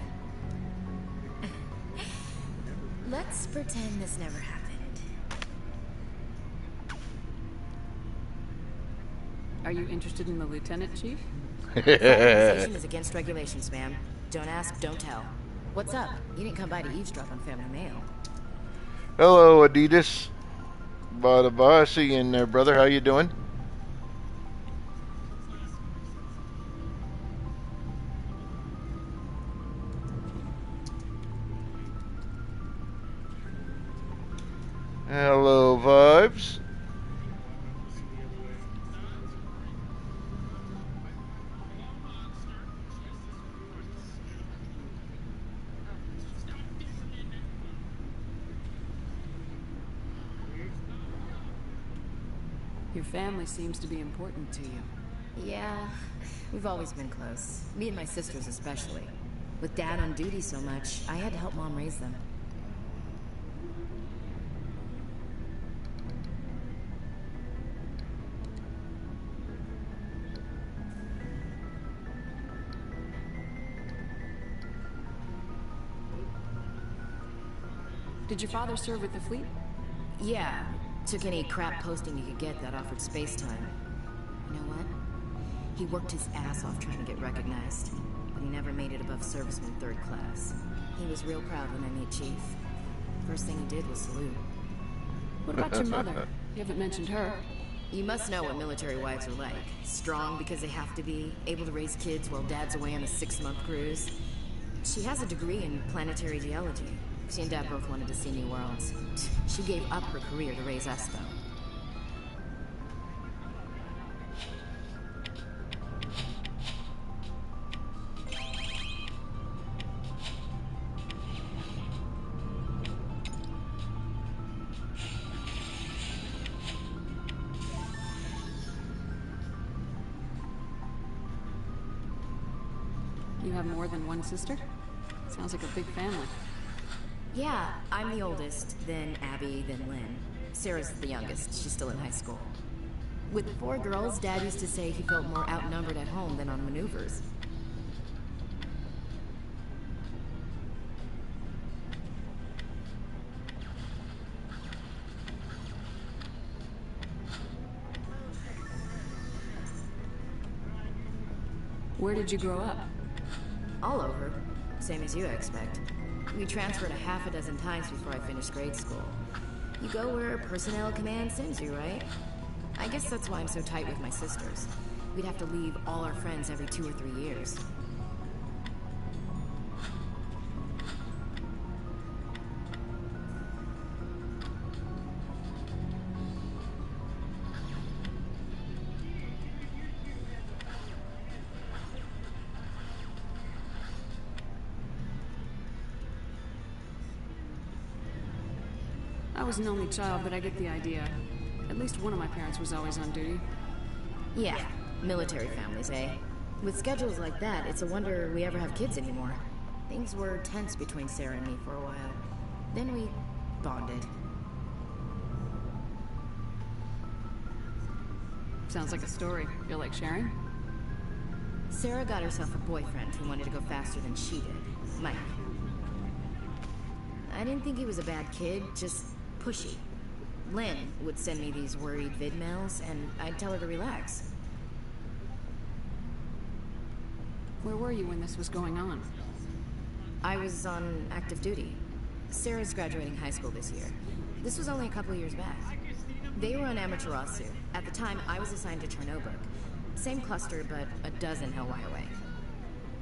Let's pretend this never happened. Are you interested in the Lieutenant, Chief? Conversation is against regulations, ma'am. Don't ask, don't tell. What's up? You didn't come by to eavesdrop on family mail. Hello, Adidas. Bye, I see you in there, brother. How you doing? Hello, Vibes. Your family seems to be important to you. Yeah, we've always been close. Me and my sisters especially. With Dad on duty so much, I had to help Mom raise them. Did your father serve with the fleet? Yeah. Took any crap posting you could get that offered space time. You know what? He worked his ass off trying to get recognized, but he never made it above serviceman 3rd class. He was real proud when I made Chief. First thing he did was salute. What about your mother? You haven't mentioned her. You must know what military wives are like. Strong because they have to be, able to raise kids while Dad's away on a 6-month cruise. She has a degree in planetary geology. She and Dad both wanted to see new worlds. She gave up her career to raise us, though. You have more than one sister? Sounds like a big family. Yeah, I'm the oldest, then Abby, then Lynn. Sarah's the youngest. She's still in high school. With 4 girls, Dad used to say he felt more outnumbered at home than on maneuvers. Where did you grow up? All over. Same as you, I expect. We transferred a half a dozen times before I finished grade school. You go where personnel command sends you, right? I guess that's why I'm so tight with my sisters. We'd have to leave all our friends every 2 or 3 years. I was an only child, but I get the idea. At least one of my parents was always on duty. Yeah, military families, eh? With schedules like that, it's a wonder we ever have kids anymore. Things were tense between Sarah and me for a while. Then we bonded. Sounds like a story. Feel like sharing? Sarah got herself a boyfriend who wanted to go faster than she did, Mike. I didn't think he was a bad kid, just pushy. Lynn would send me these worried vid mails, and I'd tell her to relax. Where were you when this was going on? I was on active duty. Sarah's graduating high school this year. This was only a couple years back. They were on Amaterasu. At the time, I was assigned to Chernobyl. Same cluster, but a dozen Hellwire away.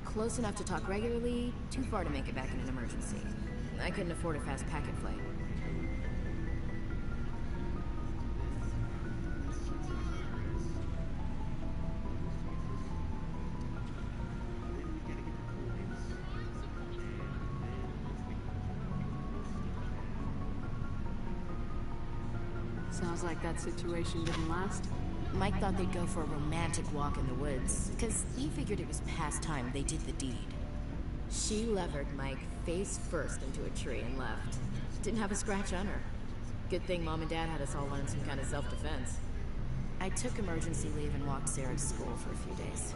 Close enough to talk regularly, too far to make it back in an emergency. I couldn't afford a fast packet flight. Sounds like that situation didn't last. Mike thought they'd go for a romantic walk in the woods, because he figured it was past time they did the deed. She levered Mike face first into a tree and left. Didn't have a scratch on her. Good thing Mom and Dad had us all learn some kind of self-defense. I took emergency leave and walked Sarah to school for a few days.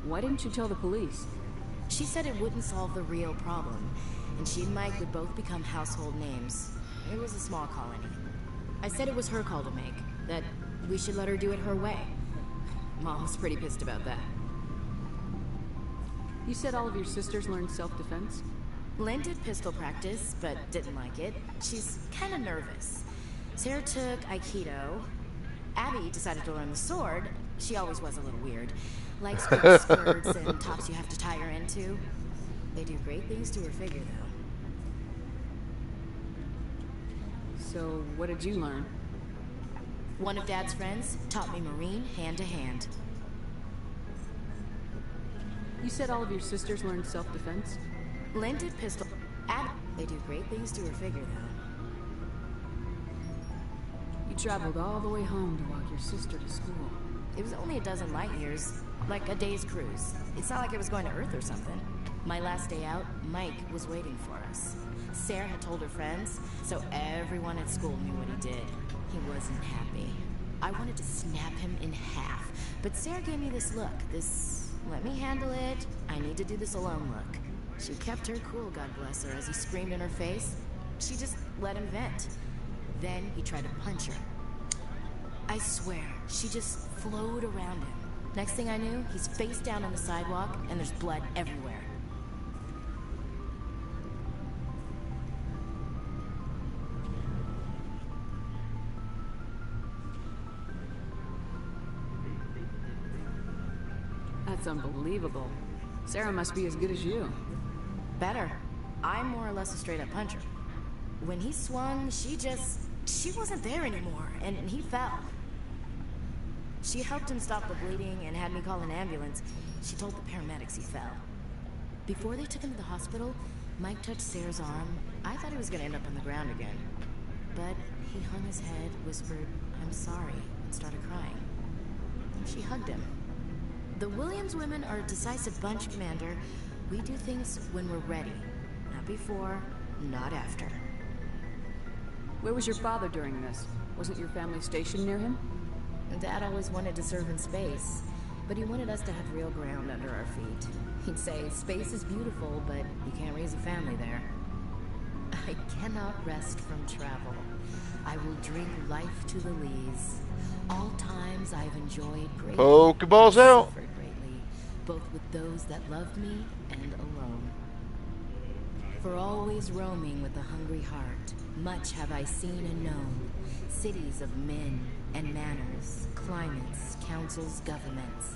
Why didn't you tell the police? She said it wouldn't solve the real problem, and she and Mike would both become household names. It was a small colony. I said it was her call to make, that we should let her do it her way. Mom was pretty pissed about that. You said all of your sisters learned self-defense? Lynn did pistol practice, but didn't like it. She's kind of nervous. Sarah took Aikido. Abby decided to learn the sword. She always was a little weird. Like skirts and tops you have to tie her into. They do great things to her figure, though. So, what did you learn? One of Dad's friends taught me Marine hand to hand. You said all of your sisters learned self-defense? Lynn did pistol. They do great things to her figure, though. You traveled all the way home to walk your sister to school. It was only a dozen light years, like a day's cruise. It's not like it was going to Earth or something. My last day out, Mike was waiting for us. Sarah had told her friends, so everyone at school knew what he did. He wasn't happy. I wanted to snap him in half, but Sarah gave me this look, this let me handle it, I need to do this alone look. She kept her cool, God bless her, as he screamed in her face. She just let him vent. Then he tried to punch her. I swear, she just flowed around him. Next thing I knew, he's face down on the sidewalk, and there's blood everywhere. That's unbelievable. Sarah must be as good as you. Better. I'm more or less a straight-up puncher. When he swung, she wasn't there anymore, and he fell. She helped him stop the bleeding and had me call an ambulance. She told the paramedics he fell. Before they took him to the hospital, Mike touched Sarah's arm. I thought he was gonna end up on the ground again. But he hung his head, whispered, I'm sorry, and started crying. She hugged him. The Williams women are a decisive bunch, Commander. We do things when we're ready. Not before, not after. Where was your father during this? Wasn't your family stationed near him? Dad always wanted to serve in space, but he wanted us to have real ground under our feet. He'd say, space is beautiful, but you can't raise a family there. I cannot rest from travel. I will drink life to the lees. All times I've enjoyed greatly. Pokeballs out. Suffered greatly, both with those that loved me and alone. For always roaming with a hungry heart, much have I seen and known. Cities of men and manners, climates, councils, governments.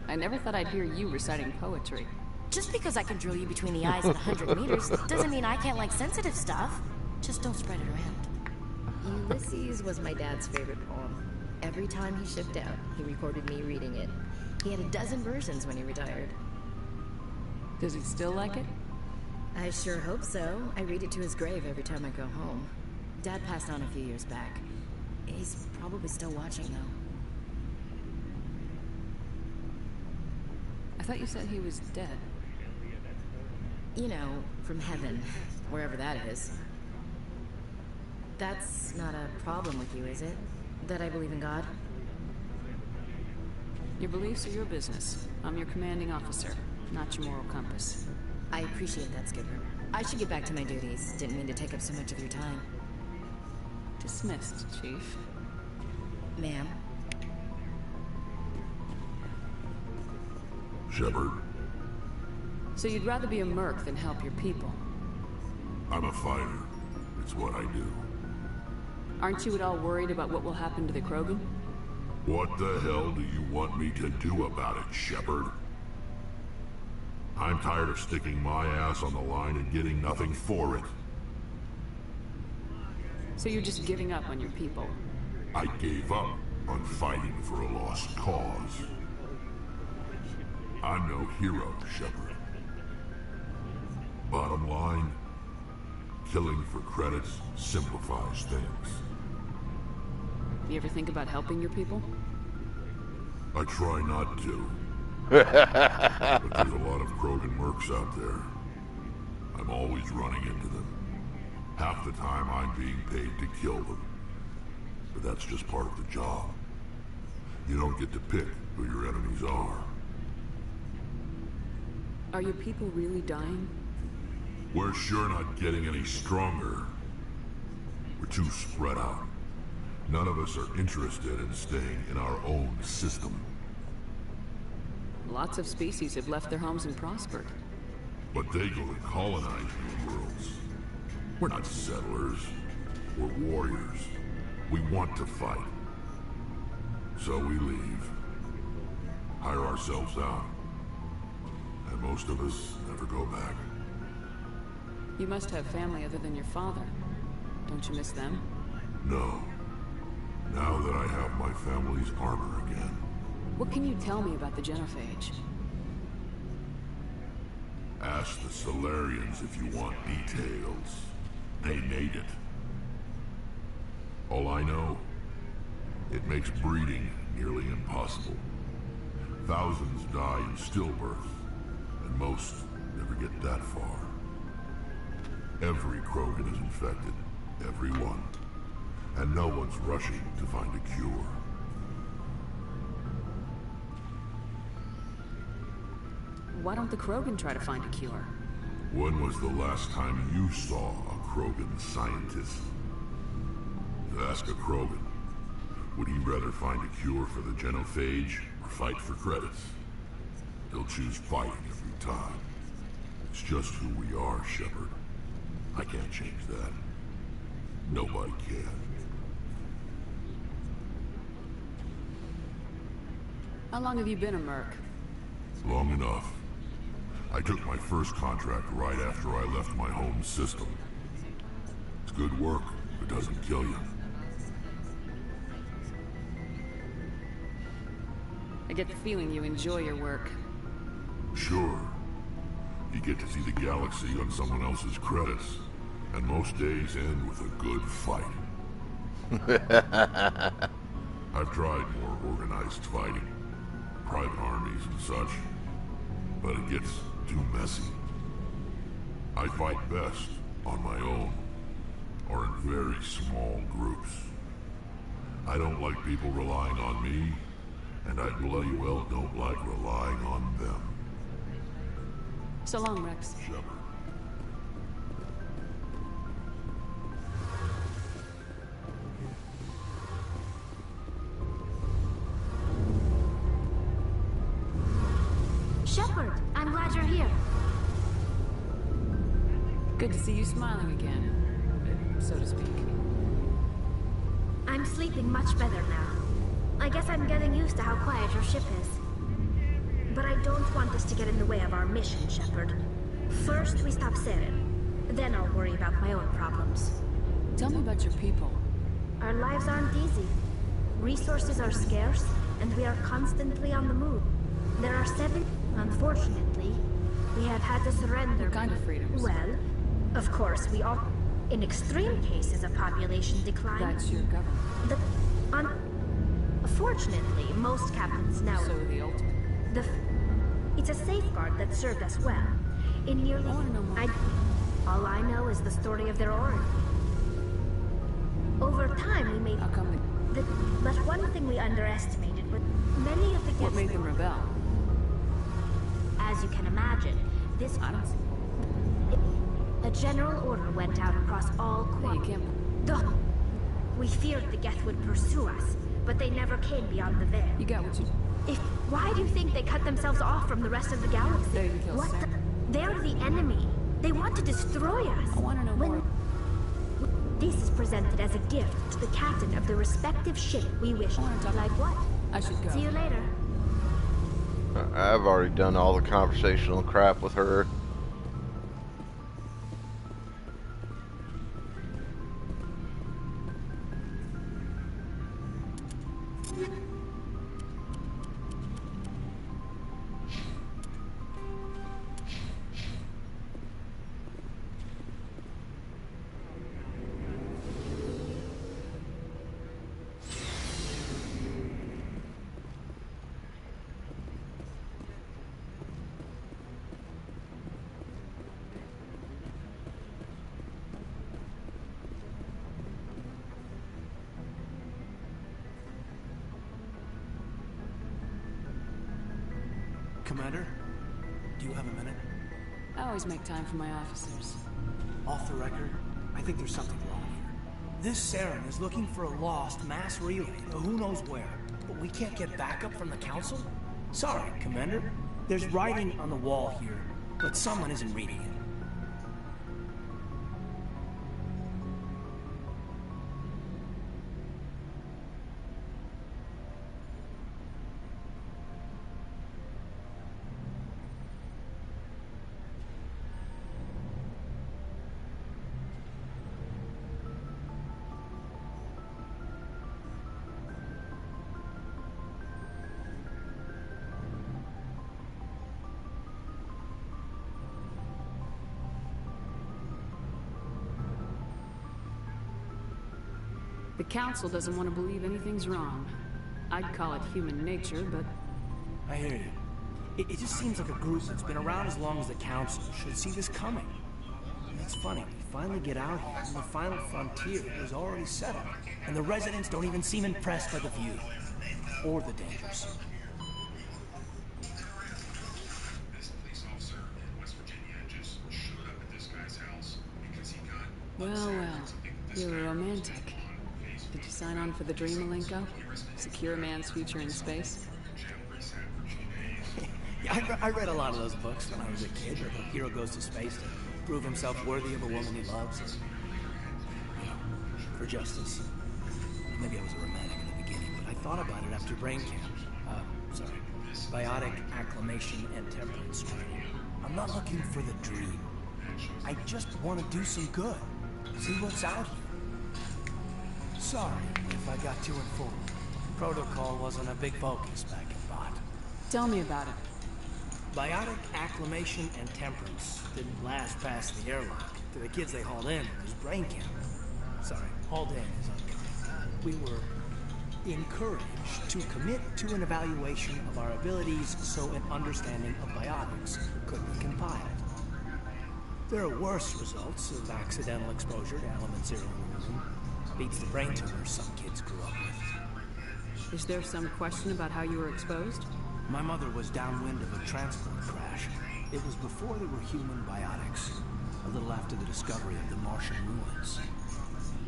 I never thought I'd hear you reciting poetry. Just because I can drill you between the eyes at 100 meters doesn't mean I can't like sensitive stuff. Just don't spread it around. Ulysses was my dad's favorite poem. Every time he shipped out, he recorded me reading it. He had a dozen versions when he retired. Does he still like it? I sure hope so. I read it to his grave every time I go home. Dad passed on a few years back. He's probably still watching, though. I thought you said he was dead. You know, from heaven, wherever that is. That's not a problem with you, is it? That I believe in God? Your beliefs are your business. I'm your commanding officer, not your moral compass. I appreciate that, Skipper. I should get back to my duties. Didn't mean to take up so much of your time. Dismissed, Chief. Ma'am? Shepard. So you'd rather be a merc than help your people? I'm a fighter. It's what I do. Aren't you at all worried about what will happen to the Krogan? What the hell do you want me to do about it, Shepard? I'm tired of sticking my ass on the line and getting nothing for it. So you're just giving up on your people? I gave up on fighting for a lost cause. I'm no hero, Shepard. Bottom line, killing for credits simplifies things. You ever think about helping your people? I try not to. But there's a lot of Krogan mercs out there. I'm always running into them. Half the time I'm being paid to kill them. But that's just part of the job. You don't get to pick who your enemies are. Are your people really dying? We're sure not getting any stronger. We're too spread out. None of us are interested in staying in our own system. Lots of species have left their homes and prospered. But they go to colonize new worlds. We're not settlers. We're warriors. We want to fight. So we leave. Hire ourselves out. And most of us never go back. You must have family other than your father. Don't you miss them? No. Now that I have my family's armor again. What can you tell me about the Genophage? Ask the Solarians if you want details. They made it. All I know, it makes breeding nearly impossible. Thousands die in stillbirth, and most never get that far. Every Krogan is infected, every one. And no one's rushing to find a cure. Why don't the Krogan try to find a cure? When was the last time you saw a Krogan scientist? Ask a Krogan. Would he rather find a cure for the Genophage or fight for credits? He'll choose fighting every time. It's just who we are, Shepard. I can't change that. Nobody can. How long have you been a merc? Long enough. I took my first contract right after I left my home system. It's good work, but doesn't kill you. I get the feeling you enjoy your work. Sure. You get to see the galaxy on someone else's credits. And most days end with a good fight. I've tried more organized fighting, private armies and such, but it gets too messy. I fight best on my own, or in very small groups. I don't like people relying on me, and I bloody well don't like relying on them. So long, Rex. Shepard. Shepard, I'm glad you're here. Good to see you smiling again, so to speak. I'm sleeping much better now. I guess I'm getting used to how quiet your ship is. But I don't want this to get in the way of our mission, Shepard. First, we stop Saren. Then I'll worry about my own problems. Tell me about your people. Our lives aren't easy. Resources are scarce, and we are constantly on the move. There are 7... Unfortunately, we have had to surrender... What kind of freedoms? Well, of course, we all... In extreme cases of population decline... That's your government. Fortunately, most captains now... So the ultimate. It's a safeguard that served us well. In nearly... I want to know more. All I know is the story of their origin. Over time, we made... How come But one thing we underestimated was many of the guests... What made them rebel? As you can imagine, this... I don't see. A general order went out across all... You can't... We feared the Geth would pursue us, but they never came beyond the veil. You got what you... Why do you think they cut themselves off from the rest of the galaxy? They didn't kill Saren. They're the enemy. They want to destroy us. I want to know more. This is presented as a gift to the captain of the respective ship we wish. Like what? I should go. See you later. I've already done all the conversational crap with her. Commander, do you have a minute? I always make time for my officers. Off the record, I think there's something wrong here. This Saren is looking for a lost mass relay to who knows where, but we can't get backup from the Council? Sorry, Commander. There's writing on the wall here, but someone isn't reading it. The Council doesn't want to believe anything's wrong. I'd call it human nature, but... I hear you. It just seems like a group that's been around as long as the Council should see this coming. And it's funny, we finally get out here, and the final frontier is already set up. And the residents don't even seem impressed by the view. Or the dangers. Well, you're a romantic. Did you sign on for the dream, Malenko? Secure a man's future in space? Yeah, I read a lot of those books when I was a kid, where the hero goes to space to prove himself worthy of a woman he loves. You know, for justice. Maybe I was a romantic in the beginning, but I thought about it after brain camp. Biotic acclimation and temperance training. I'm not looking for the dream. I just want to do some good. See what's out here. Sorry if I got too informed. Protocol wasn't a big focus back in Bot. Tell me about it. Biotic acclimation and temperance didn't last past the airlock. To the kids they hauled in, it was brain camp. Sorry, hauled in is unkind. We were encouraged to commit to an evaluation of our abilities so an understanding of biotics could be compiled. There are worse results of accidental exposure to element zero and beats the brain tumors some kids grew up with. Is there some question about how you were exposed? My mother was downwind of a transport crash. It was before there were human biotics, a little after the discovery of the Martian ruins.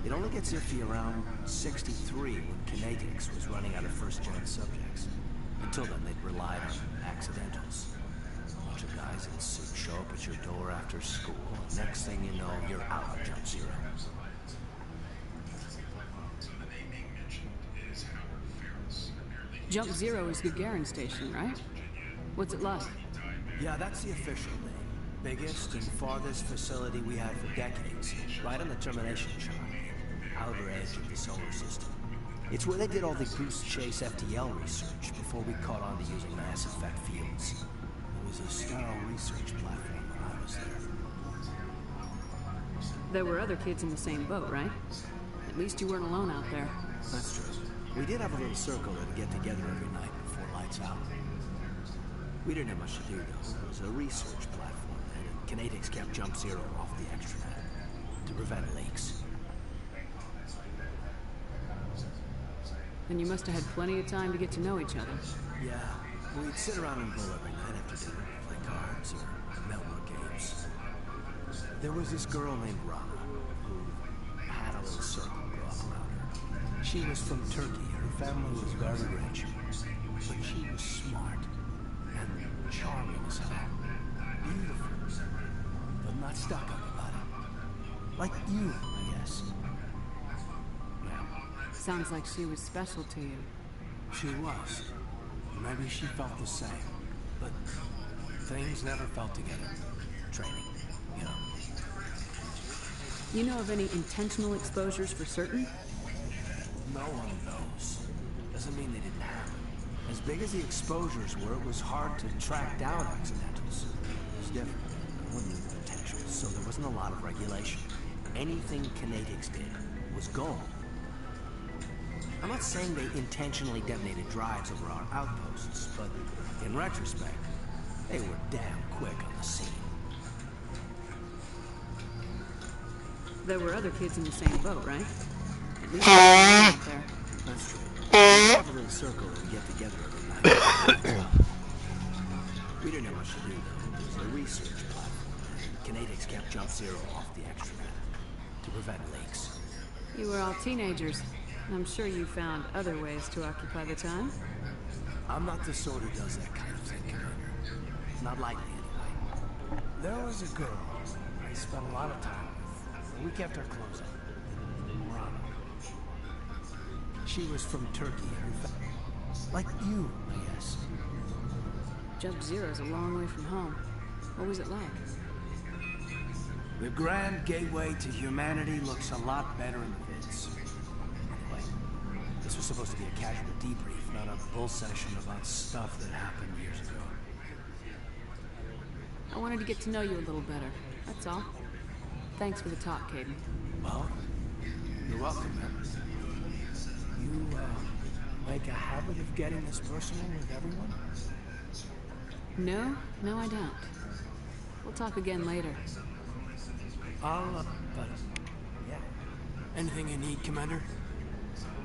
It only gets iffy around 63 when Kinetics was running out of first-gen subjects. Until then, they'd relied on accidentals. A bunch of guys in suits show up at your door after school, and next thing you know, you're out of Jump Zero. Jump Zero is Gagarin Station, right? What's it like? Yeah, that's the official name. Biggest and farthest facility we had for decades, right on the termination chart, outer edge of the solar system. It's where they did all the Goose Chase FTL research before we caught on to using mass effect fields. It was a sterile research platform when I was there. There were other kids in the same boat, right? At least you weren't alone out there. That's true. We did have a little circle to get together every night before lights out. We didn't have much to do, though. It was a research platform, and Kinetics kept Jump Zero off the extranet to prevent leaks. Then you must have had plenty of time to get to know each other. Yeah, we'd sit around and bull every night after dinner, play cards or network games. There was this girl named Rana who had a little circle grow up around her. She was from Turkey. Her family was very rich, but she was smart and charming as hell. Beautiful, but not stuck up about it. Like you, I guess. Sounds like she was special to you. She was. Maybe she felt the same. But things never felt together. Training, you know. You know of any intentional exposures for certain? No one knows. Doesn't mean they didn't happen. As big as the exposures were, it was hard to track down accidentals. It was different. No one knew the potential, so there wasn't a lot of regulation. Anything Kinetics did was gold. I'm not saying they intentionally detonated drives over our outposts, but in retrospect, they were damn quick on the scene. There were other kids in the same boat, right? At least out there. That's true. We have a little circle and get together every night. We didn't have much to do, though. It was a research platform. Kinetics kept Jump Zero off the extranet to prevent leaks. You were all teenagers. I'm sure you found other ways to occupy the time. I'm not the sort who does that kind of thing, Commander. Not likely, anyway. There was a girl I spent a lot of time with. We kept our clothes on. Rana. She was from Turkey, and her family. Like you, I guess. Jump Zero's a long way from home. What was it like? The grand gateway to humanity looks a lot better in the vids. Anyway, this was supposed to be a casual debrief, not a bull session about stuff that happened years ago. I wanted to get to know you a little better, that's all. Thanks for the talk, Caden. Well, you're welcome, man. You, make a habit of getting this personal with everyone? No, I don't. We'll talk again later. But, yeah. Anything you need, Commander?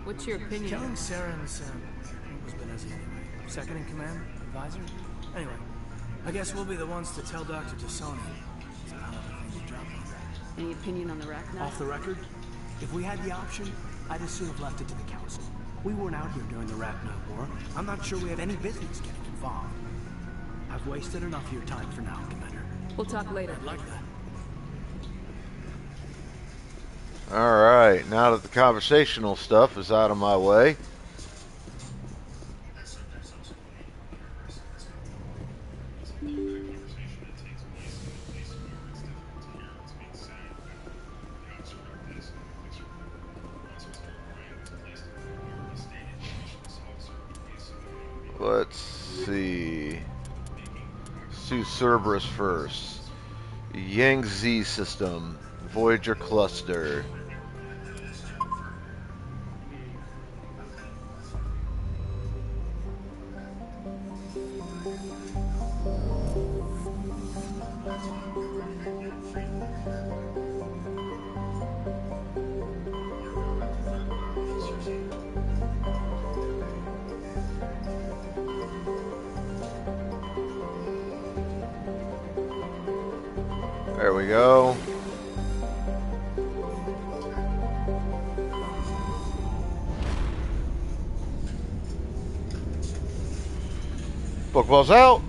What's your opinion? Killing Saren's, was Benezzi anyway. Second in command? Advisor? Anyway, I guess we'll be the ones to tell Dr. Tassoni. It's a hell of a thing to drop on. Any opinion on the Rachni? Off the record, if we had the option, I'd as soon have left it to the Council. We weren't out here during the Rachni War. I'm not sure we have any business getting involved. I've wasted enough of your time for now, Commander. We'll talk later. I'd like that. Alright, now that the conversational stuff is out of my way, let's see. Let's do Cerberus first. Yangtze system. Voyager cluster. There we go. Pokeballs out.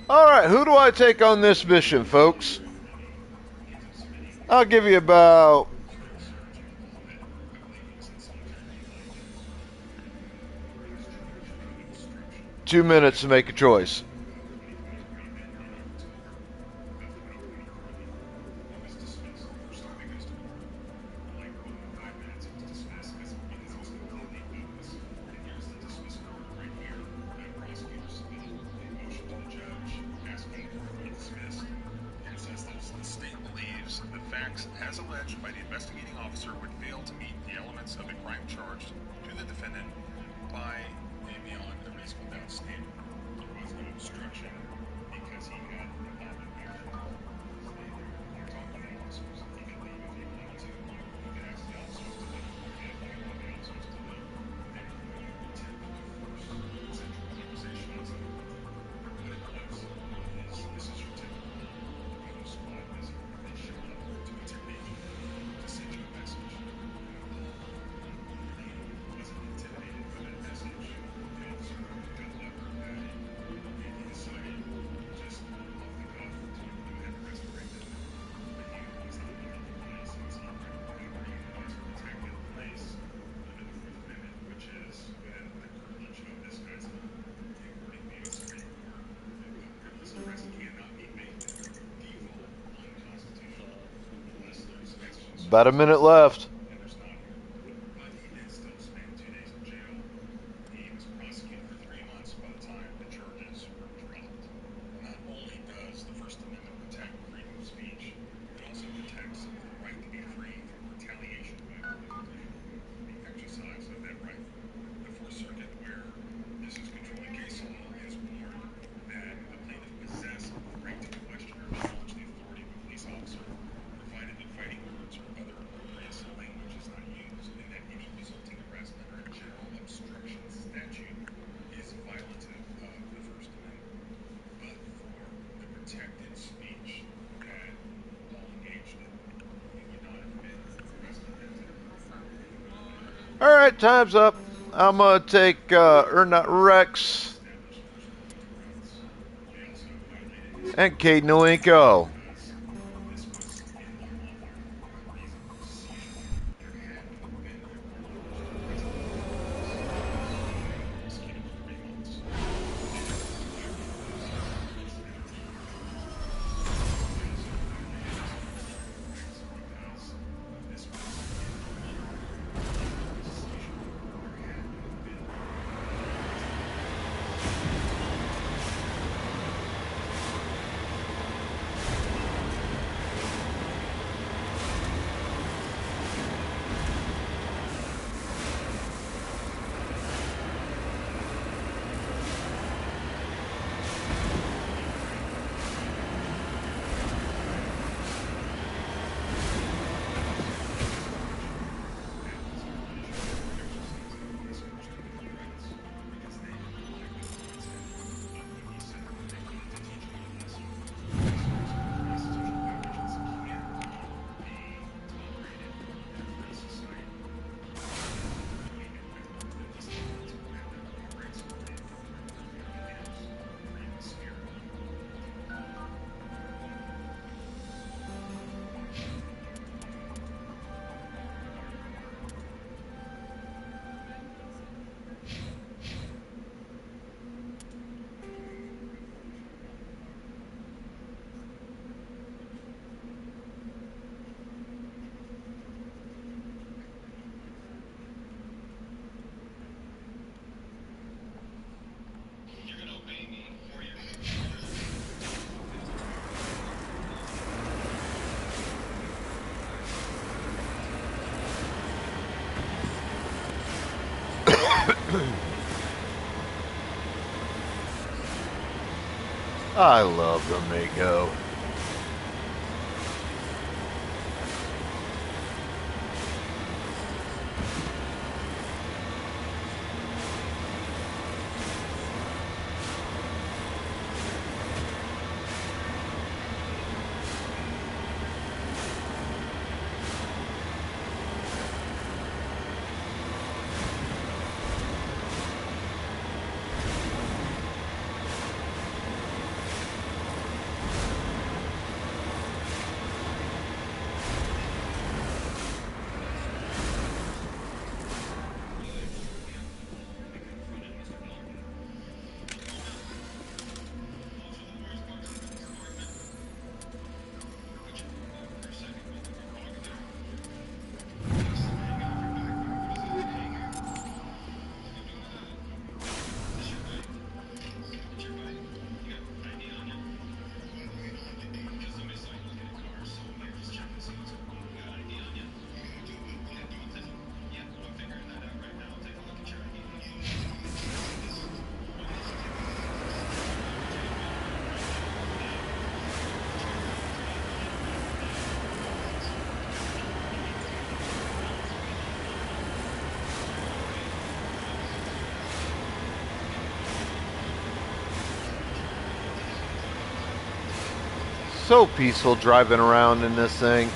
Alright, who do I take on this mission, folks? I'll give you about 2 minutes to make a choice. As alleged by the investigating officer would fail to meet the elements of the crime charged to the defendant by a beyond a reasonable doubt standard. There was no obstruction because he had not been acted on. Talking to the officers, he could leave if he wanted to. He could ask the officers to leave. He could want the officers to leave. They were going to attempt to force central conversations. What it was is this is your typical squad visit. They show up to a technician to send you a message. He wasn't intimidated by that message. The officer got lever at it, and he decided just off the cuff to go ahead and resurrect it. But he was not looking for place. He was not looking for property. He was protected place under the Fourth Amendment, which is when the privilege of this guy's according to the U.S. Supreme Court, this arrest cannot be made default unconstitutional unless there's exigent About a minute left. and there's not. But he did still spend 2 days in jail. He was prosecuted for 3 months by the time the charges were dropped. Not only does the First Amendment protect freedom of speech, it also protects the right to be free from retaliation by a politician. The exercise of that right. The Fourth Circuit, where this is controlling case law, has warned that the plaintiff possesses the right to question or challenge the authority of a police officer, provided that fighting words or other opprobrious language is not used, and that any resulting arrest under a general obstruction statute is violative of the First Amendment. But for the protected speech that Paul engaged in, he would not have been arrested as a Alright, time's up. I'm gonna take Rex and Cade Nolenko. I love the Mako. So peaceful driving around in this thing.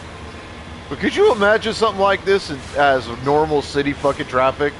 But could you imagine something like this as normal city fucking traffic?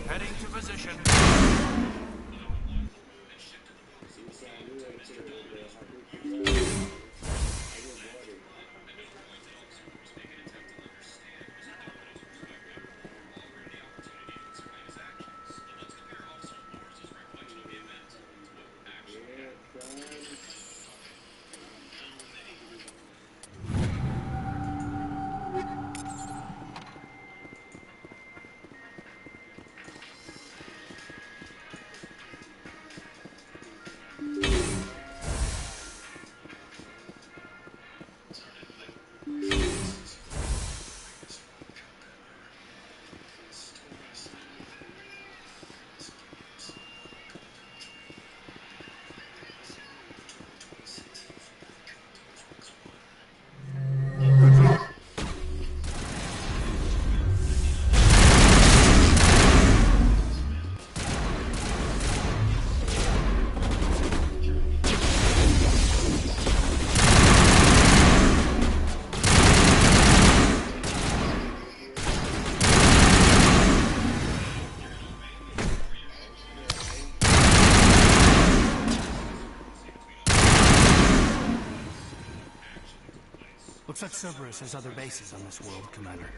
Heading to position. Looks like Cerberus has other bases on this world, Commander.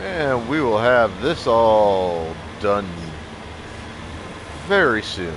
And we will have this all done very soon.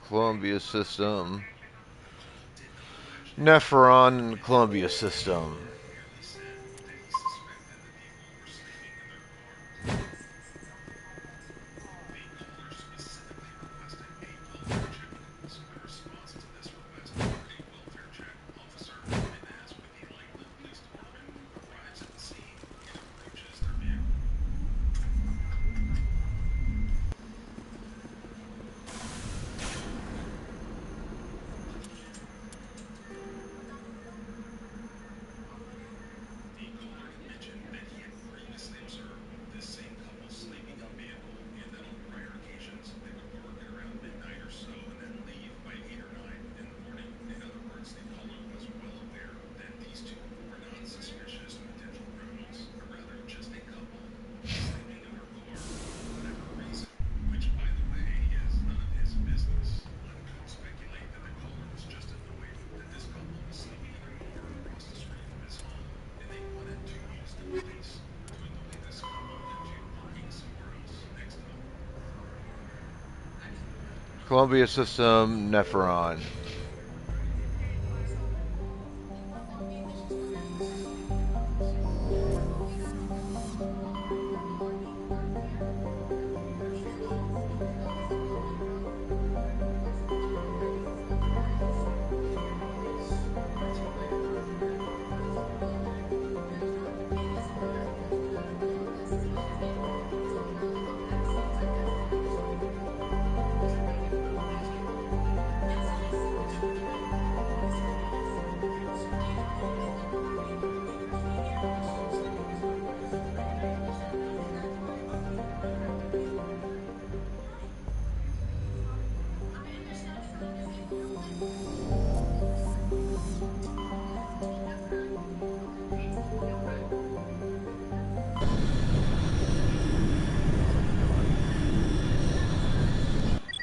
Columbia system. Nephron in the Columbia system. Columbia system, Nephron.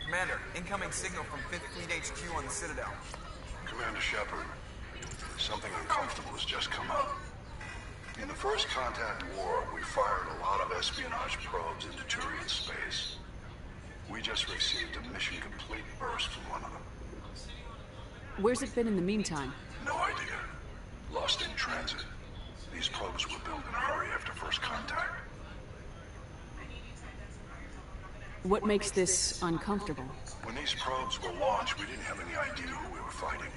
Commander, incoming signal from 5th Fleet HQ on the Citadel. Commander Shepard, something uncomfortable has just come up. In the First Contact War, we fired a lot of espionage probes into Turian space. We just received a mission complete burst from one of them. Where's it been in the meantime? No idea. Lost in transit. These probes were built in a hurry after First Contact. What makes this uncomfortable? When these probes were launched, we didn't have any idea who we were fighting.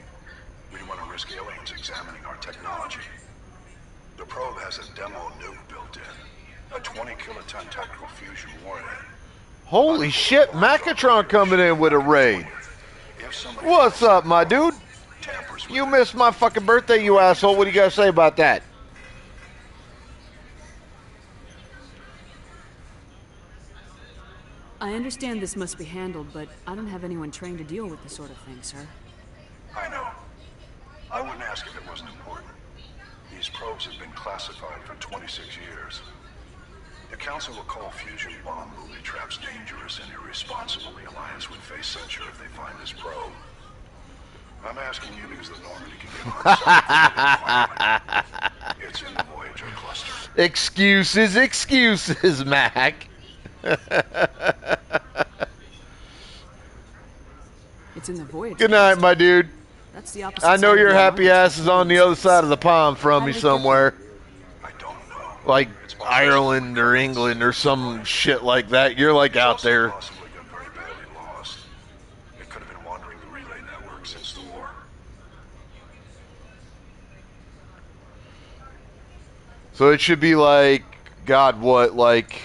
We didn't want to risk aliens examining our technology. The probe has a demo nuke built in. A 20-kiloton tactical fusion warhead. Holy shit, Macatron coming in with a raid. What's up, my dude? You missed my fucking birthday, you asshole. What do you gotta say about that? I understand this must be handled, but I don't have anyone trained to deal with this sort of thing, sir. I know. I wouldn't ask if it wasn't important. These probes have been classified for 26 years. The Council will call fusion bomb booby traps dangerous and irresponsible. The Alliance would face censure if they find this probe. I'm asking you because the Normandy can get on site. It's in the Voyager cluster. Excuses, Mac. It's in the Voyager. Good night, my dude. That's the opposite. I know side your of the happy alliance. ass is on the other side of the pond from me somewhere. Like Ireland or England or some shit like that. You're like out there. Possibly got very badly lost. It could have been wandering the relay network since the war. So it should be like, God, what, like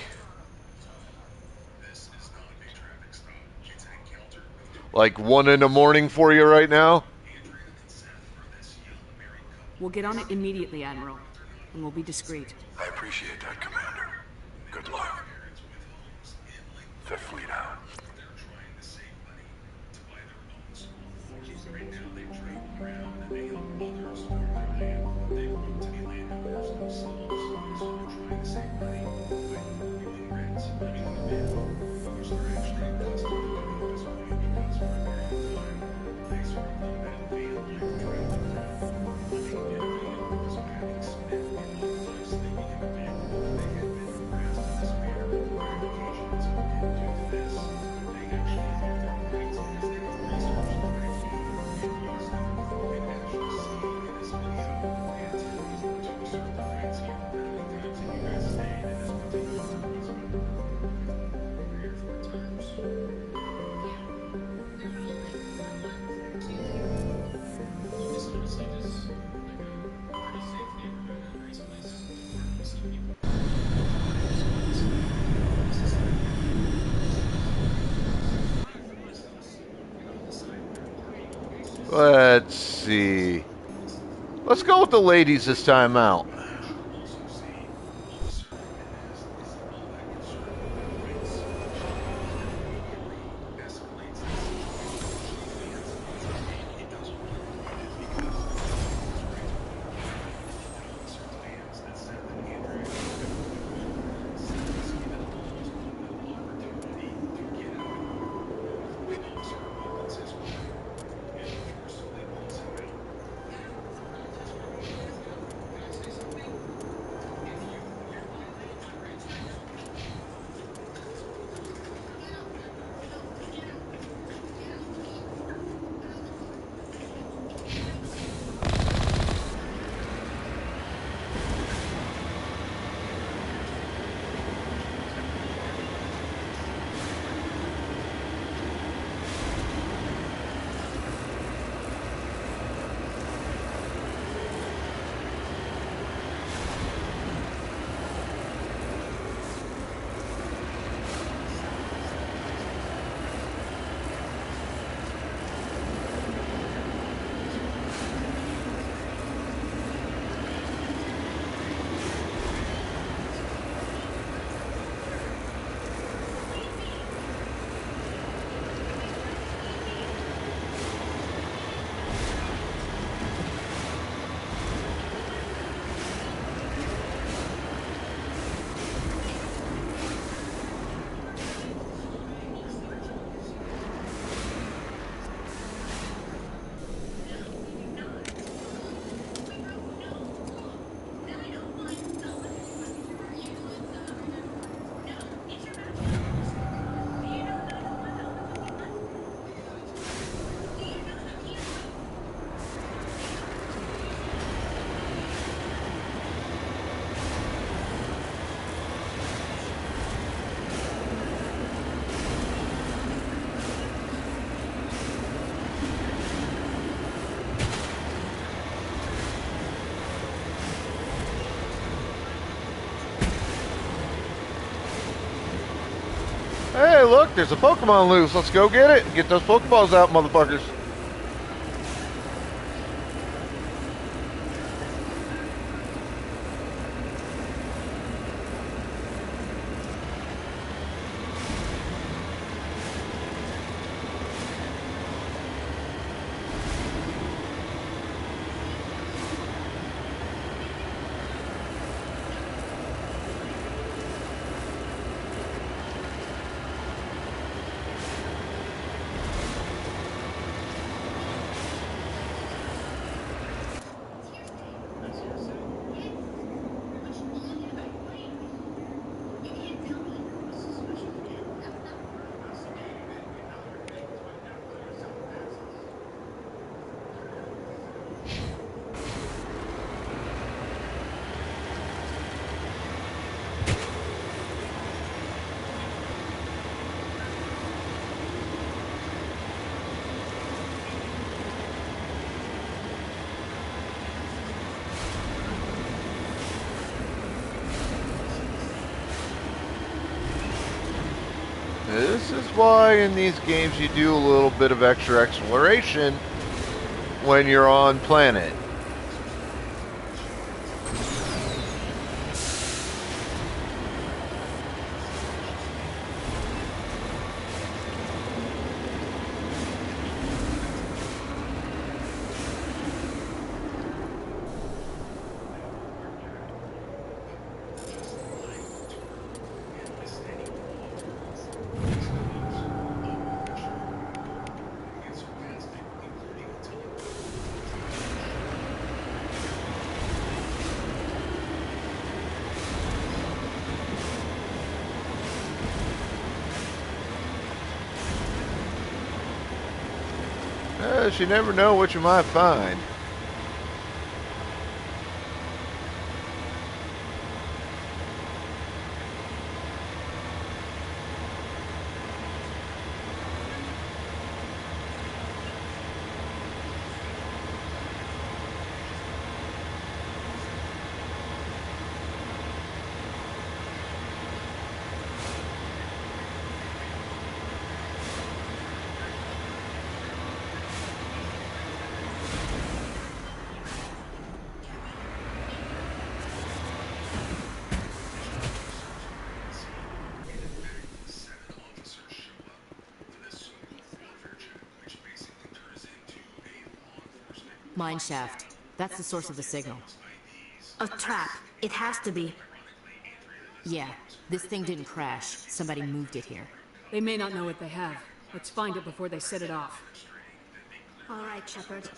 1 in the morning for you right now? We'll get on it immediately, Admiral, and we'll be discreet. I appreciate that, Commander. Good luck. Fifth Fleet out. Let's see. Let's go with the ladies this time out. Hey, look, there's a Pokemon loose. Let's go get it. Get those Pokeballs out, motherfuckers. This is why in these games you do a little bit of extra exploration when you're on planet. You never know what you might find. Mine shaft. That's the source of the signal. A trap. It has to be. Yeah, this thing didn't crash. Somebody moved it here. They may not know what they have. Let's find it before they set it off. All right, Shepard.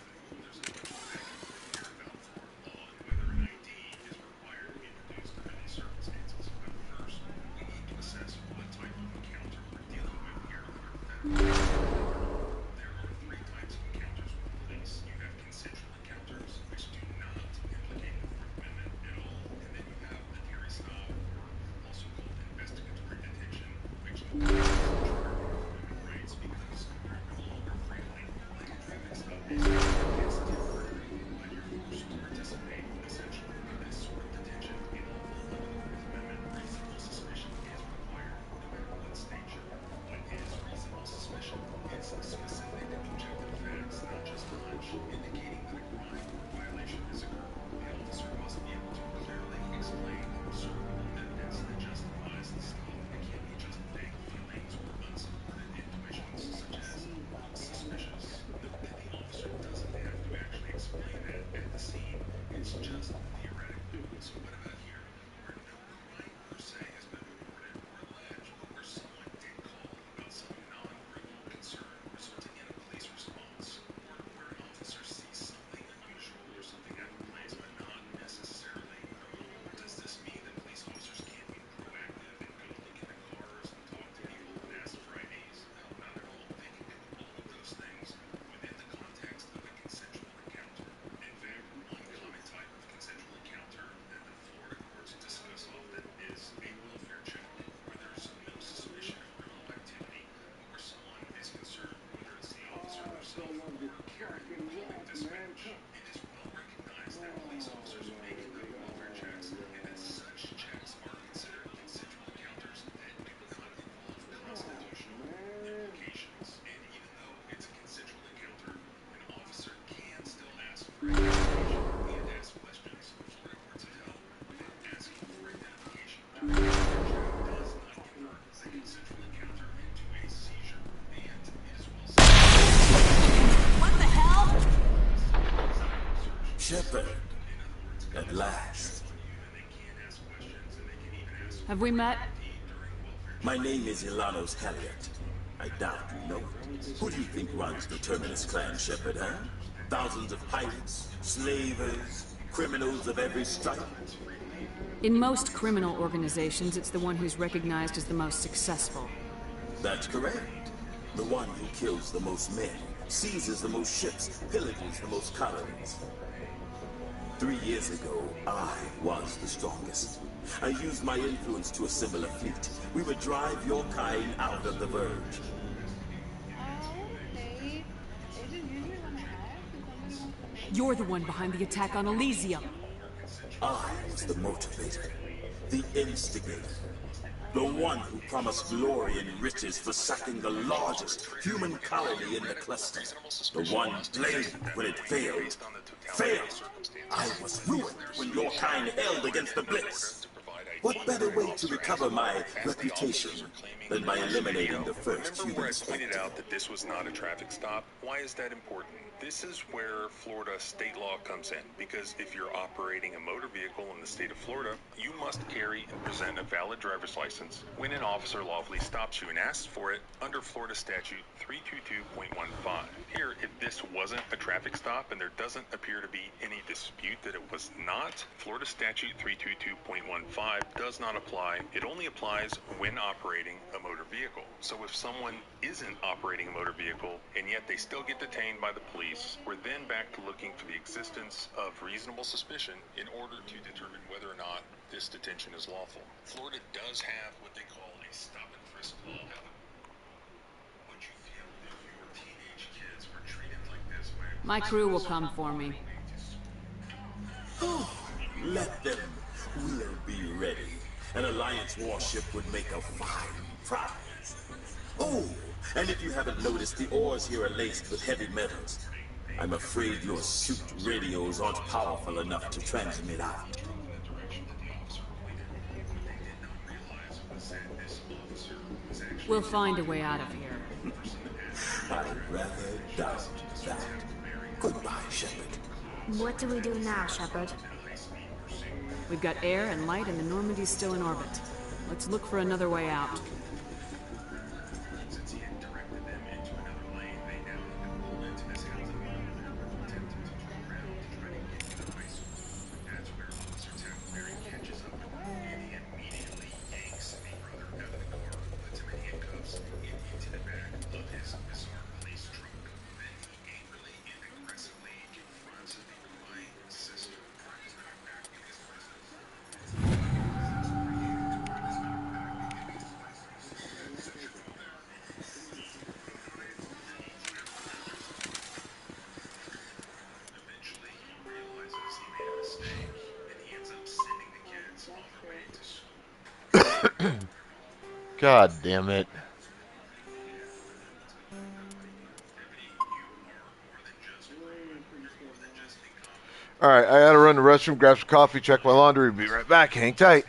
Shepard, at last. Have we met? My name is Ilanos Halliot. I doubt you know it. Who do you think runs the Terminus clan, Shepard, huh? Thousands of pirates, slavers, criminals of every stripe. In most criminal organizations, it's the one who's recognized as the most successful. That's correct. The one who kills the most men, seizes the most ships, pillages the most colonies. 3 years ago, I was the strongest. I used my influence to assemble a fleet. We would drive your kind out of the Verge. You're the one behind the attack on Elysium. I was the motivator, the instigator, the one who promised glory and riches for sacking the largest human colony in the cluster. The one blamed when it failed. Failed! I was ruined when your kind held against the Blitz. What better way to recover my reputation than by eliminating the first Remember where human I spectre? pointed out that this was not a traffic stop? Why is that important? This is where Florida state law comes in, because if you're operating a motor vehicle in the state of Florida, you must carry and present a valid driver's license when an officer lawfully stops you and asks for it under Florida Statute 322.15. Here, if this wasn't a traffic stop and there doesn't appear to be any dispute that it was not, Florida Statute 322.15 does not apply. It only applies when operating a motor vehicle. So if someone isn't operating a motor vehicle and yet they still get detained by the police, we're then back to looking for the existence of reasonable suspicion in order to determine whether or not this detention is lawful. Florida does have what they call a stop and frisk law. Would you feel if your teenage kids were treated like this by a My crew will come for me. Let them. We'll be ready. An Alliance warship would make a fine prize. Oh, and if you haven't noticed, the oars here are laced with heavy metals. I'm afraid your suit radios aren't powerful enough to transmit out. We'll find a way out of here. I'd rather doubt that. Goodbye, Shepard. What do we do now, Shepard? We've got air and light, and the Normandy's still in orbit. Let's look for another way out. God damn it. Alright, I gotta run to the restroom, grab some coffee, check my laundry, be right back. Hang tight.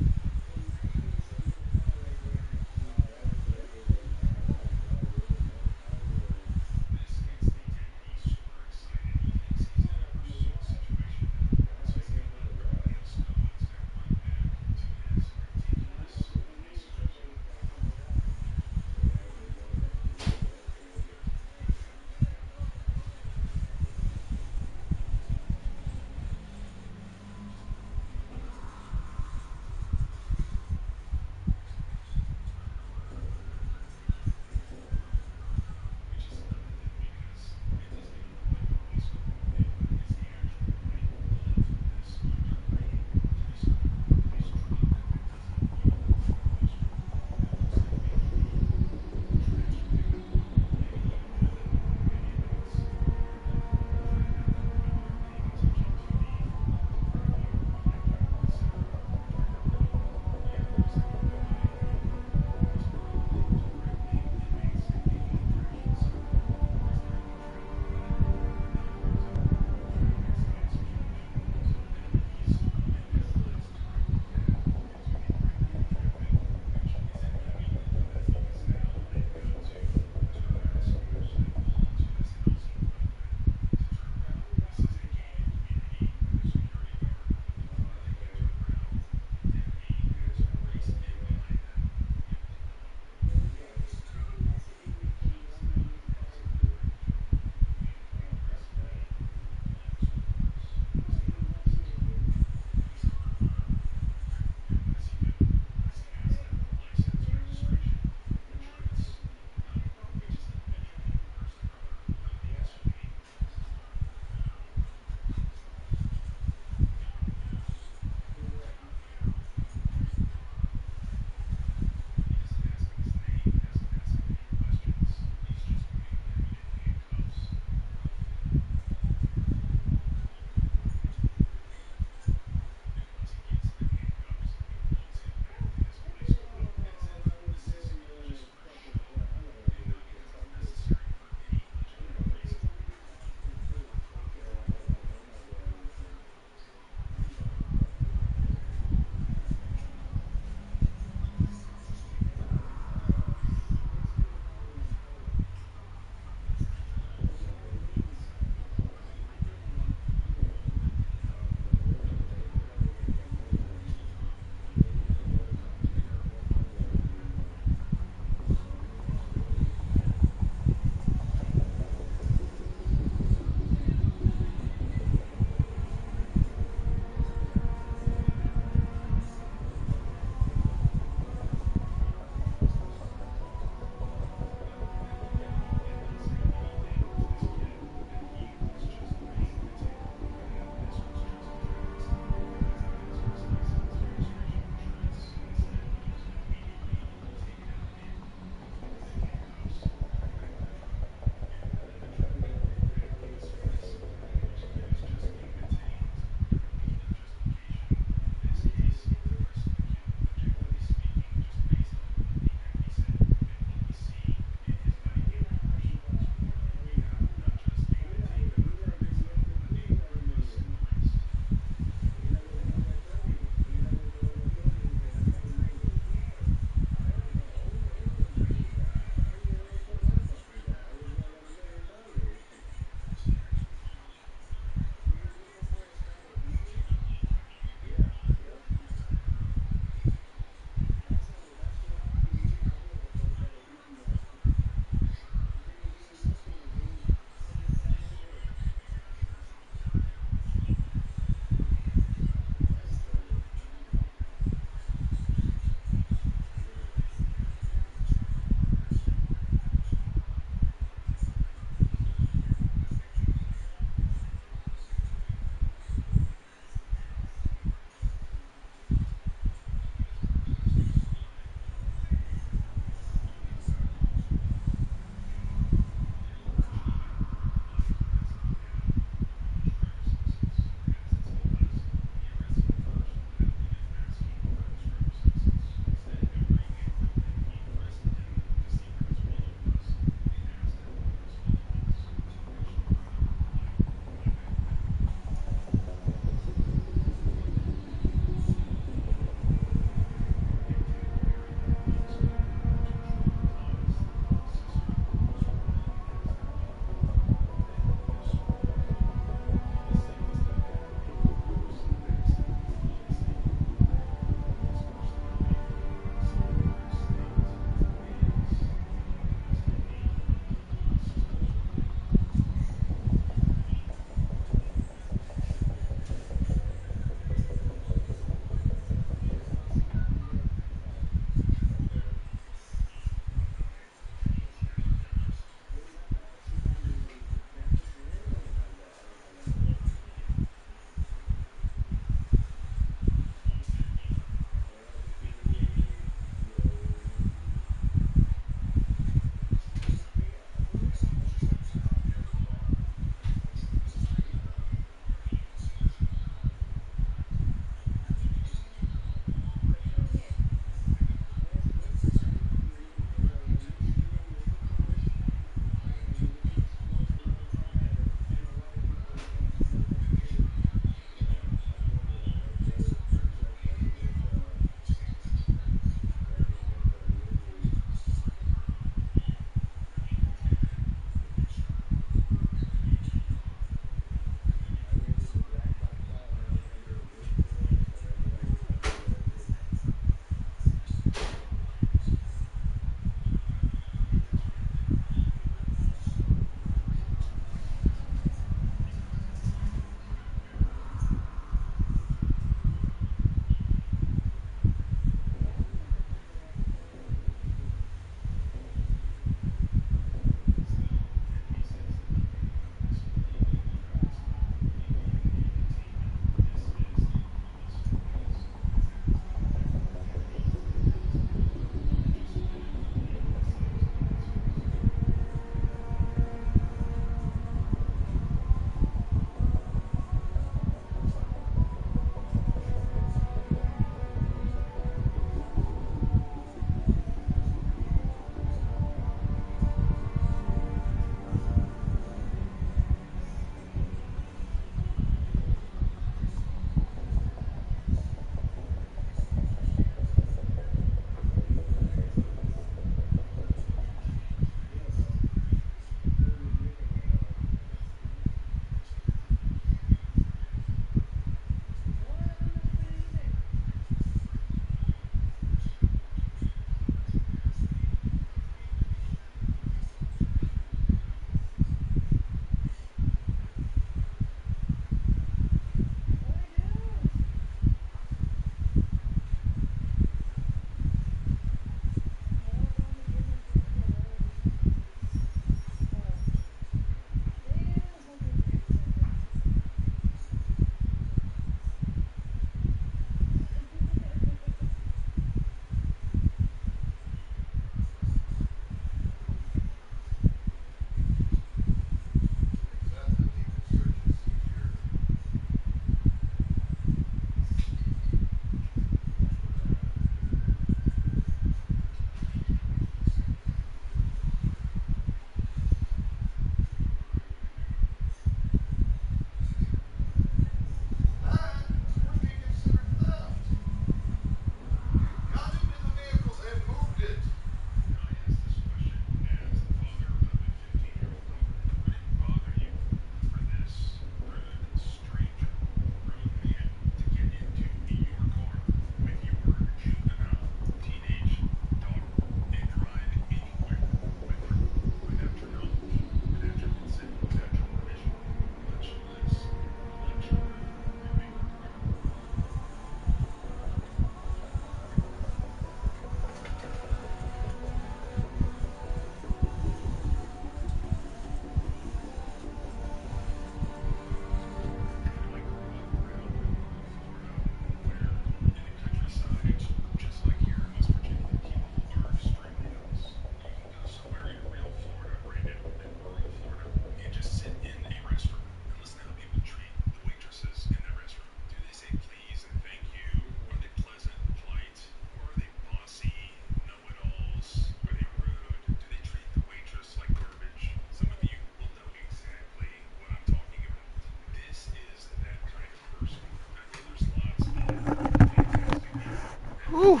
Whew.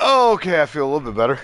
Okay, I feel a little bit better.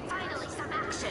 Finally, some action!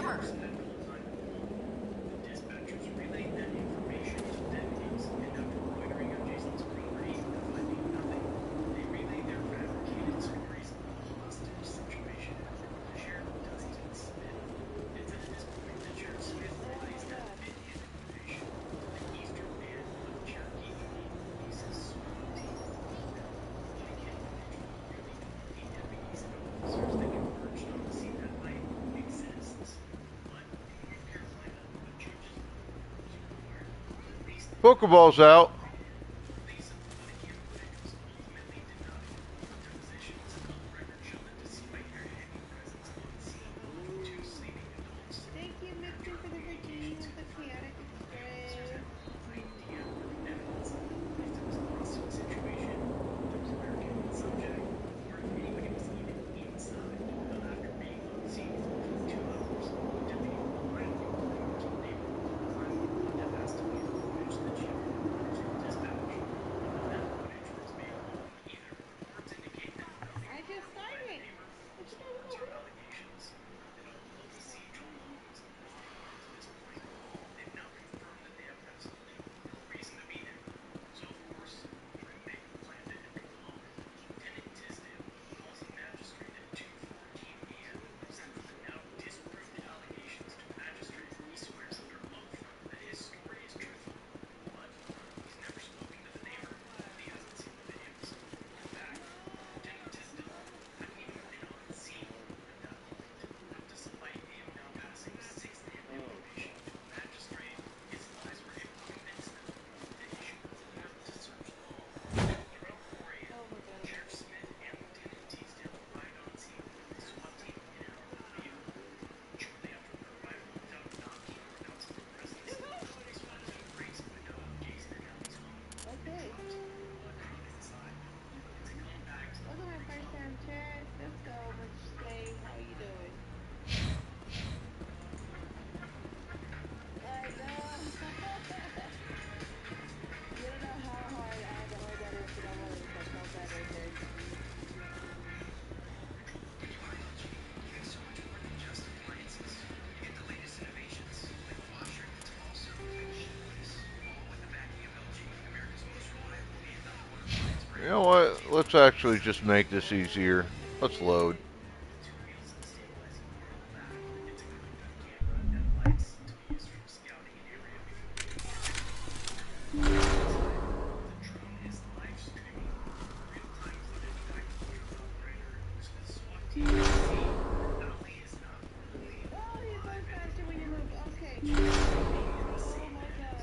cover! Pokeball's out. Thank you, Mixer, for the virginity with the chaotic express. I just signed it. What you talking about? Okay. Welcome my first time chat. Let's go, much slave. How you doing? I know. You don't know how hard I had to hold that in because I wanted to start so bad right there. You know what? Let's actually just make this easier. Let's load. Oh, you go faster when you move. Okay. Oh my god.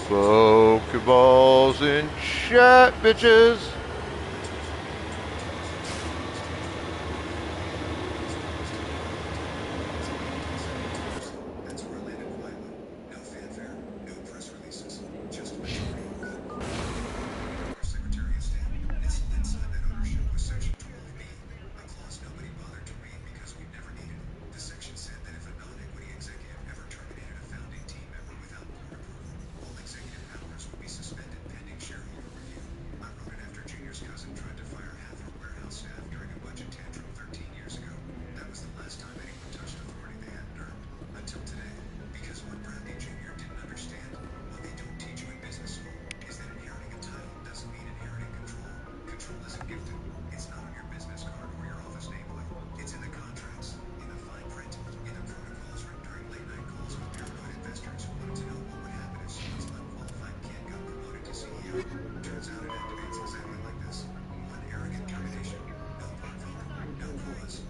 Pokeballs in chat, bitches.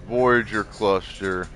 Voyager cluster.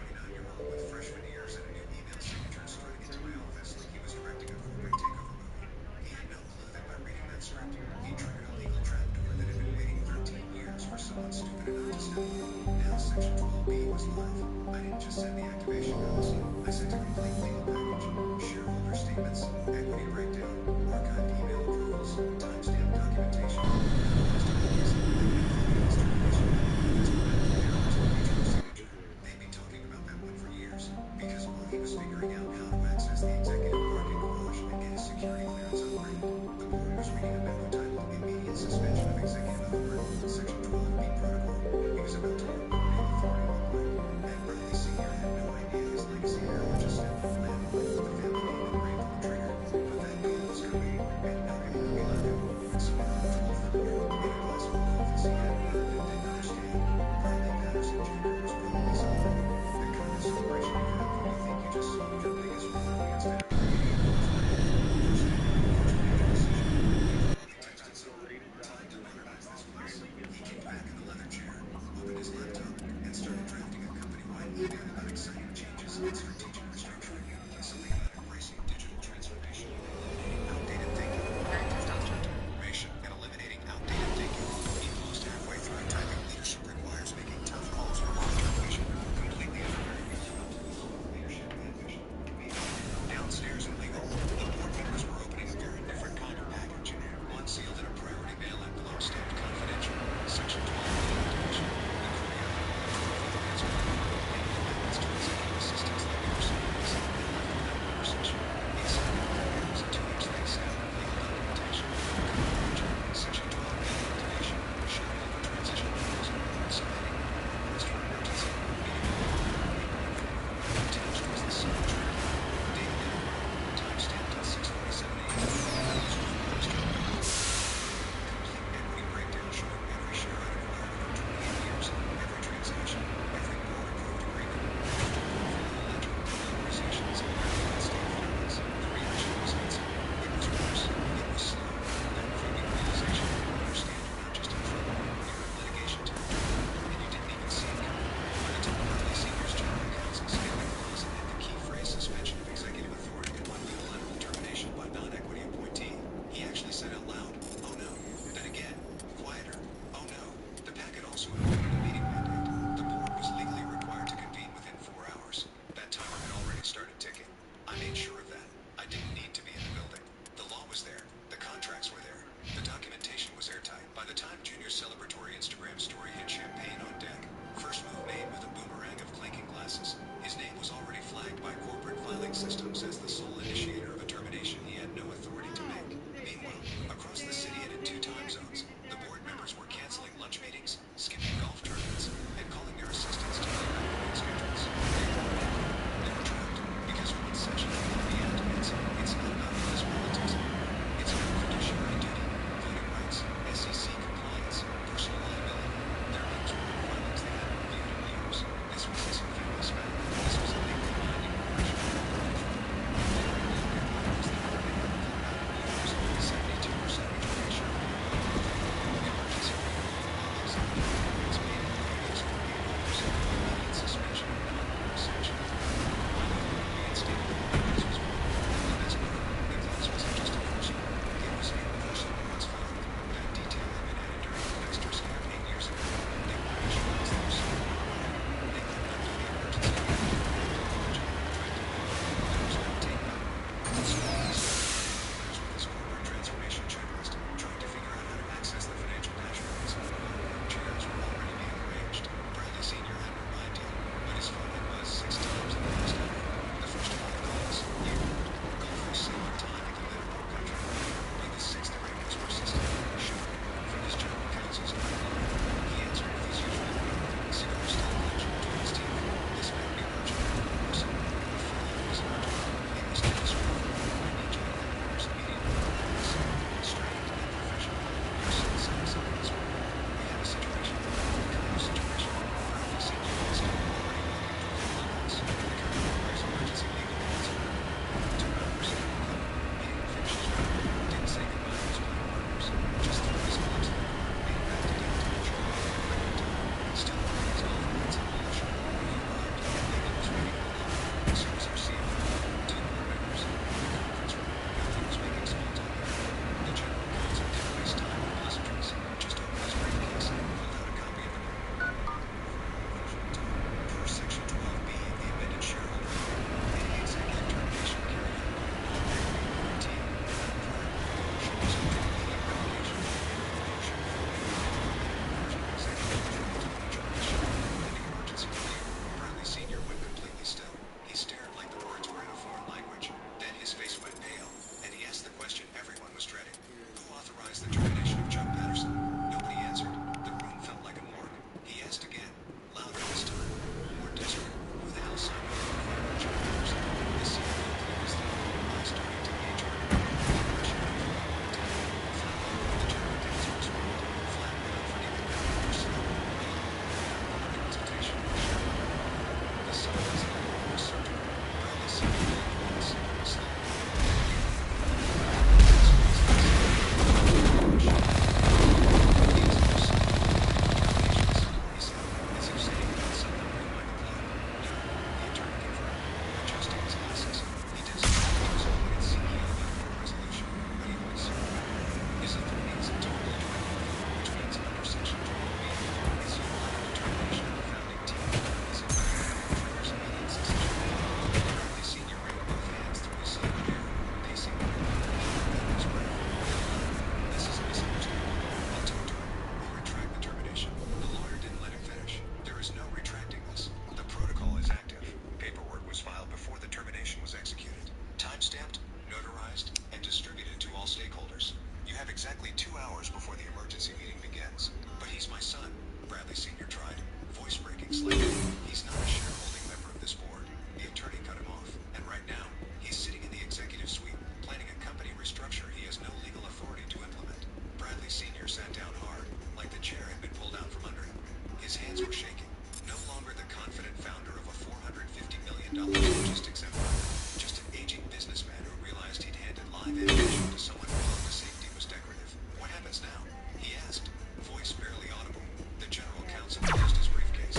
logistics empire. Just an aging businessman who realized he'd handed live ammunition to someone who thought the safety was decorative. What happens now? He asked, voice barely audible. The general counsel closed his briefcase.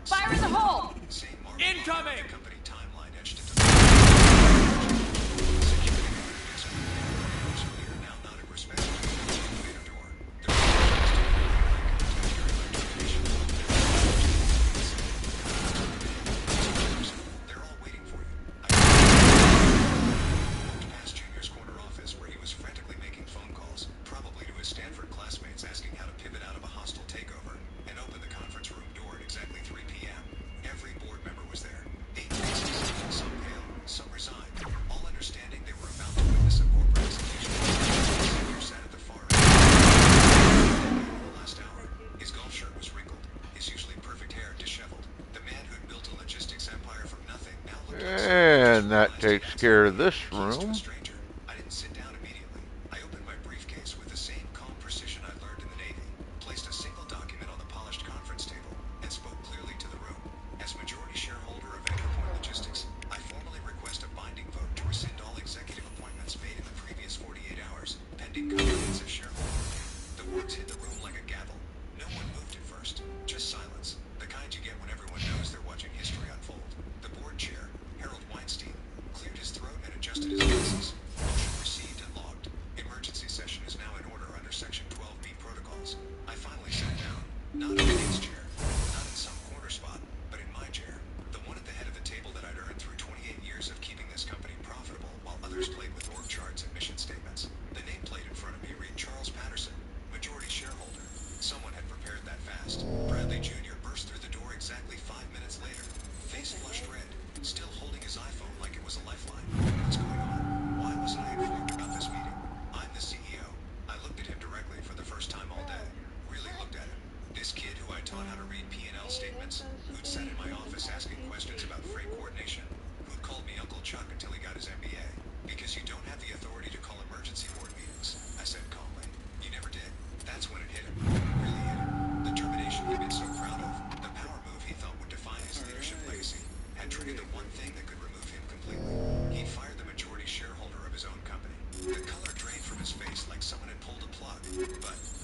Fire in the hole! Incoming! And that takes care of this room. I didn't sit down immediately. I opened my briefcase with the same calm precision I learned in the Navy, placed a single document on the polished conference table, and spoke clearly to the room. As majority shareholder of Anchorpoint Logistics, I formally request a binding vote to rescind all executive appointments made in the previous 48 hours, pending confidence of shareholder. The words hit the room like a gavel. No one moved at first, just silence, the kind you get when everyone knows they're watching history unfold. The board chair, Harold Weinstein, cleared his throat and adjusted his glasses. Motion received and logged. Emergency session is now in order under Section 12B protocols. I finally sat down. Not in Nate's chair, not in some corner spot, but in my chair. The one at the head of the table that I'd earned through 28 years of keeping this company profitable while others played with org charts and mission statements. The nameplate in front of me read Charles Patterson, majority shareholder. Someone had prepared that fast. Bradley Jr. burst through the door exactly 5 minutes later. Face flushed red, still holding his iPhone like it was a lifeline. What's going on? Why wasn't I informed about this meeting? I'm the CEO. I looked at him directly for the first time all day. Really looked at him. This kid who I taught how to read P&L statements, who'd sat in my office asking questions about freight coordination, who'd called me Uncle Chuck until he got his MBA. Because you don't have the authority to call emergency board meetings, I said calmly. You never did. That's when it hit him. Really hit him. The termination he'd been so proud of, the power move he thought would define his leadership legacy, had triggered the one thing that could remove him completely. He'd fired the majority shareholder of his own company. The color drained from his face like someone had pulled a plug.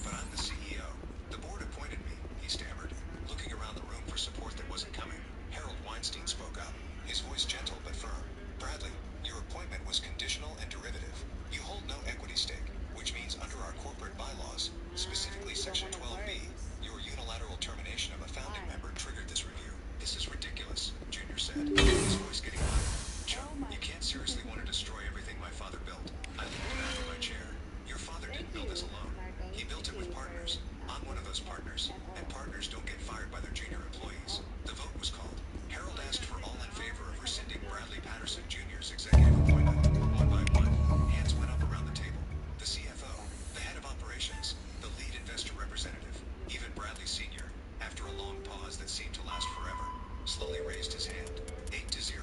But I'm the CEO. The board appointed me, he stammered, looking around the room for support that wasn't coming. Harold Weinstein spoke up, his voice gentle but firm. Bradley, your appointment was conditional and derivative. You hold no equity stake, which means under our corporate bylaws, specifically Section 12B, your unilateral termination of a founding member triggered this review. This is ridiculous, Junior said, his voice getting louder. Chuck, you can't seriously want to destroy everything my father built. I leaned back in my chair. Your father didn't build this alone. He built it with partners. I'm one of those partners, and partners don't get fired by their junior employees. The vote was called. Harold asked for all in favor of rescinding Bradley Patterson Jr.'s executive appointment. One by one, hands went up around the table. The CFO, the head of operations, the lead investor representative, even Bradley Sr., after a long pause that seemed to last forever, slowly raised his hand. 8-0.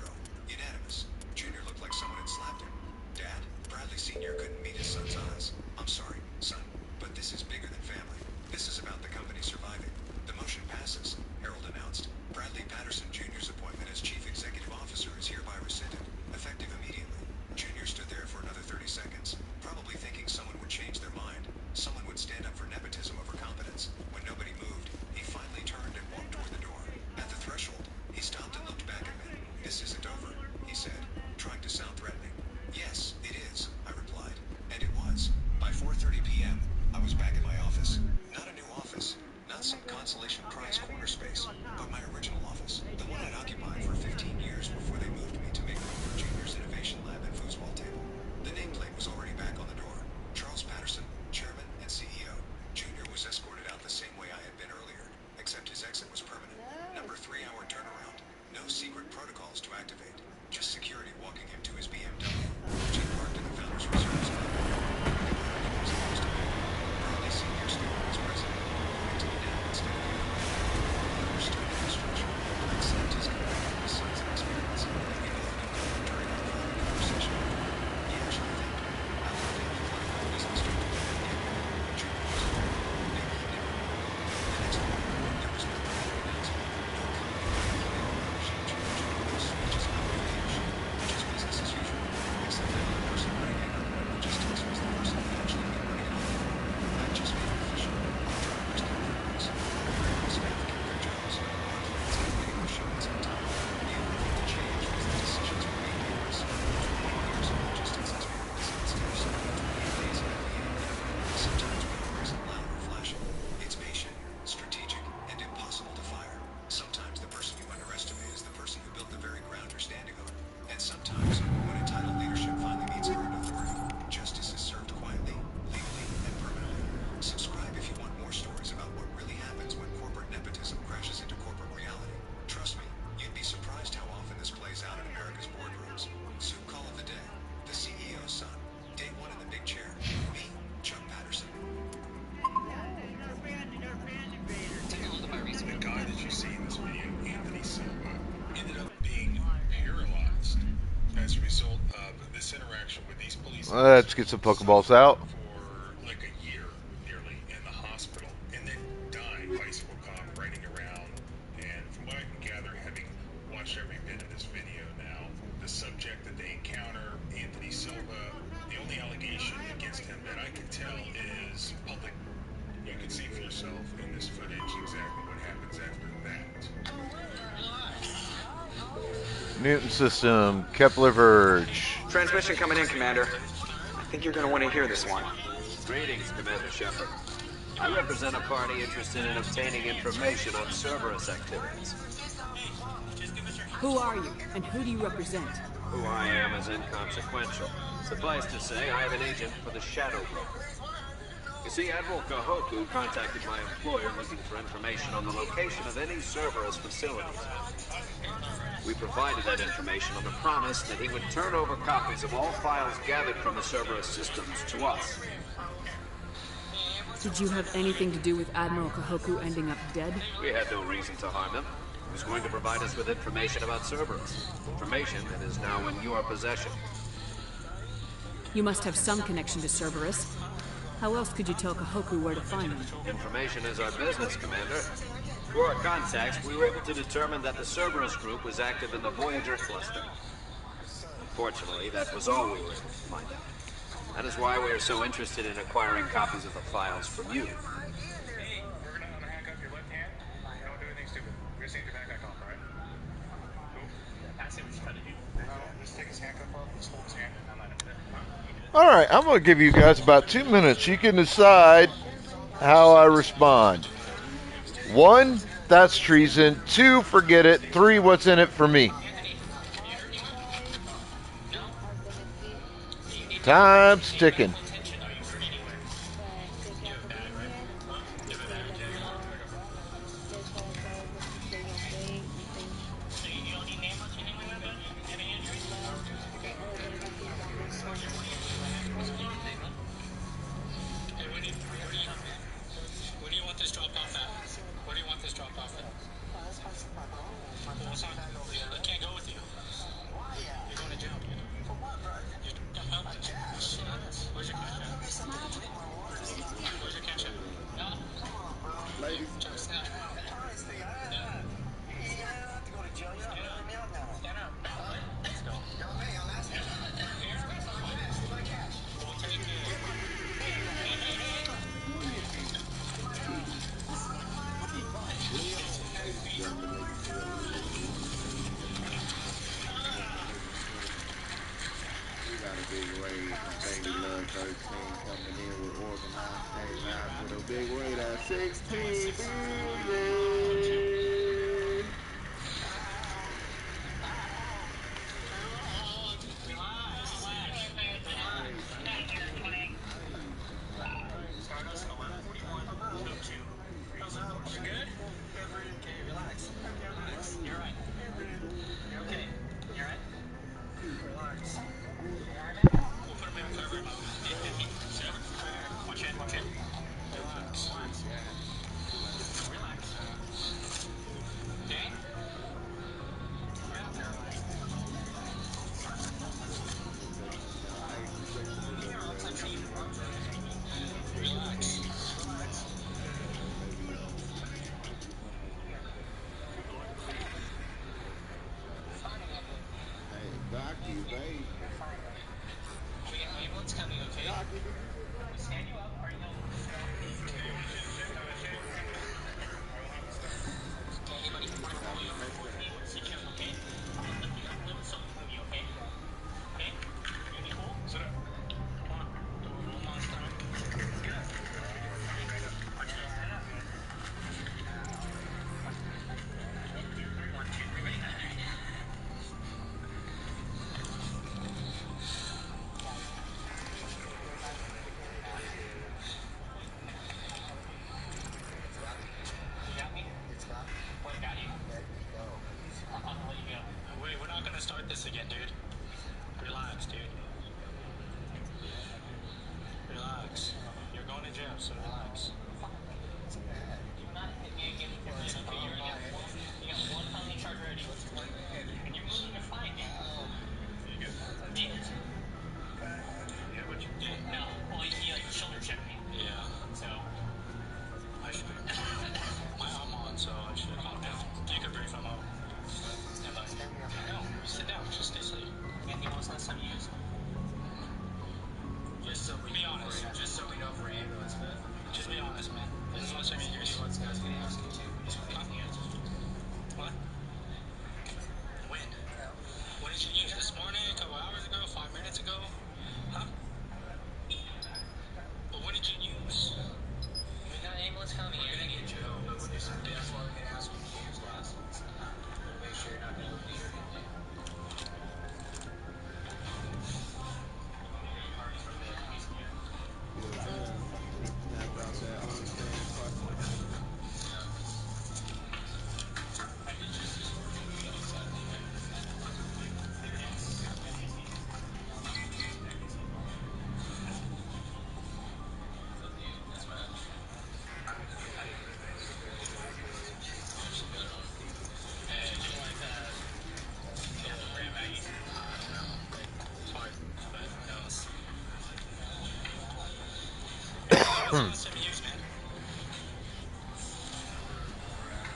Unanimous. Junior looked like someone had slapped him. Dad, Bradley Sr. couldn't meet his son's eyes. I'm sorry, son, but this is bigger than family. This is about the company surviving. The motion passes, Harold announced. Bradley Patterson Jr.'s appointment as Chief Executive Officer is hereby rescinded, effective immediately. Junior stood there for another 30 seconds, probably thinking someone would change their mind. Someone would stand up for nepotism over competence. When nobody moved, he finally turned and walked toward the door. At the threshold, he stopped and looked back at me. secret protocols to activate. Just security walking him to his BMW, which he parked in the Founders Reserves Club. Early senior student was present, moving to the now instead of the other. He understood infrastructure, but accepted his command from his son's experience. He both knew during our private conversation. He actually thanked me. I love him before the whole business started. The next morning, there was no private announcement, no company, just business as usual, except that the person running it, logistics, was the person eventually be running it off. Not just being efficient, drivers can progress. Everyone's staff kept their jobs. Our plans kept getting the shipments on time. The only thing to change was the decisions were made by us. 20 years of logistics experience instead of 728 days of FEA. Sometimes power isn't loud or flashy. It's patient, strategic, and impossible to fire. Sometimes the person you underestimate is the person who built the very ground you're standing on. And sometimes, when entitled leadership finally meets earned authority, justice is served quietly, legally, and permanently. Subscribe if you want more stories about what really happens when corporate nepotism crashes into corporate reality. Trust me, you'd be surprised how often this plays out in America's boardrooms. Soup call of the day. The CEO's son. Day one in the big chair. Me, Chuck Patterson. The guy that you see in this video, Anthony Silva, ended up being paralyzed as a result of this interaction with these police Let's get some Pokeballs out. for like a year, nearly, in the hospital, and then died. Bicycle cop riding around, and from what I can gather, having watched every bit of this video now, the subject that they encounter, Anthony Silva, the only allegation against him that I can tell is public. You can see for yourself in this footage exactly what happens after that. Newton system, Kepler Verge. Transmission coming in, Commander. I think you're gonna want to hear this one. Greetings, Commander Shepard. I represent a party interested in obtaining information on Cerberus activities. Who are you, and who do you represent? Who I am is inconsequential. Suffice to say, I am an agent for the Shadow Broker. You see, Admiral Kahoku contacted my employer looking for information on the location of any Cerberus facilities. We provided that information on the promise that he would turn over copies of all files gathered from the Cerberus systems to us. Did you have anything to do with Admiral Kahoku ending up dead? We had no reason to harm him. He was going to provide us with information about Cerberus. Information that is now in your possession. You must have some connection to Cerberus. How else could you tell Kahoku where to find him? Information is our business, Commander. Through our contacts, we were able to determine that the Cerberus group was active in the Voyager cluster. Unfortunately, that was all we were able to find out. That is why we are so interested in acquiring copies of the files from you. We're gonna handcuff your left hand. Don't do anything stupid. We're gonna see your backpack off, alright? Cool. I see what you're trying to do. Let's take his handcuff off. Let's hold his hand. I'm not into that. All right, I'm going to give you guys about 2 minutes. You can decide how I respond. 1, that's treason. 2, forget it. 3, what's in it for me? Time's ticking. Where do you want this dropped off at? Where do you want this dropped off at? I can't go with you. You're going to jail. Where's your cash app? Where's your cash app? Ladies. Just now. Let's go. Big raid from Baby Love 13 coming in with organized chaos with a big raid at 16 music. start this again, dude. Relax, dude. Relax. You're going to jail, so relax. You got one felony charge already. And you're willing to fight me. You good? Yeah, but you did. No. Well, you like shoulder checked me. Yeah. So. I should. My arm on, so I should calm down. You could brief him up. Stand by. No, sit down. Just stay asleep. And you was last time you used? Just so we be honest. Just so we know for ambulance, man. Just be honest, man. This is what's in your ears. What's guys gonna ask you too? What? When? When did you use? This morning? A couple hours ago? 5 minutes ago? Huh? But when did you use? We got an ambulance coming. You're gonna get you home. But when you're so deaf, well, we can ask when you use last. We'll make sure you're not gonna overdo your anything.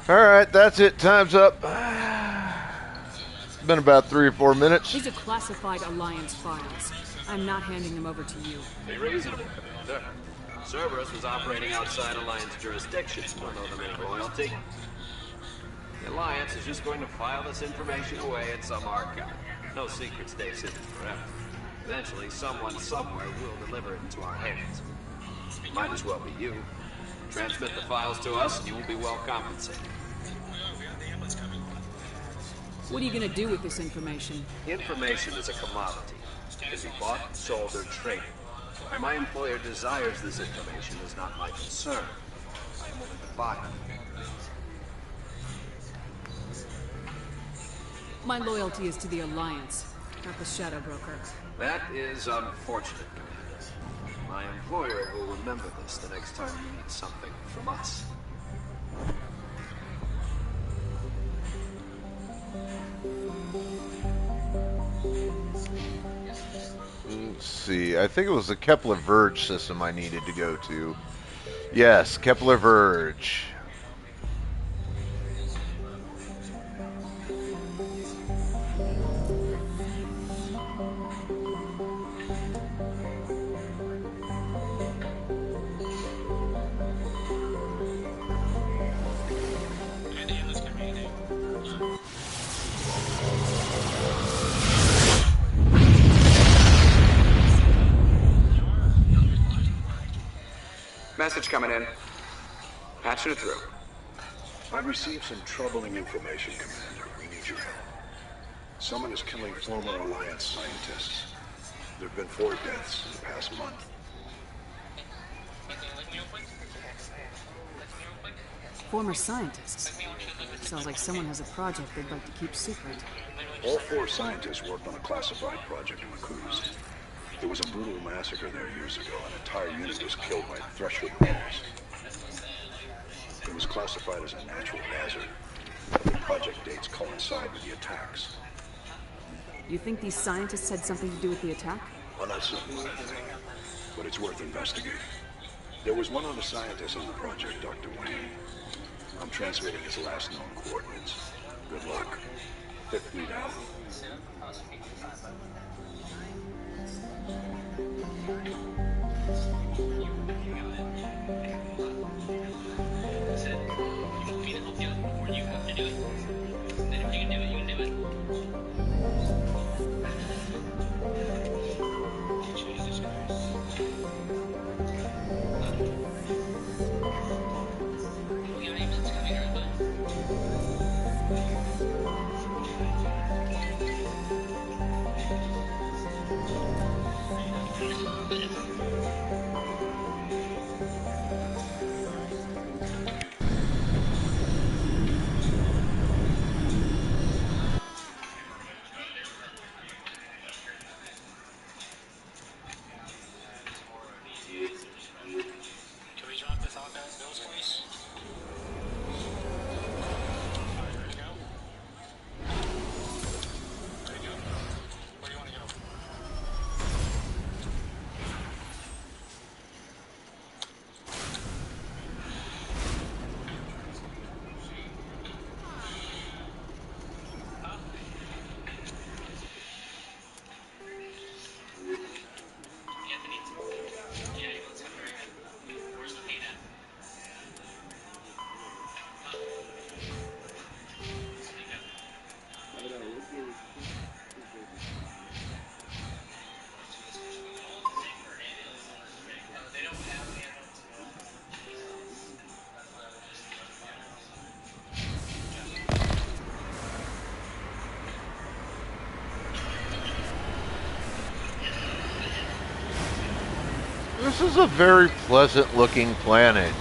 Alright, that's it. Time's up. It's been about 3 or 4 minutes. These are classified Alliance files. I'm not handing them over to you. Be reasonable, Commander. Cerberus was operating outside Alliance jurisdiction. Don't owe them any loyalty. The Alliance is just going to file this information away in some archive. No secret stays hidden forever. Eventually, someone somewhere will deliver it into our hands. Might as well be you. Transmit the files to us, and you will be well compensated. What are you gonna do with this information? Information is a commodity. It can be bought, sold, or traded. Why my employer desires this information is not my concern. I am willing to buy it. My loyalty is to the Alliance, not the Shadow Broker. That is unfortunate, Commander. My employer will remember this the next time you need something from us. Let's see. I think it was the Kepler Verge system I needed to go to. Yes, Kepler Verge. Message coming in. Patching it through. I've received some troubling information, Commander. We need your help. Someone is killing former Alliance scientists. There have been 4 deaths in the past month. Former scientists. Sounds like someone has a project they'd like to keep secret. All 4 scientists worked on a classified project in Macuse. There was a brutal massacre there years ago. An entire unit was killed by threshold bombs. It was classified as a natural hazard. But the project dates coincide with the attacks. You think these scientists had something to do with the attack? Well, not certain what I think, but it's worth investigating. There was one other scientist on the project, Dr. Wayne. I'm transmitting his last known coordinates. Good luck. 50 down. This is a very pleasant looking planet.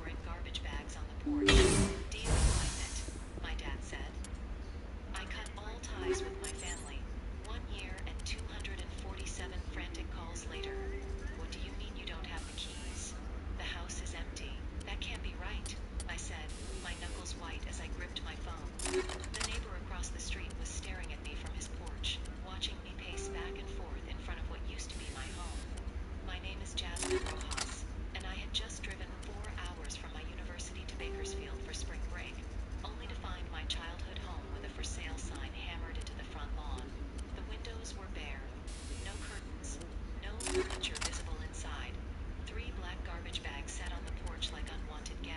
Were in garbage bags on the porch.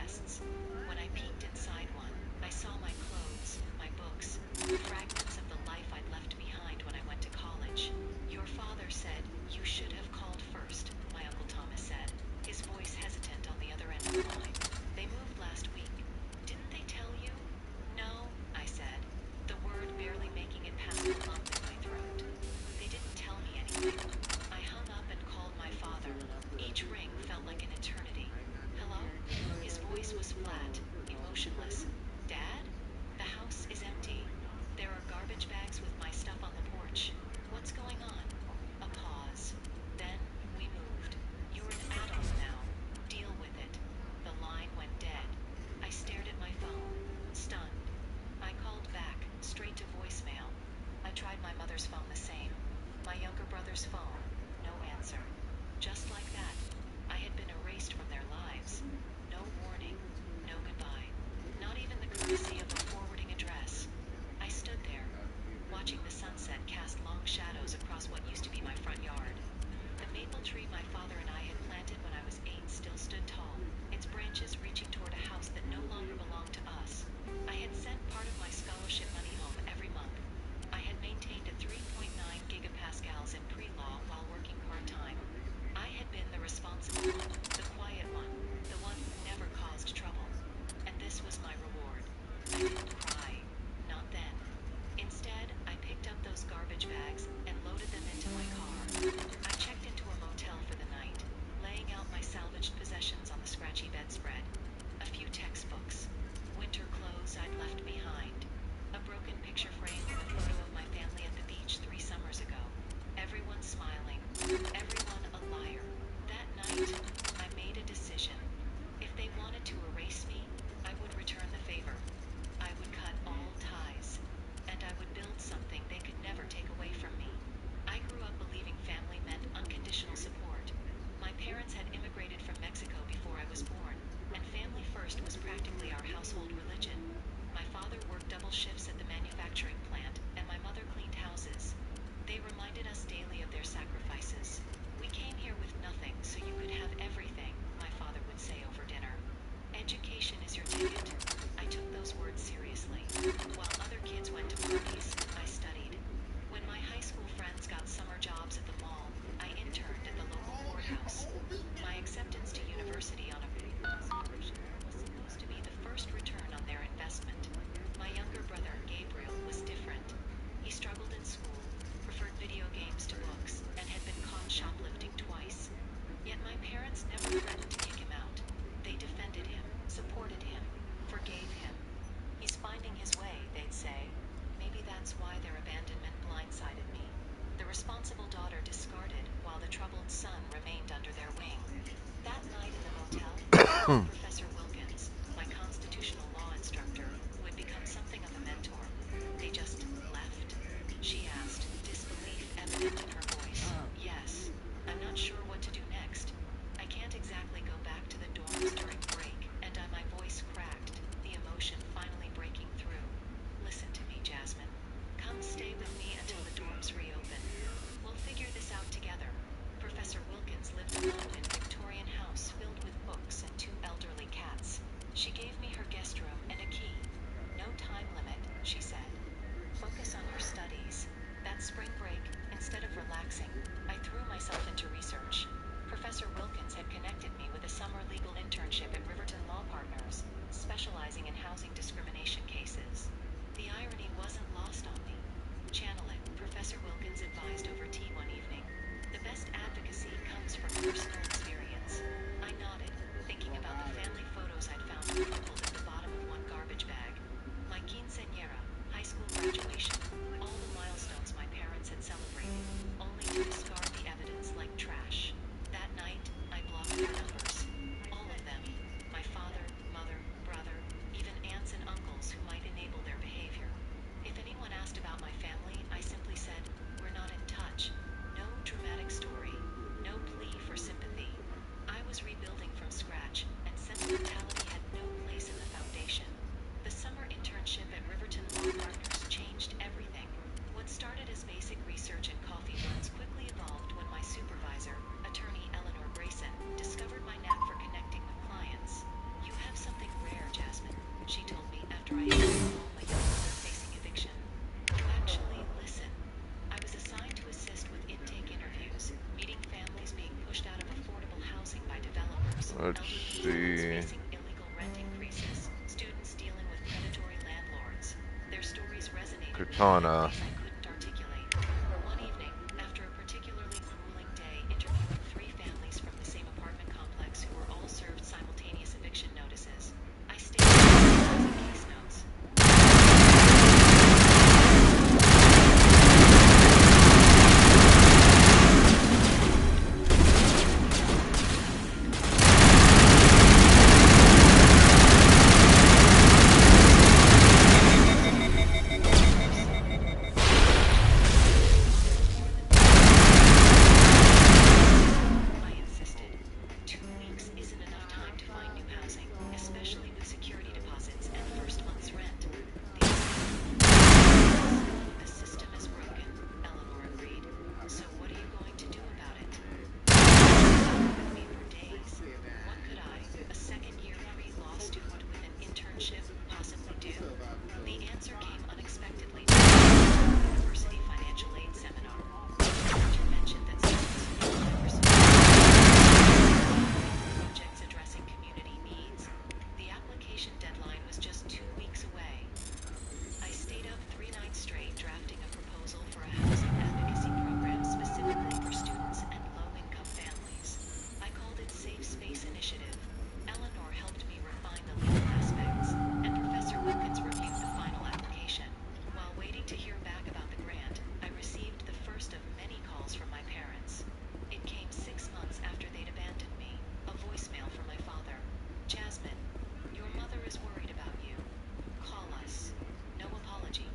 chests. When I peeked inside one, I saw my clothes, my books, fragments of the life I'd left behind when I went to college. Your father said, "You should have called first," my Uncle Thomas said, his voice hesitant on the other end of the line. "They moved last week. Didn't they tell you?" "No," I said, the word barely making it past the lump in my throat. "They didn't tell me anything." I hung up and called my father. Each ring felt like an eternity. "Hello?" His voice was flat, emotionless. "Dad? The house is empty. There are garbage bags with my stuff on the porch. What's going on?" A pause. Then we moved. "You're an adult now. Deal with it." The line went dead. I stared at my phone, stunned. I called back, straight to voicemail. I tried my mother's phone the same. My younger brother's phone, no answer. Just like that, I had been erased from their lives. No warning, no goodbye. Not even the courtesy of a forwarding address. I stood there, watching the sunset cast long shadows across what used to be my front yard. The maple tree my father and I had planted when I was 8 still stood tall, its branches reaching toward a house that no longer belonged to us. I had sent part of my scholarship money home every month. I had maintained a 3.9 gigapascals in pre-law while working part-time. I had been the responsible one, the quiet one, the one who never caused trouble. And this was my reward. I didn't cry. Not then. Instead, I picked up those garbage bags and loaded them into my car. I checked into a motel for the night, laying out my salvaged possessions on the scratchy bedspread. A few textbooks, winter clothes I'd left behind, a broken picture frame with a photo of my family at the beach 3 summers ago. Everyone smiling, everyone a liar. That night, I made a decision. If they wanted to erase me, I would return the favor. I would cut all ties. And I would build something they could never take away from me. I grew up believing family meant unconditional support. My parents had immigrated from Mexico before I was born, and family first was practically our household religion. My father worked double shifts at the manufacturing plant, and my mother cleaned houses. They reminded us daily of their sacrifices. "We came here with nothing, so you could have everything," my father would say over dinner. "Education is your ticket." I took those words seriously. While other kids went to parties, I studied. When my high school friends got summer jobs at the mall, I interned at the local courthouse. My acceptance to university on a scholarship was supposed to be the first return on their investment. My younger brother, Gabriel, was different. He struggled in school, preferred video games to books, and had been caught shoplifting twice. Yet my parents never threatened to kick him out. They defended him, supported him, forgave him. "He's finding his way," they'd say. Maybe that's why their abandonment blindsided me. The responsible daughter discarded, while the troubled son remained under their wing. That night in the motel, Professor Wilkins, my constitutional law instructor, who had become something of a mentor. "They just left?" she asked, disbelief evident in her voice. "Yes. I'm not sure what to do next. I can't exactly go back to the dorms during break," and my voice cracked, the emotion finally breaking through. "Listen to me, Jasmine. Come stay with me until the dorms reopen. We'll figure this out together." Professor Wilkins lived alone in a Victorian house filled with books and 2 elderly cats. She gave me her guest room and a key. "No time limit," she said. "Focus on your studies." That spring break, instead of relaxing, I threw myself into research. Professor Wilkins had connected me with a summer legal internship at Riverton Law Partners, specializing in housing discrimination cases. The irony wasn't lost on me. "Channel it," Professor Wilkins advised over tea one evening. "The best advocacy comes from personal Let's Schools see. facing illegal rent increases, students dealing with predatory landlords. Their stories resonated with me in Katana. ways I couldn't articulate. One evening, after a particularly grueling day interviewing 3 families from the same apartment complex who were all served simultaneous eviction notices, I stayed in case notes. I insisted. 2 weeks isn't enough time to find new housing, especially with security deposits and first month's rent. The system is broken, Eleanor agreed. So what are you going to do about it? With me for days. What could I, a second-year pre-law student with an internship, possibly do? The answer came unexpectedly during the university financial aid seminar. The teacher mentioned that projects addressing community needs. The application deadline was just 2 weeks away. I stayed up 3 nights straight drafting a proposal for a housing advocacy program specifically for students and low-income families. I called it Safe Space Initiative. Eleanor helped me refine the legal aspects, and Professor Wilkins reviewed the final application. While waiting to hear back about the grant, I received the first of many calls from my parents. It came 6 months after they'd abandoned me. A voicemail from my father. Jasmine, your mother is worried about you. Call us. No apology.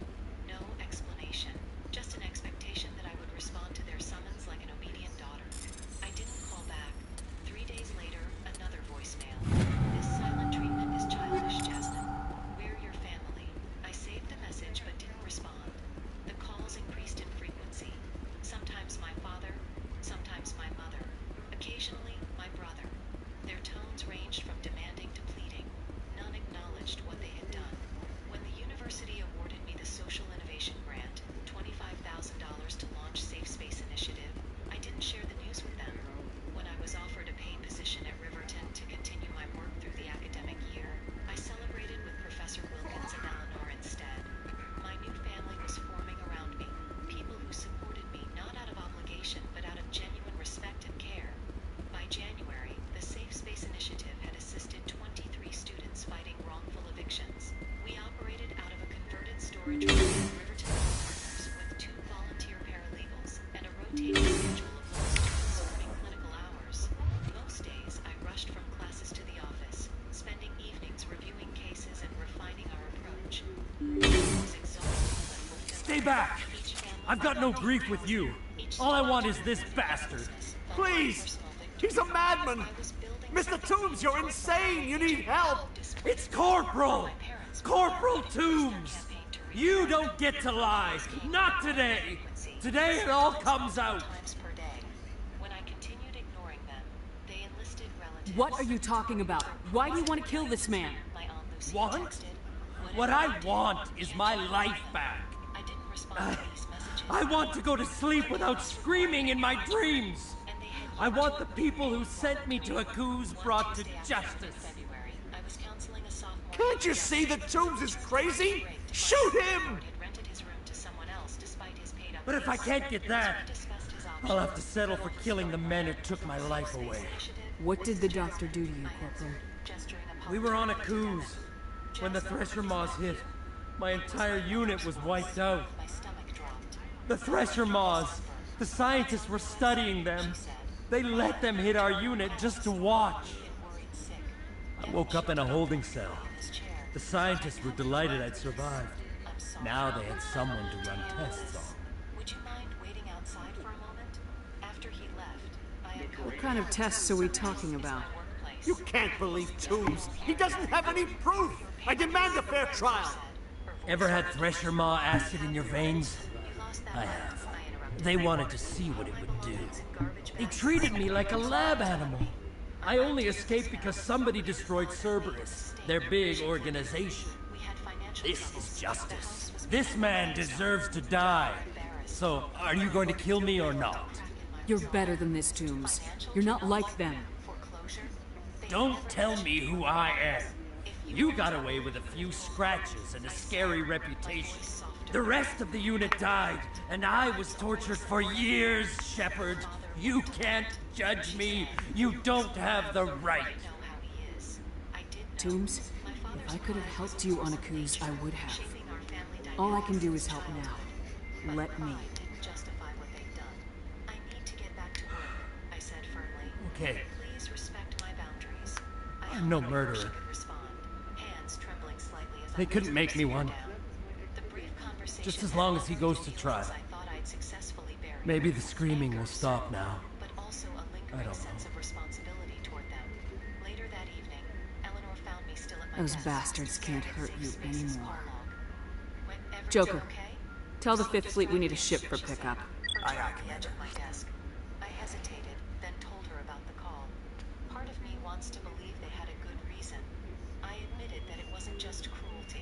No explanation. Just an expectation that I would respond to their summons like an obedient daughter. I didn't call back. 3 days later, another voicemail. This silent treatment is childish, Jasmine. We're your family. I saved the message but didn't respond. The calls increased in frequency. Sometimes my father, sometimes my mother. Occasionally, my brother. Their tones ranged from demanding to pleading. None acknowledged what they had done. When the university awarded me the Social Innovation Grant, $25,000 to launch Safe Space Initiative, I didn't share the news with them. When I was offered a paid position at Riverton to continue my work through the academic year, I celebrated with Professor Wilkins and Eleanor instead. My new family was forming around me, people who supported me not out of obligation but out of genuine respect and care. By January, the Safe Space Initiative had assisted 23 students fighting wrongful evictions. We operated out of a converted storage room in Riverton Partners with 2 volunteer paralegals and a rotating schedule of law students working clinical hours. Most days, I rushed from classes to the office, spending evenings reviewing cases and refining our approach. It was exhausting but fulfilling. Stay back! I've got no grief with you. All I want is this bastard. Please! He's a madman! Mr. Toombs, you're insane! You need help! It's Corporal! Corporal Toombs! You don't get to lie! Not today! Today it all comes out! When I continued ignoring them, they enlisted relatives. What are you talking about? Why do you want to kill this man? My Aunt Lucy Want? texted. What I want is my life back. I didn't respond to these messages. I want to go to sleep without screaming in my dreams. I want the people who sent me to Akuz brought to justice. I was counseling a sophomore. Can't you see that Toombs is crazy? Shoot him! Had rented his room to someone else despite his paid up. But if I can't get that, I'll have to settle for killing the men who took my life away. What did the doctor do to you, Corporal? We were on Akuz. When the Thresher Maws hit, my entire unit was wiped out. The Thresher Maws, the scientists were studying them. They let them hit our unit just to watch. I woke up in a holding cell. The scientists were delighted I'd survived. Now they had someone to run tests on. Would you mind waiting outside for a moment? After he left, I uncovered. What kind of tests are we talking about? You can't believe Toombs. He doesn't have any proof. I demand a fair trial. Ever had Thresher Maw acid in your veins? I have. They wanted to see what it would do. They treated me like a lab animal. I only escaped because somebody destroyed Cerberus, their big organization. This is justice. This man deserves to die. So, are you going to kill me or not? You're better than this, Toombs. You're not like them. Don't tell me who I am. You got away with a few scratches and a scary reputation. The rest of the unit died, and I was tortured for years, Shepard. You can't judge me. You don't have the right. Toombs, if I could have helped you on Akuz, I would have. All I can do is help now. Let me. Okay. Please respect my boundaries. I'm no murderer. They couldn't make me one. Just as long as he goes to trial. Maybe the screaming will stop now. I don't know. Those bastards can't hurt you anymore. Joker, tell the Fifth Fleet we need a ship for pickup. Aye, aye, Commander. I hesitated, then told her about the call. Part of me wants to believe they had a good reason. I admitted that it wasn't just cruelty.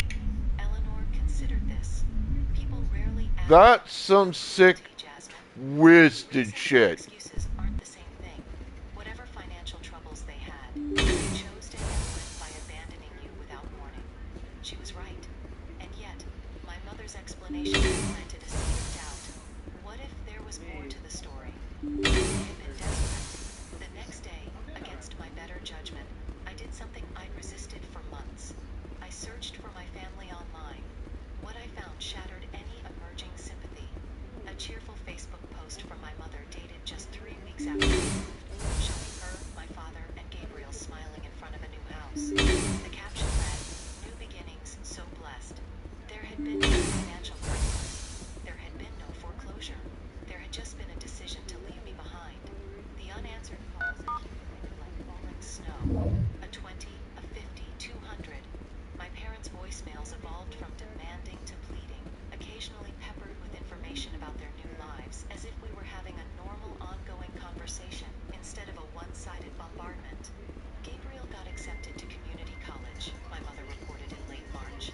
Eleanor considered this. People rarely ask. That's some sick, twisted shit. Excuses aren't the same thing. Whatever financial troubles they had, they chose to handle it by abandoning you without warning. She was right. And yet, my mother's explanation planted a seed of doubt. What if there was more to the story? They had been desperate. The next day, against my better judgment, I did something I'd resisted for months. I searched for my family online. What I found shattered any emerging sympathy. A cheerful Facebook post from my mother dated just 3 weeks after we moved, showing her, my father, and Gabriel smiling in front of a new house. The caption read, "New beginnings, so blessed." There had been no financial crisis. There had been no foreclosure. There had just been a decision to leave me behind. The unanswered calls accumulated like falling snow. A 20, a 50, 200. My parents' voicemails evolved from demanding to pleading, occasionally peppered with information about their new lives, as if we were having a normal, ongoing conversation instead of a one-sided bombardment. Gabriel got accepted to community college, my mother reported in late March.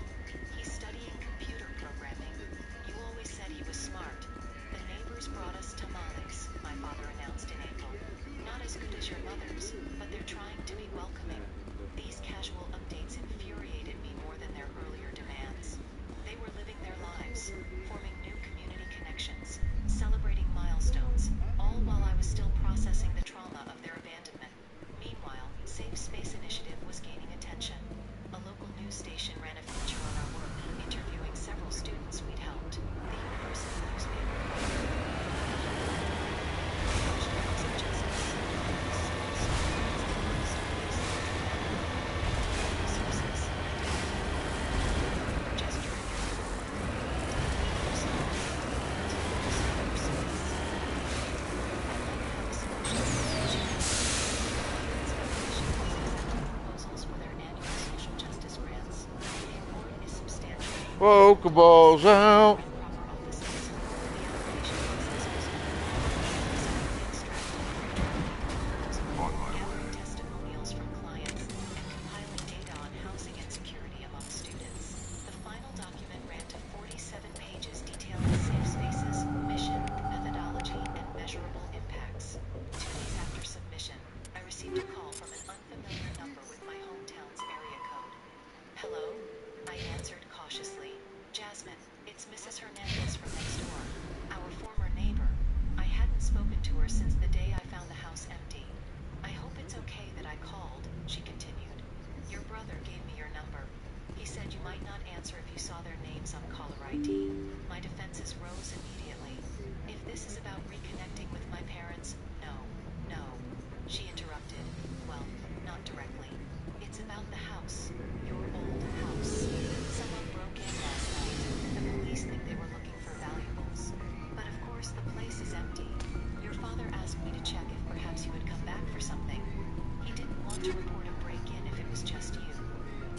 He's studying computer programming. You always said he was smart. The neighbors brought us tamales, my father announced in April. Not as good as your mother's, but they're trying to be welcoming. These casual updates infuriated me more than their earlier demands. They were living their lives, forming new community connections, celebrating milestones, all while I was still processing the trauma of their abandonment. Meanwhile, Safe Space Initiative was gaining attention. A local news station ran a feature on our work, interviewing several students we'd helped. The university newspaper Pokeballs out. testimonials from clients and compiling data on housing and security among students. The final document ran to 47 pages detailing Safe Spaces, mission, methodology, and measurable impacts. 2 days after submission, I received a call from an unfamiliar number with my hometown's area code. Hello? I answered cautiously. Jasmine, it's Mrs. Hernandez from next door. Our former neighbor. I hadn't spoken to her since the day I found the house empty. I hope it's okay that I called, she continued. Your brother gave me your number. He said you might not answer if you saw their names on caller ID. My defenses rose immediately. If this is about reconnecting with my parents, no. She interrupted. Well, not directly. It's about the house. Your old house. Someone broke in last night. The police think they were looking for valuables. But of course the place is empty. Your father asked me to check if perhaps you had come back for something. He didn't want to report a break-in if it was just you.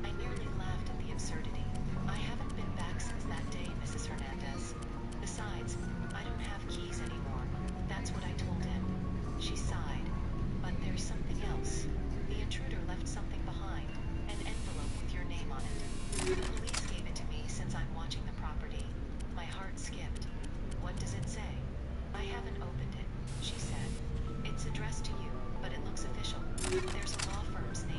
I nearly laughed at the absurdity. I haven't been back since that day, Mrs. Hernandez. Besides, I don't have keys anymore. That's what I told him. She sighed. But there's something else. The intruder left something behind. An envelope with your name on it. The police gave it to me since I'm watching the property. My heart skipped. What does it say? I haven't opened it, she said. It's addressed to you, but it looks official. There's a law firm's name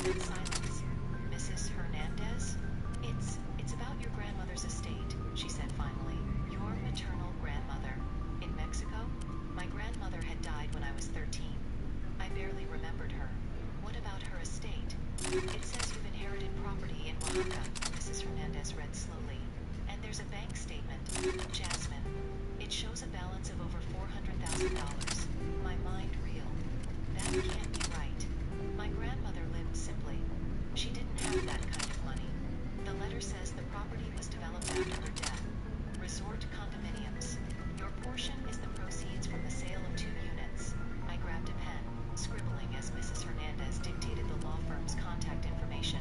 said silence. Mrs. Hernandez? It's about your grandmother's estate, she said finally. Your maternal grandmother. In Mexico? My grandmother had died when I was 13. I barely remembered her. What about her estate? It says you've inherited property in Oaxaca, Mrs. Hernandez read slowly. And there's a bank statement. Jasmine. It shows a balance of over $400,000. My mind reeled. That can't be right. My grandmother lived simply. She didn't have that kind of money. The letter says the property was developed after her death. Resort condominiums. Your portion is the proceeds from the sale of 2 units. I grabbed a pen, scribbling as Mrs. Hernandez dictated the law firm's contact information.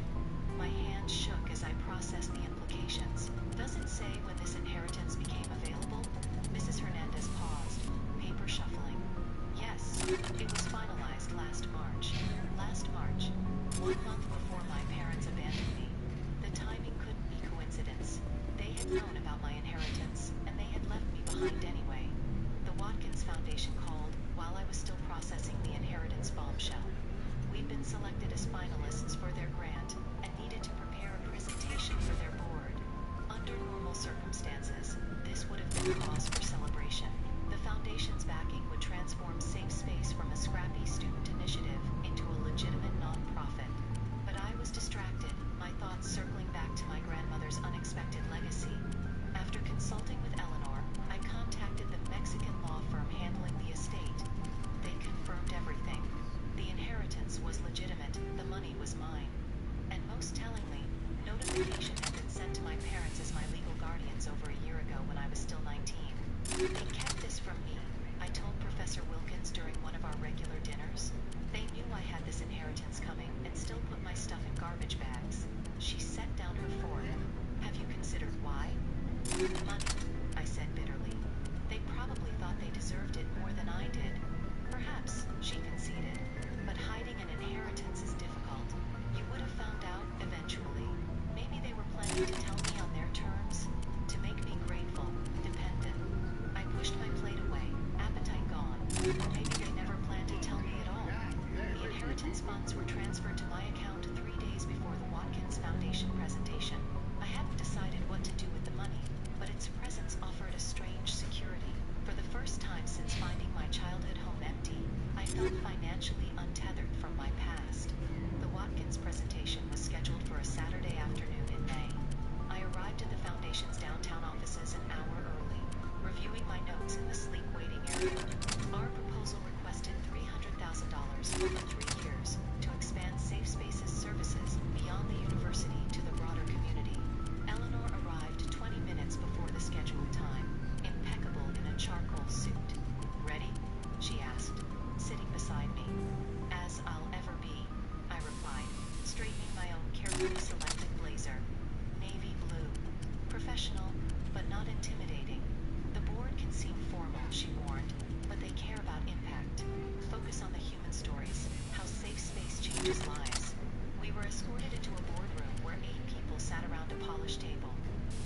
My hand shook as I processed the implications. Does it say when this inheritance became available? Mrs. Hernandez paused, paper shuffling. Yes, it was finalized last March. Last March, 1 month before my parents abandoned me. The timing couldn't be coincidence. They had known about my inheritance, and they had left me behind anyway. The Watkins Foundation called while I was still processing the inheritance bombshell. We'd been selected as finalists for their grant and needed to prepare a presentation for their board. Under normal circumstances, this would have been cause for celebration. The foundation's backing would transform Safe Space from a scrappy student initiative into a legitimate nonprofit. But I was distracted, my thoughts circling back to my grandmother's unexpected legacy. After consulting with Eleanor, I contacted the Mexican law firm handling the estate. They confirmed everything. The inheritance was legitimate, the money was mine. And most tellingly, notification had been sent to my parents as my legal guardians over a year ago when I was still 19. They kept this from me, I told Professor Wilkins during one of our regular dinners. They knew I had this inheritance coming and still put my stuff in garbage bags. She set down her fork. Have you considered why? Money, I said bitterly. They probably thought they deserved it more than I did. Perhaps, she conceded. But hiding an inheritance is difficult. You would have found out, eventually. Maybe they were planning to tell me on their terms. To make me grateful, dependent. I pushed my plate away, appetite gone. Or maybe they never planned to tell me at all. The inheritance funds were transferred to my account 3 days before the Watkins Foundation presentation. I hadn't decided what to do with the money, but its presence offered a strange security. For the first time since finding my childhood home empty, I felt financially untethered from my past. The Watkins presentation was scheduled for a Saturday afternoon in May. I arrived at the Foundation's downtown offices an hour early, reviewing my notes in the sleep waiting area. Our proposal requested $300,000 over 3 years to expand Safe Spaces services beyond the university to the broader community. Eleanor arrived 20 minutes before the scheduled time, impeccable in a charcoal suit. Ready? She asked, sitting beside me. As I'll ever be, I replied, straightening my own carefully selected blazer. Navy blue. Professional, but not intimidating. The board can seem formal, she warned, but they care about impact. Focus on the human stories, how safe space changes lives. We were escorted into a boardroom where 8 people sat around a polished table.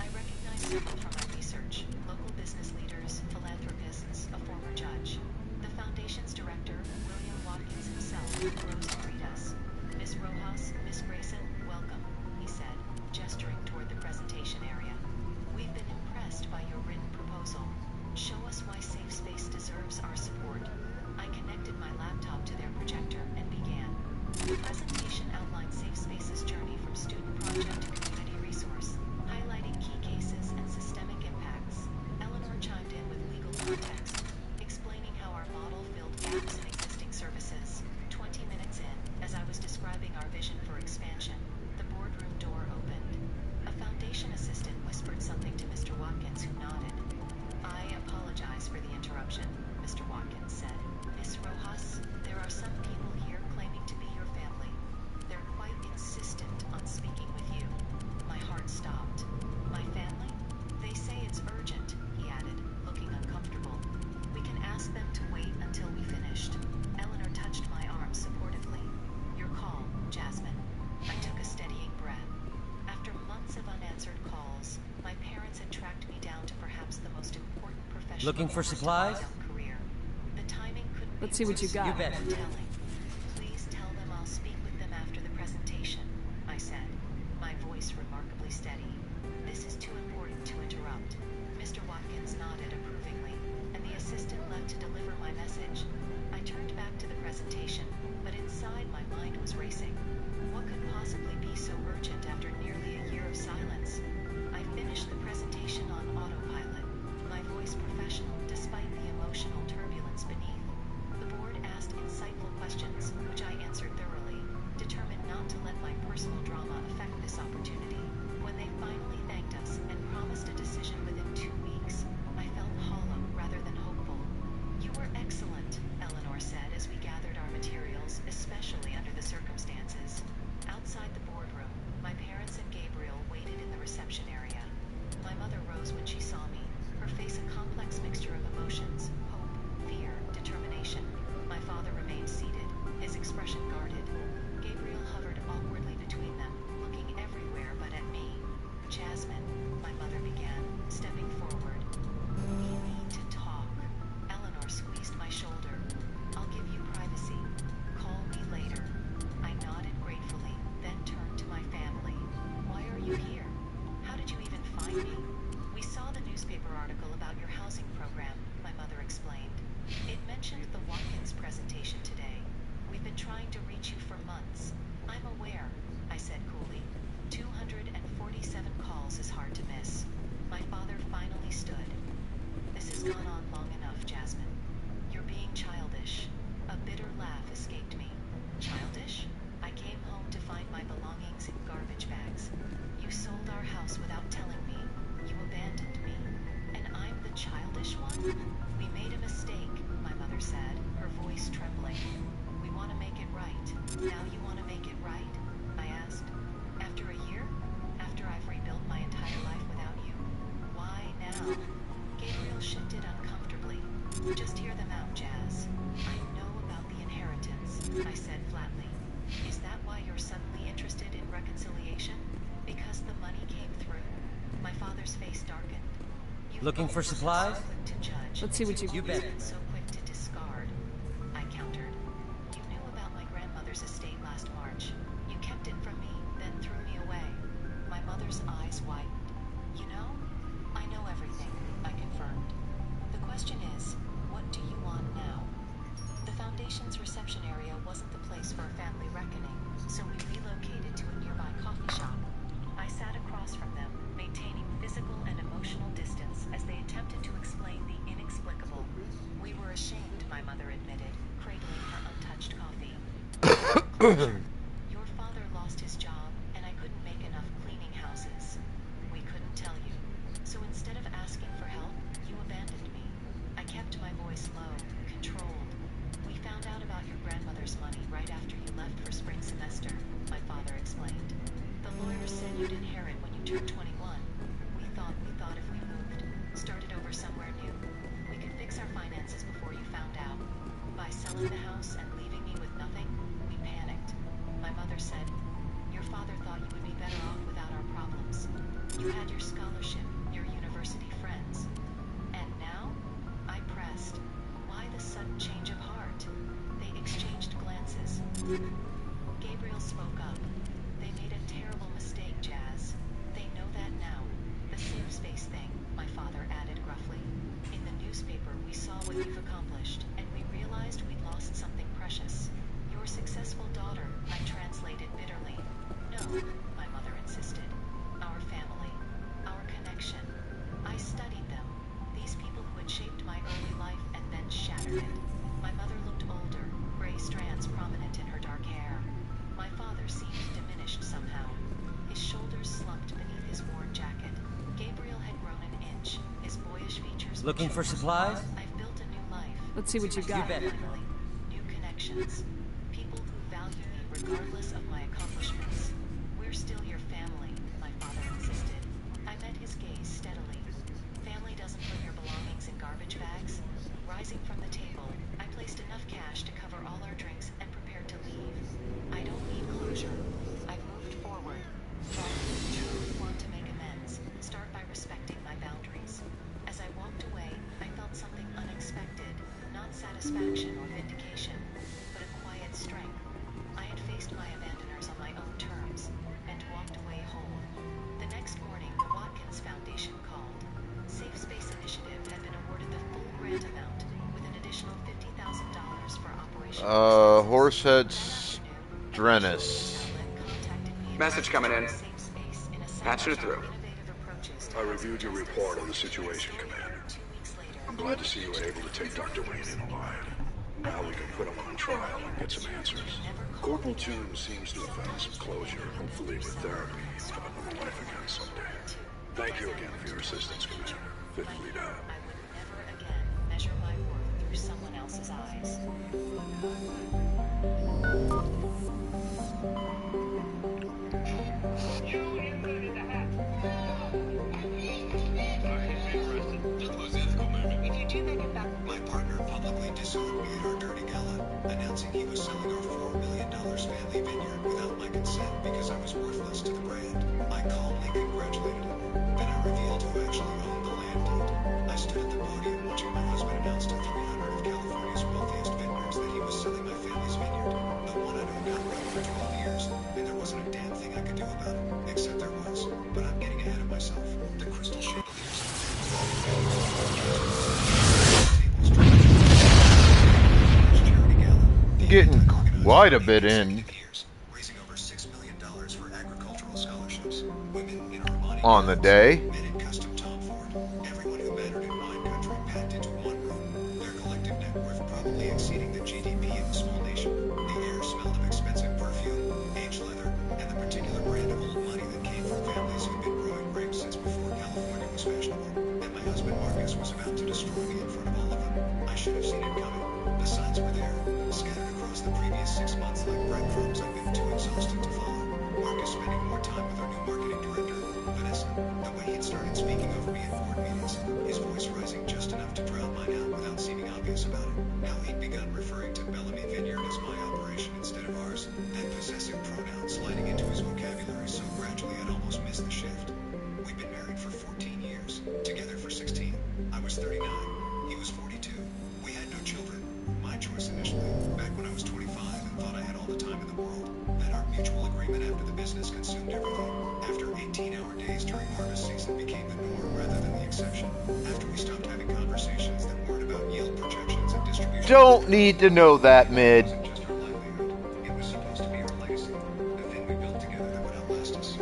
I recognized several from my research, local business leaders, philanthropists, a former judge. The Foundation's director, William Watkins himself, rose to greet us. Miss Rojas, Miss Grayson, welcome, he said, gesturing toward the presentation area. We've been impressed by your written proposal. Show us why Safe Space deserves our support. I connected my laptop to their projector and began. The presentation outlined Safe Space's journey from student project to community resource, highlighting key cases and systemic impacts. Eleanor chimed in with legal context, explaining how our model filled gaps in existing services. 20 minutes in, as I was describing our vision for expansion, the boardroom door opened. A Foundation assistant whispered something to Mr. Watkins, who nodded. I apologize for the interruption, Mr. Watkins said. Miss Rojas, there are some people here claiming to be your family. They're quite insistent on speaking with you. My heart stopped. My family? They say it's urgent, he added, looking uncomfortable. We can ask them to wait until we finished. Eleanor touched my arm supportively. Your call, Jasmine. I took a steadying breath. After months of unanswered calls, my parents had tracked me down to perhaps the most important professional Looking for supplies? career. The timing couldn't Let's be see what you worse. got. You bet. Telling. Please tell them I'll speak with them after the presentation. was racing. What could possibly be so urgent after nearly a year of silence? I finished the presentation on autopilot, my voice professional despite the emotional turbulence beneath. The board asked insightful questions, which I answered thoroughly, determined not to let my personal drama affect this opportunity. When they finally thanked us and promised a decision within 2 weeks, I felt hollow rather than hopeful. You were excellent, Eleanor said as we gathered our materials, especially under the circumstances. Outside the boardroom, my parents and Gabriel waited in the reception area. My mother rose when she saw me, her face a complex mixture of emotions, hope, fear, determination. My father remained seated, his expression guarded. Gabriel hovered awkwardly between them, looking everywhere but at me. Jasmine, my mother began, stepping forward. We need to talk. Eleanor squeezed my shoulder. I'll give you privacy. Call me later. I nodded gratefully, then turned to my family. Why are you here? How did you even find me? We saw the newspaper article about your housing program, my mother explained. It mentioned the Watkins presentation today. We've been trying to reach you for months. I'm aware, I said coolly. 247 calls is hard to miss. My father finally stood. This has gone on long enough, Jasmine. You're being childish. A bitter laugh escaped me. Childish? I came home to find my belongings in garbage bags. You sold our house without telling me. You abandoned me. And I'm the childish one? We made a mistake, my mother said, her voice trembling. We want to make it right. Now you want to make it right? I asked. After a year? After I've rebuilt my entire life without you? Why now? Gabriel shifted uncomfortably. Just hear them out, Jazz. I know about the inheritance, I said flatly. Is that why you're suddenly interested in reconciliation? Because the money came through? My father's face darkened. Looking for supplies? Let's see what You bet. So quick to discard. I countered. You knew about my grandmother's estate last March. You kept it from me, then threw me away. My mother's eyes widened. You know, I know everything, I confirmed. The question is, what do you want now? The Foundation's reception area wasn't the place for a family reckoning, so we relocated to a nearby coffee shop. I sat across from them, maintaining physical and emotional distance as they attempted to explain the inexplicable. We were ashamed, my mother admitted, cradling her untouched coffee. Your father lost his job, and I couldn't make enough cleaning houses. We couldn't tell you. So instead of asking for help, you abandoned me. I kept my voice low, controlled. We found out about your grandmother's money right after you left for spring semester, my father explained. The lawyers said you'd inherit when you turned 21. We thought if we moved, started over somewhere new, we could fix our finances before you found out. By selling the house and leaving me with nothing, we panicked. My mother said, your father thought you would be better off without our problems. You had your scholarship, your university friends. And now? I pressed. Why the sudden change of heart? They exchanged glances. Gabriel spoke up. They made a terrible mistake, Jazz. They know that now. The safe space thing, my father added gruffly. In the newspaper, we saw what you've accomplished, and we realized we'd lost something precious. Your successful daughter, I translated bitterly. No, my mother insisted. Our family. Our connection. I studied them. These people who had shaped my early life and then shattered it. My mother looked older, gray strands prominent in her dark hair. My father seemed diminished somehow. His shoulders slumped beneath his worn jacket. Gabriel had grown an inch, his boyish features... Looking for supplies? I've built a new life. Let's see what you got. You bet. Finally, new connections. People who value me regardless of my accomplishments. We're still your family, my father insisted. I met his gaze steadily. Family doesn't put your belongings in garbage bags. Rising from the table, I placed enough cash to cover all our drinks and prepared to leave. I don't need closure. I've moved forward. But if you truly want to make amends, start by respecting my boundaries. As I walked away, I felt something unexpected, not satisfaction or vindication, but a quiet strength. I had faced my abandoners on my own terms, and walked away whole. The next morning, the Watkins Foundation called. Safe Space Initiative had been awarded the full grant amount, with an additional $50,000 for operational expenses. Horsehead's Drennis. Message coming in. Patching it through. I reviewed your report on the situation, Commander. I'm glad to see you were able to take Dr. Wayne in alive. Now we can put him on trial and get some answers. Corporal Toon seems to have found some closure, hopefully with therapy. He'll have a new life again someday. Thank you again for your assistance, Commander. Fifth Fleet out. Measure my worth through someone else's eyes. My partner publicly disowned me at our dirty gala, announcing he was selling our $4 million family vineyard without my consent because I was worthless to the brand. I calmly congratulated him. Then I revealed who actually owned the land deed. I stood at the podium watching my husband announce to 300 of California's wealthiest vineyards that he was selling my family's vineyard, the one I'd owned outright for 12 years, and there wasn't a damn thing I could do about it, except there was. But I'm getting ahead of myself. The crystal chandeliers. Getting quite a bit in on the day. Everyone who mattered in wine country packed into one room, their collective net worth probably exceeding the GDP of a small nation. The air smelled of expensive perfume, aged leather, and the particular brand of old money that came from families who'd been growing grapes since before California was fashionable. And my husband Marcus was about to destroy me in front of all of them. I should have seen it coming. The signs were there, scattered across the previous 6 months like breadcrumbs I've been too exhausted to follow. Marcus spending more time with our new marketing director, Vanessa. The way he'd started speaking over me at board meetings, his voice rising just enough to drown mine out without seeming obvious about it. How he'd begun referring to Bellamy Vineyard as my operation instead of ours. That possessive pronoun sliding into his vocabulary so gradually I'd almost missed the shift. We'd been married for 14 years, together for 16. I was 39. He was 42. We had no children. My choice initially, back when I was 25 and thought I had all the time in the world. Then our mutual agreement after the business consumed everything. After 18-hour days during harvest season became the norm rather than the exception. After we stopped having conversations that weren't about yield projections and distribution. Don't need to know that, Mid. It was supposed to be our legacy, the thing we built together that would outlast us.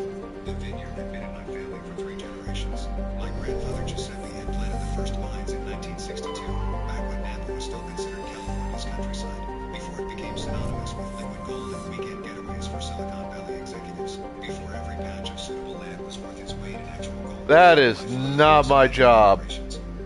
The vineyard had been in my family for 3 generations. My grandfather Giuseppe had planted the first vines in 1962, back when Napa was still considered California's countryside, before it became synonymous with liquid gold and weekend getaways for Silicon Valley executives, before every patch of suitable land was worth its weight in actual gold. That is not my job.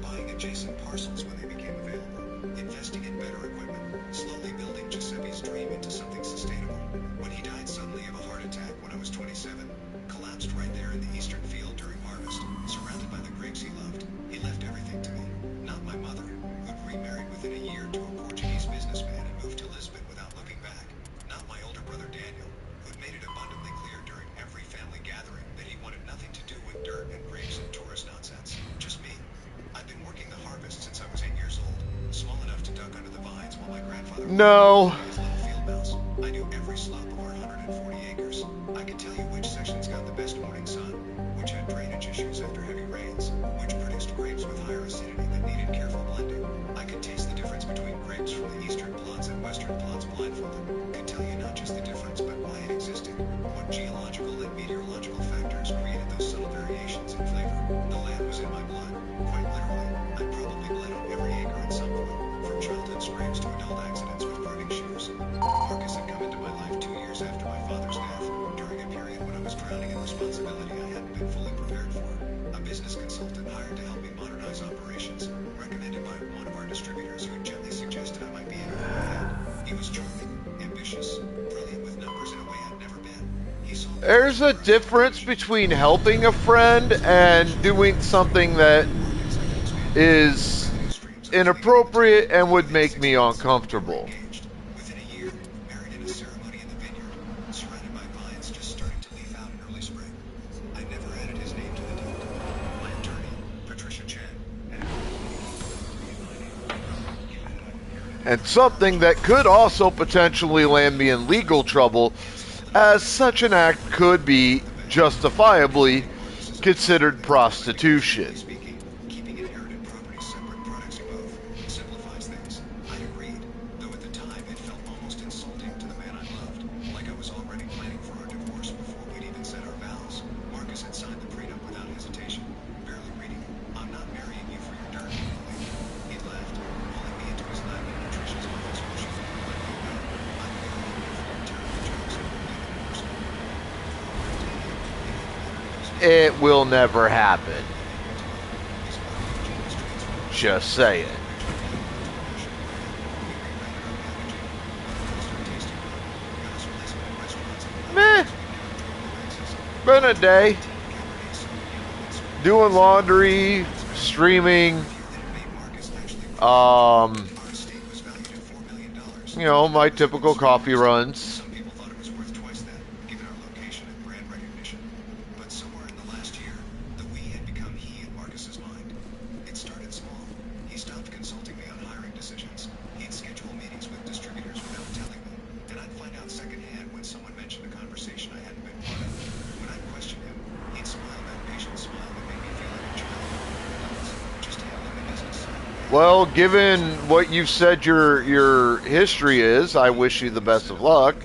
Buying adjacent parcels when they became available, investing in better equipment, slowly building Giuseppe's dream into something sustainable. When he died suddenly of a heart attack when I was 27, collapsed right there in the eastern field during harvest, surrounded by the grapes he loved, he left everything to me. Not my mother, who'd remarried within a year to a Portuguese businessman and moved to Lisbon without looking back. Not my older brother Daniel, who'd made it abundantly clear during every family gathering that he wanted nothing to do with dirt and grapes and tourist nonsense. Just me. I'd been working the harvest since I was 8 years old, small enough to duck under the vines while my grandfather No. his little field mouse. I knew every slope of our 140 acres. I could tell you which sections got the best morning sun, which had drainage issues after heavy rains, which produced grapes with higher acidity that needed careful blending. I could taste the difference between grapes from the eastern plots and western plots blindfolded. Could tell you not just the difference, but why it existed, what geological and meteorological factors created those subtle variations in flavor. The land was in my blood, quite literally. I probably bled on every acre at some point, from childhood scrapes to adult accidents with pruning shears. Marcus had come into my life 2 years after my father's death, during a period when I was drowning in responsibility I hadn't been fully prepared for. A business consultant hired to help me modernize operations, recommended by one of our distributors who gently suggested I might be in over my head. He was charming, ambitious, brilliant with numbers in a way I'd never been. He saw There's a difference between helping a friend and doing something that is inappropriate and would make me uncomfortable. within a year, married in a ceremony in the vineyard, surrounded by vines just starting to leaf out in early spring. I never added his name to the deed. My attorney, Patricia Chen, And something that could also potentially land me in legal trouble, as such an act could be justifiably considered prostitution. keeping inherited property separate products of both simplifies things. I'd agreed, though at the time it felt almost insulting to the man I loved, like I was it will never happen. Just saying. Meh. Been a day. Doing laundry, streaming, you know, my typical coffee runs. Well, given what you've said your history is, I wish you the best of luck.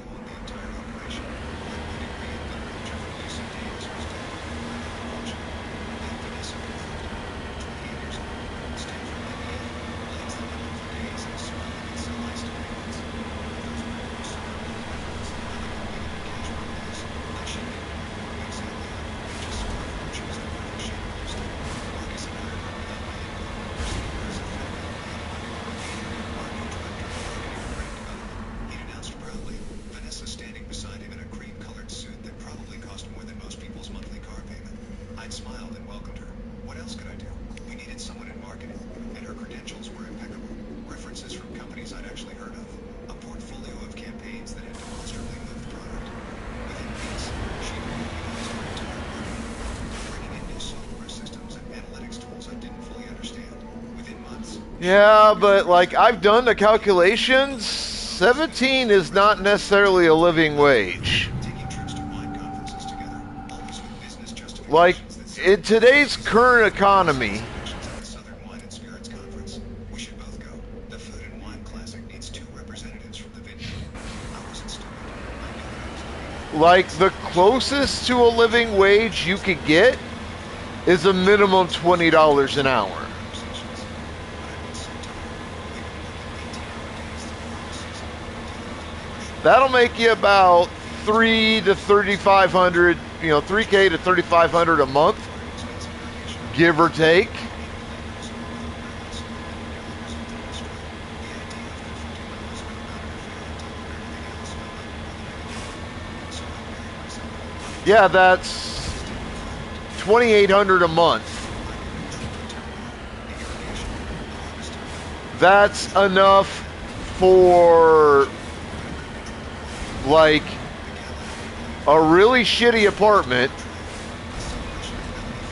Yeah, but like I've done the calculations, 17 is not necessarily a living wage. Like in today's current economy, like the closest to a living wage you could get is a minimum $20 an hour. That'll make you about $3,000 to $3,500, you know, $3K to $3,500 a month, give or take. Yeah, that's $2,800 a month. That's enough for like a really shitty apartment,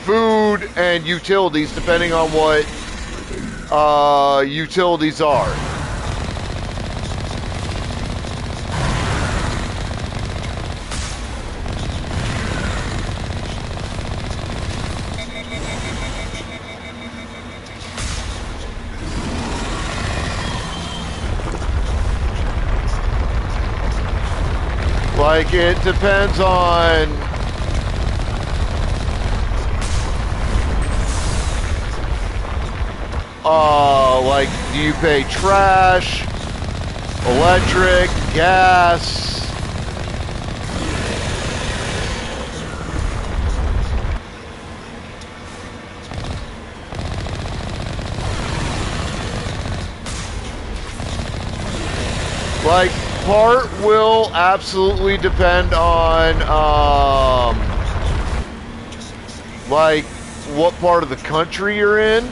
food, and utilities, depending on what utilities are. Like, it depends on like, do you pay trash, electric, gas? Like, part will absolutely depend on, like, what part of the country you're in.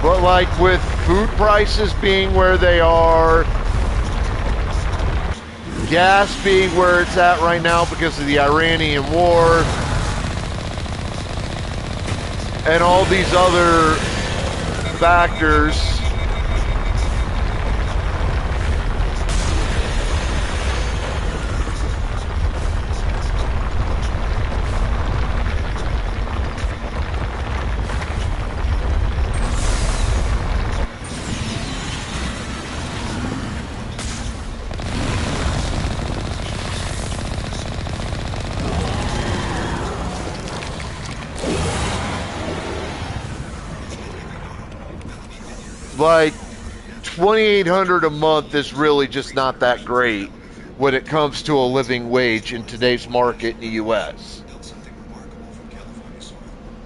But like with food prices being where they are, gas being where it's at right now because of the Iranian war, and all these other factors. Like, $2,800 a month is really just not that great when it comes to a living wage in today's market in the U.S.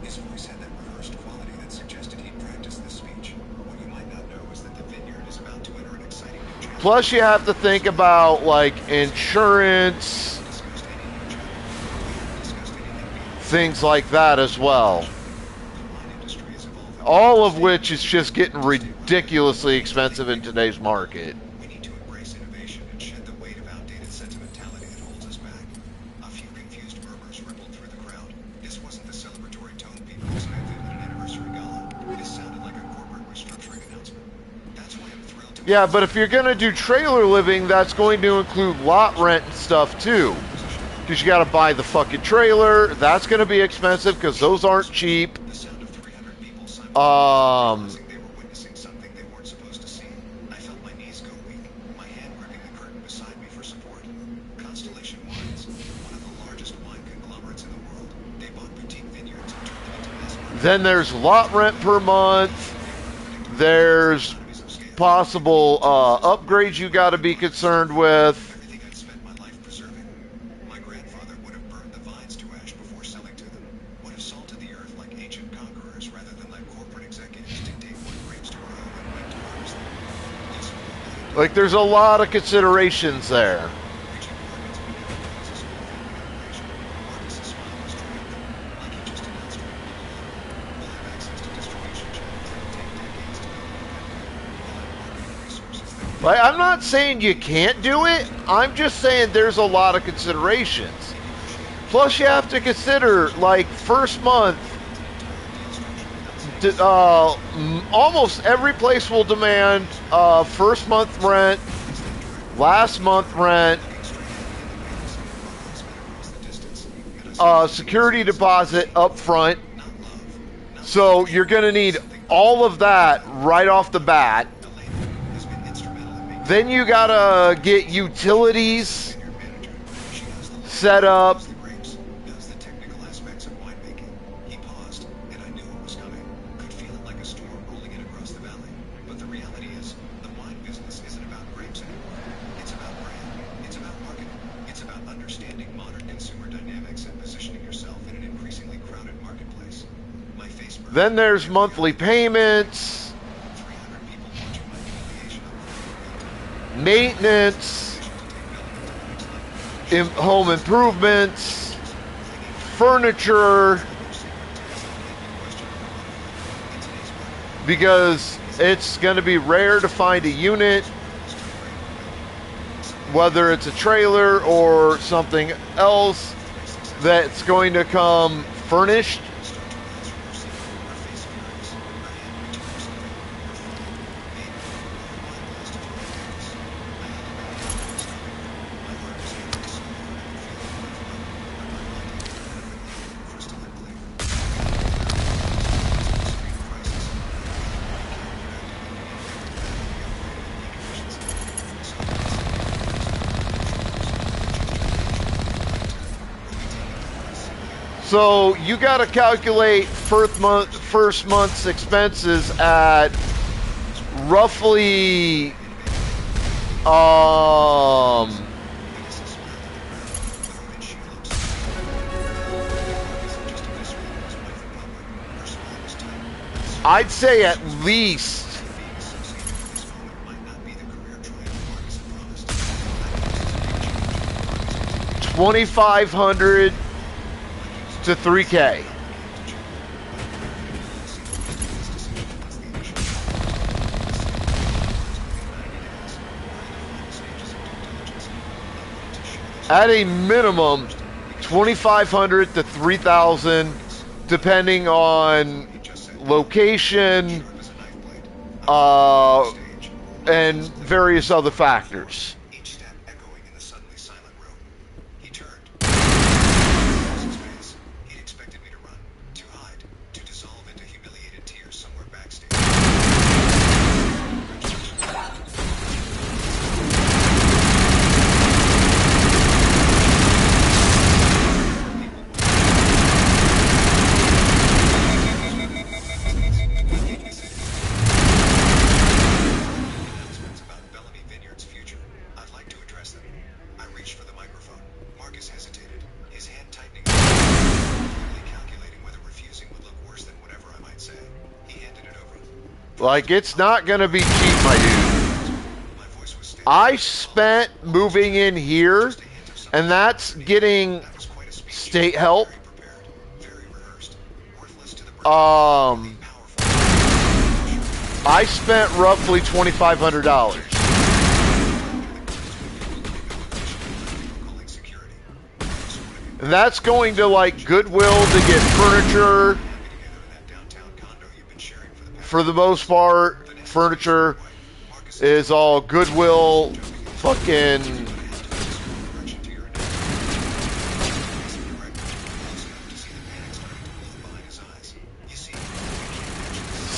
His voice had that rehearsed quality that suggested he practiced this speech. What you might not know is that the vineyard is about to enter an exciting new chapter. Plus, you have to think about, like, insurance, things like that as well. All of which is just getting ridiculously expensive in today's market. We need to embrace innovation and shed the weight of outdated sentimentality that holds us back. A few confused murmurs rippled through the crowd. This wasn't the celebratory tone people expected at an anniversary gala. This sounded like a corporate restructuring announcement. That's why I'm thrilled to... Yeah, but if you're going to do trailer living, that's going to include lot rent and stuff too. Because you got to buy the fucking trailer. That's going to be expensive because those aren't cheap. They were witnessing something they weren't supposed to see. I felt my knees go weak, my hand gripping the curtain beside me for support. Constellation Wines, one of the largest wine conglomerates in the world. They bought boutique vineyards and turned them into mass market. Then there's lot rent per month. There's possible upgrades you got to be concerned with. Everything I'd spent my life preserving. My grandfather would have burned the vines to ash before selling to them. Would have salted the earth like ancient conquerors rather than let corporate executives dictate what grapes to grow and when to harvest them. Yes, Like, there's a lot of considerations there. reaching markets began to cause a small family operation. Marcus's smile was triumphant, like he just announced right below. We'll have access to distribution channels that will take decades to build independently. We'll have marketing resources that Like, I'm not saying you can't do it. I'm just saying there's a lot of considerations. Plus, you have to consider, like, first month, almost every place will demand first month rent, last month rent, security deposit up front. So you're going to need all of that right off the bat. Then you got to get utilities set up. knows the technical aspects of winemaking. He paused, and I knew it was coming. Could feel it like a storm rolling in across the valley. But the reality is, the wine business isn't about grapes anymore. It's about brand. It's about marketing. It's about understanding modern consumer dynamics and positioning yourself in an increasingly crowded marketplace. My face burned. Then there's monthly payments, 300 people watching my humiliation unfold. maintenance, home improvements, furniture, because it's going to be rare to find a unit, whether it's a trailer or something else, that's going to come furnished. So you got to calculate first month's expenses at roughly I'd say at least $2,500 to $3,000. at a minimum, 2,500 to 3,000, depending on location, and various other factors. Each step echoing in the suddenly silent room. He turned. He'd expected me to run, to hide, to dissolve into humiliated tears somewhere backstage. Announcements about Bellamy Vineyard's future. I'd like to address them. I reached for the microphone. Marcus hesitated, his hand tightening, clearly calculating whether refusing would look worse than whatever I might say. He handed it over. Like, it's not gonna be cheap, my dude. I spent moving in here, and that's getting state help. I spent roughly $2,500. And that's going to, like, Goodwill to get furniture. For the most part, furniture is all Goodwill, fucking...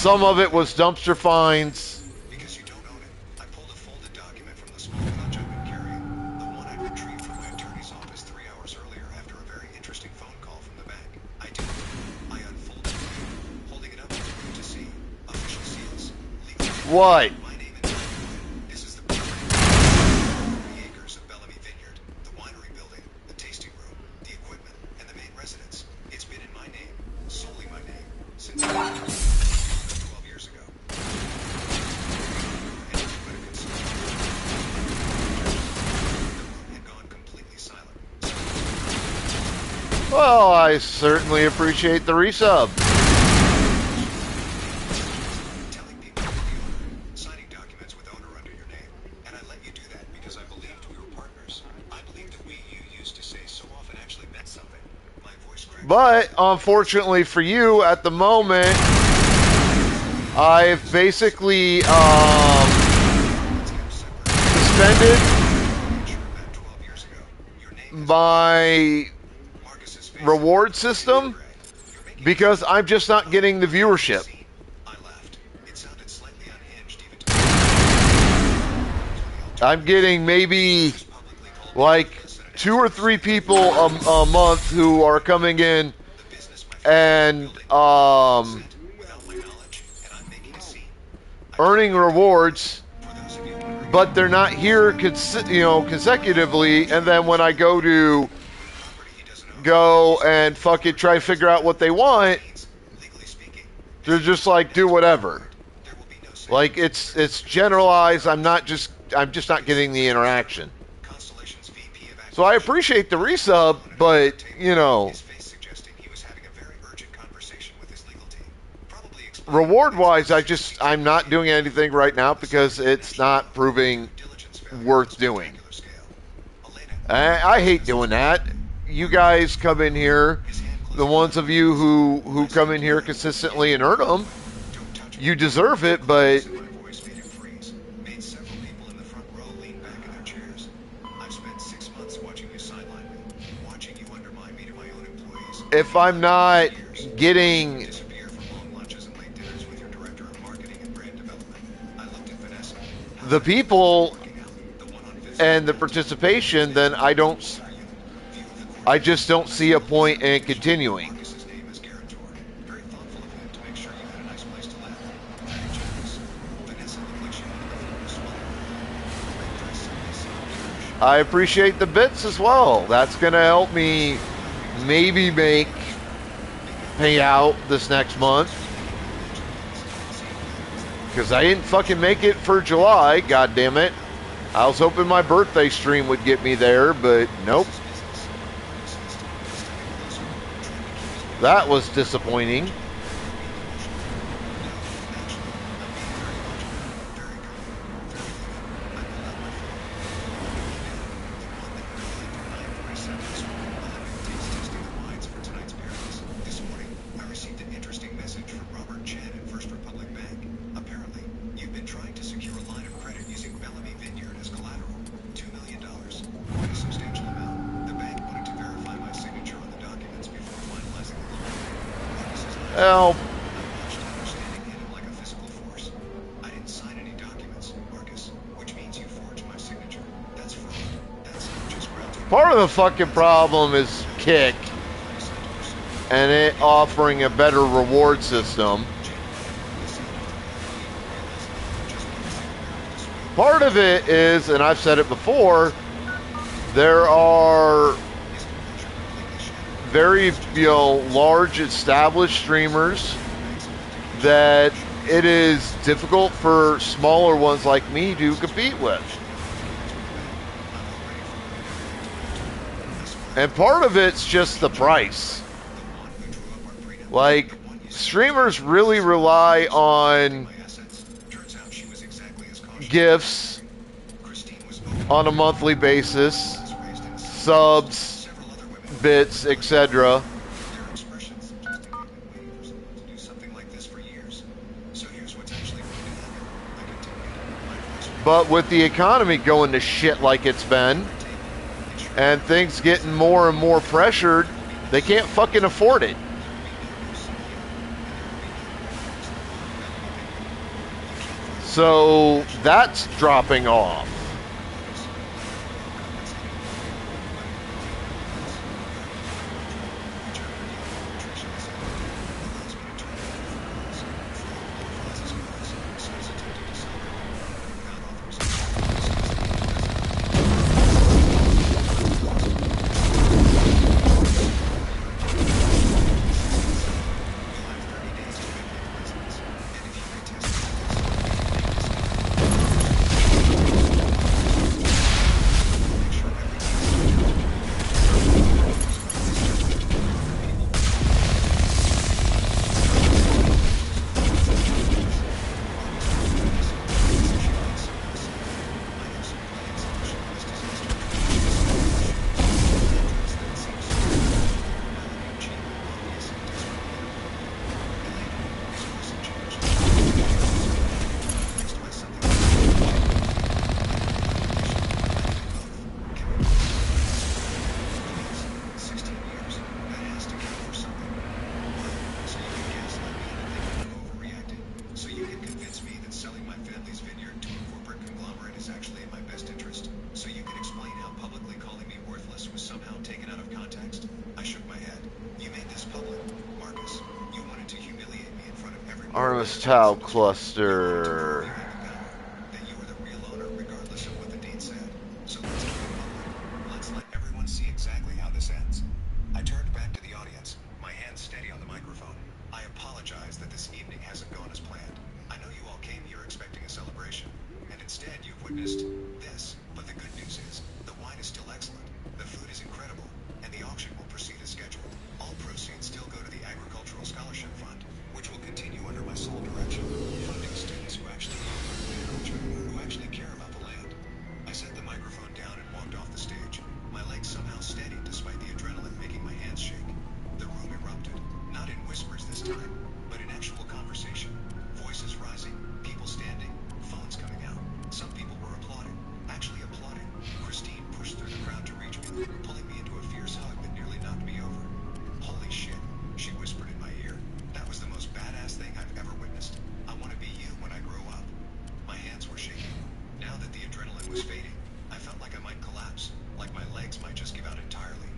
Some of it was dumpster finds. Because you don't own it, I pulled a folded document from the small clutch I've been carrying. The one I'd retrieved from my attorney's office 3 hours earlier after a very interesting phone call from the bank. I did. I unfolded it, holding it up for you to see. Official seals. What? My name and document. This is the property. 3 acres of Bellamy Vineyard, the winery building, the tasting room, the equipment, and the main residence. It's been in my name, solely my name, since 12 years ago. Had gone completely silent. Well, I certainly appreciate the resub. Telling people you're the owner, signing documents with owner under your name. And I let you do that because I believed we were partners. I believed that we, you used to say so often, actually meant something. My voice cracked. But, unfortunately for you, at the moment, I've basically, suspended my reward system because I'm just not getting the viewership. I'm getting maybe like 2 or 3 people a month who are coming in and earning rewards, but they're not here consecutively. And then when I go and fucking try to figure out what they want, they're just like, do whatever. Like, it's generalized. I'm just not getting the interaction. So I appreciate the resub, but reward wise, I'm not doing anything right now because it's not proving worth doing. I hate doing that. You guys come in here, the ones of you who come in here consistently and earn them, you deserve it, but if I'm not getting the people and the participation, then I just don't see a point in continuing. I appreciate the bits as well. That's going to help me maybe pay out this next month. Because I didn't fucking make it for July, god damn it. I was hoping my birthday stream would get me there, but nope. That was disappointing. Well, like a physical force. I didn't sign any documents, Marcus, which means you forged my signature. That's fraud. That's just grounds. part of the fucking problem is Kick and it offering a better reward system. Part of it is, and I've said it before, there are very, large established streamers that it is difficult for smaller ones like me to compete with. And part of it's just the price. Like, streamers really rely on gifts on a monthly basis, subs, bits, etc. But with the economy going to shit like it's been, and things getting more and more pressured, they can't fucking afford it. So that's dropping off. Artemis Tau Cluster. Let's let everyone see exactly how this ends. I turned back to the audience, my hand steady on the microphone. I apologize that this evening hasn't gone as planned. I know you all came here expecting a celebration, and instead you've witnessed this. But the good news is, the wine is still excellent, the food is incredible, and the auction will proceed as scheduled. All proceeds still go to the Agricultural Scholarship Fund, which will continue under my sole direction, funding students who actually love agriculture, who actually care about the land. I set the microphone down and walked off the stage. My legs somehow steadied despite the adrenaline making my hands shake. The room erupted, not in whispers this time, but in actual conversation. Voices rising, people standing, phones coming out. Some people were applauding, actually applauding. Christine pushed through the crowd to reach me, pulling me into a fierce hug that nearly knocked me over. Holy shit, she whispered in my ear. That was the most badass thing I've ever witnessed. I want to be you when I grow up. My hands were shaking. Now that the adrenaline was fading, I felt like I might collapse, like my legs might just give out entirely.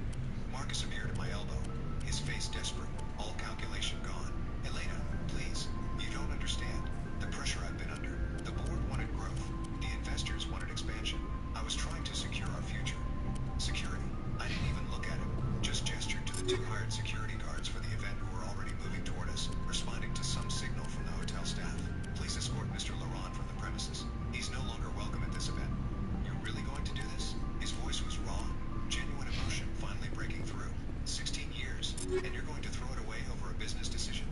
Marcus appeared at my elbow, his face desperate, all calculation gone. Elena, please, you don't understand. The pressure I've been under. The board wanted growth. The investors wanted expansion. I was trying to secure our future. Security. I didn't even look at him, just gestured to the 2 hired security guards for the event who were already moving toward us, responding to some signal from the hotel staff. Please escort Mr. Laurent from the premises. He's no longer welcome at this event. You're really going to do this? His voice was raw, genuine emotion finally breaking through. 16 years, and you're going to throw it away over a business decision?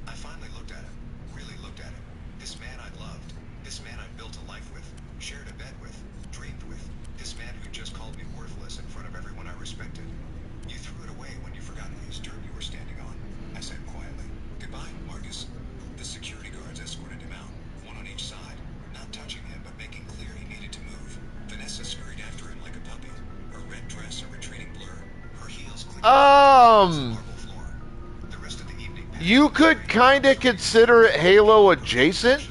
I finally looked at him, really looked at him. This man I loved, this man I built a life with, shared a bed with, dreamed with, this man who just called me worthless in front of everyone I respected. You threw it away when you forgot whose dirt you were standing on. I said quietly, "Goodbye, Marcus." The security guards escorted him out, one on each side, not touching him but making clear he needed to move. Vanessa scurried after him like a puppy, her red dress a retreating blur, her heels clicking on the marble floor. The rest of the evening passed. You could kind of consider it Halo adjacent.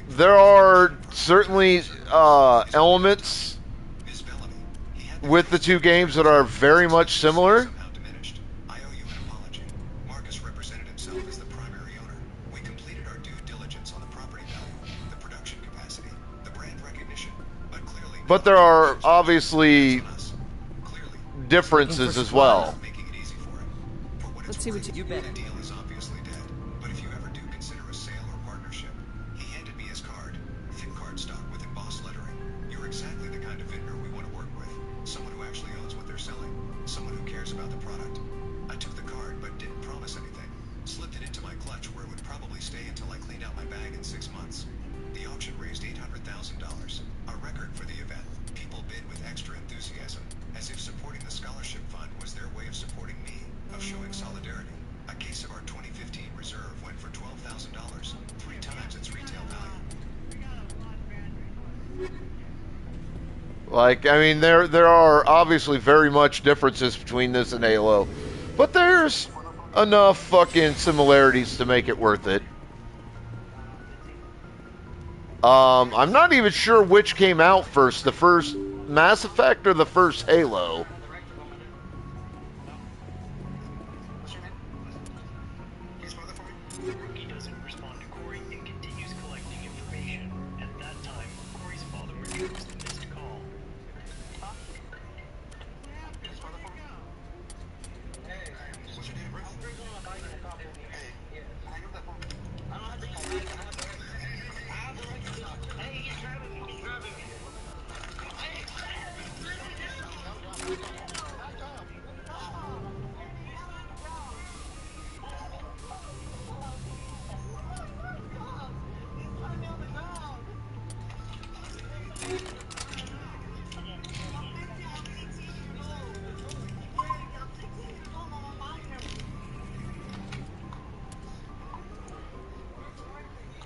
There are certainly elements with the two games that are very much similar. But there are obviously differences as well. Let's see what you bet. Like, I mean, there are obviously very much differences between this and Halo, but there's enough fucking similarities to make it worth it. I'm not even sure which came out first, the first Mass Effect or the first Halo.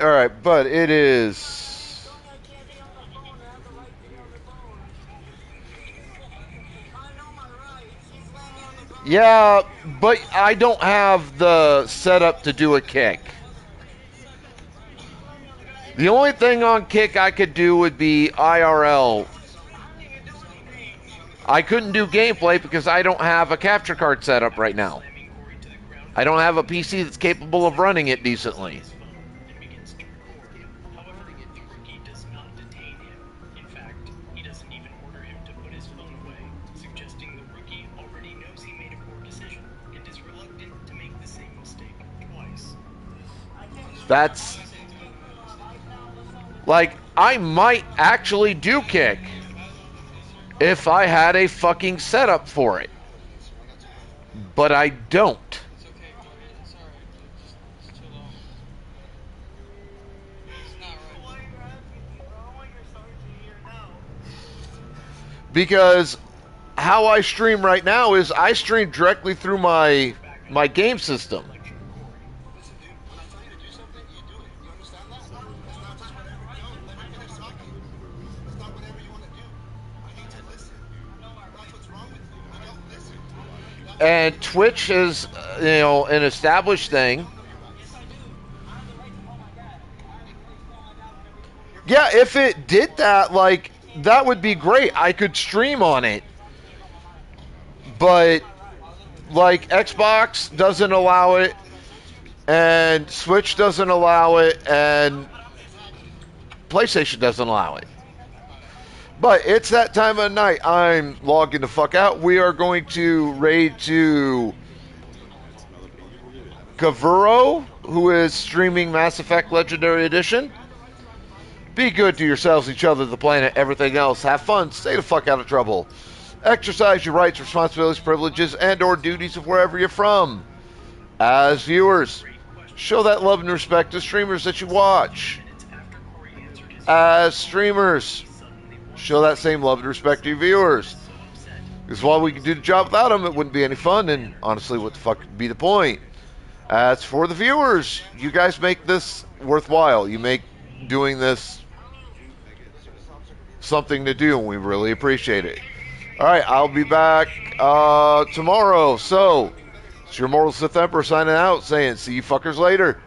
All right, but it is. Yeah, but I don't have the setup to do a kick. The only thing on kick I could do would be IRL. I couldn't do gameplay because I don't have a capture card set up right now. I don't have a PC that's capable of running it decently. That's like, I might actually do kick if I had a fucking setup for it, but I don't. Because how I stream right now is I stream directly through my game system. And Twitch is, an established thing. Yeah, if it did that, like, that would be great. I could stream on it. But, like, Xbox doesn't allow it, and Switch doesn't allow it, and PlayStation doesn't allow it. But it's that time of night. I'm logging the fuck out. We are going to raid to Kavuro, who is streaming Mass Effect Legendary Edition. Be good to yourselves, each other, the planet, everything else. Have fun. Stay the fuck out of trouble. Exercise your rights, responsibilities, privileges, and or duties of wherever you're from. As viewers, show that love and respect to streamers that you watch. As streamers, show that same love and respect to your viewers. Because while we can do the job without them, it wouldn't be any fun, and honestly, what the fuck would be the point? As for the viewers, you guys make this worthwhile. You make doing this something to do, and we really appreciate it. All right, I'll be back tomorrow. So, it's your Mortal Sith Emperor signing out, saying, see you fuckers later.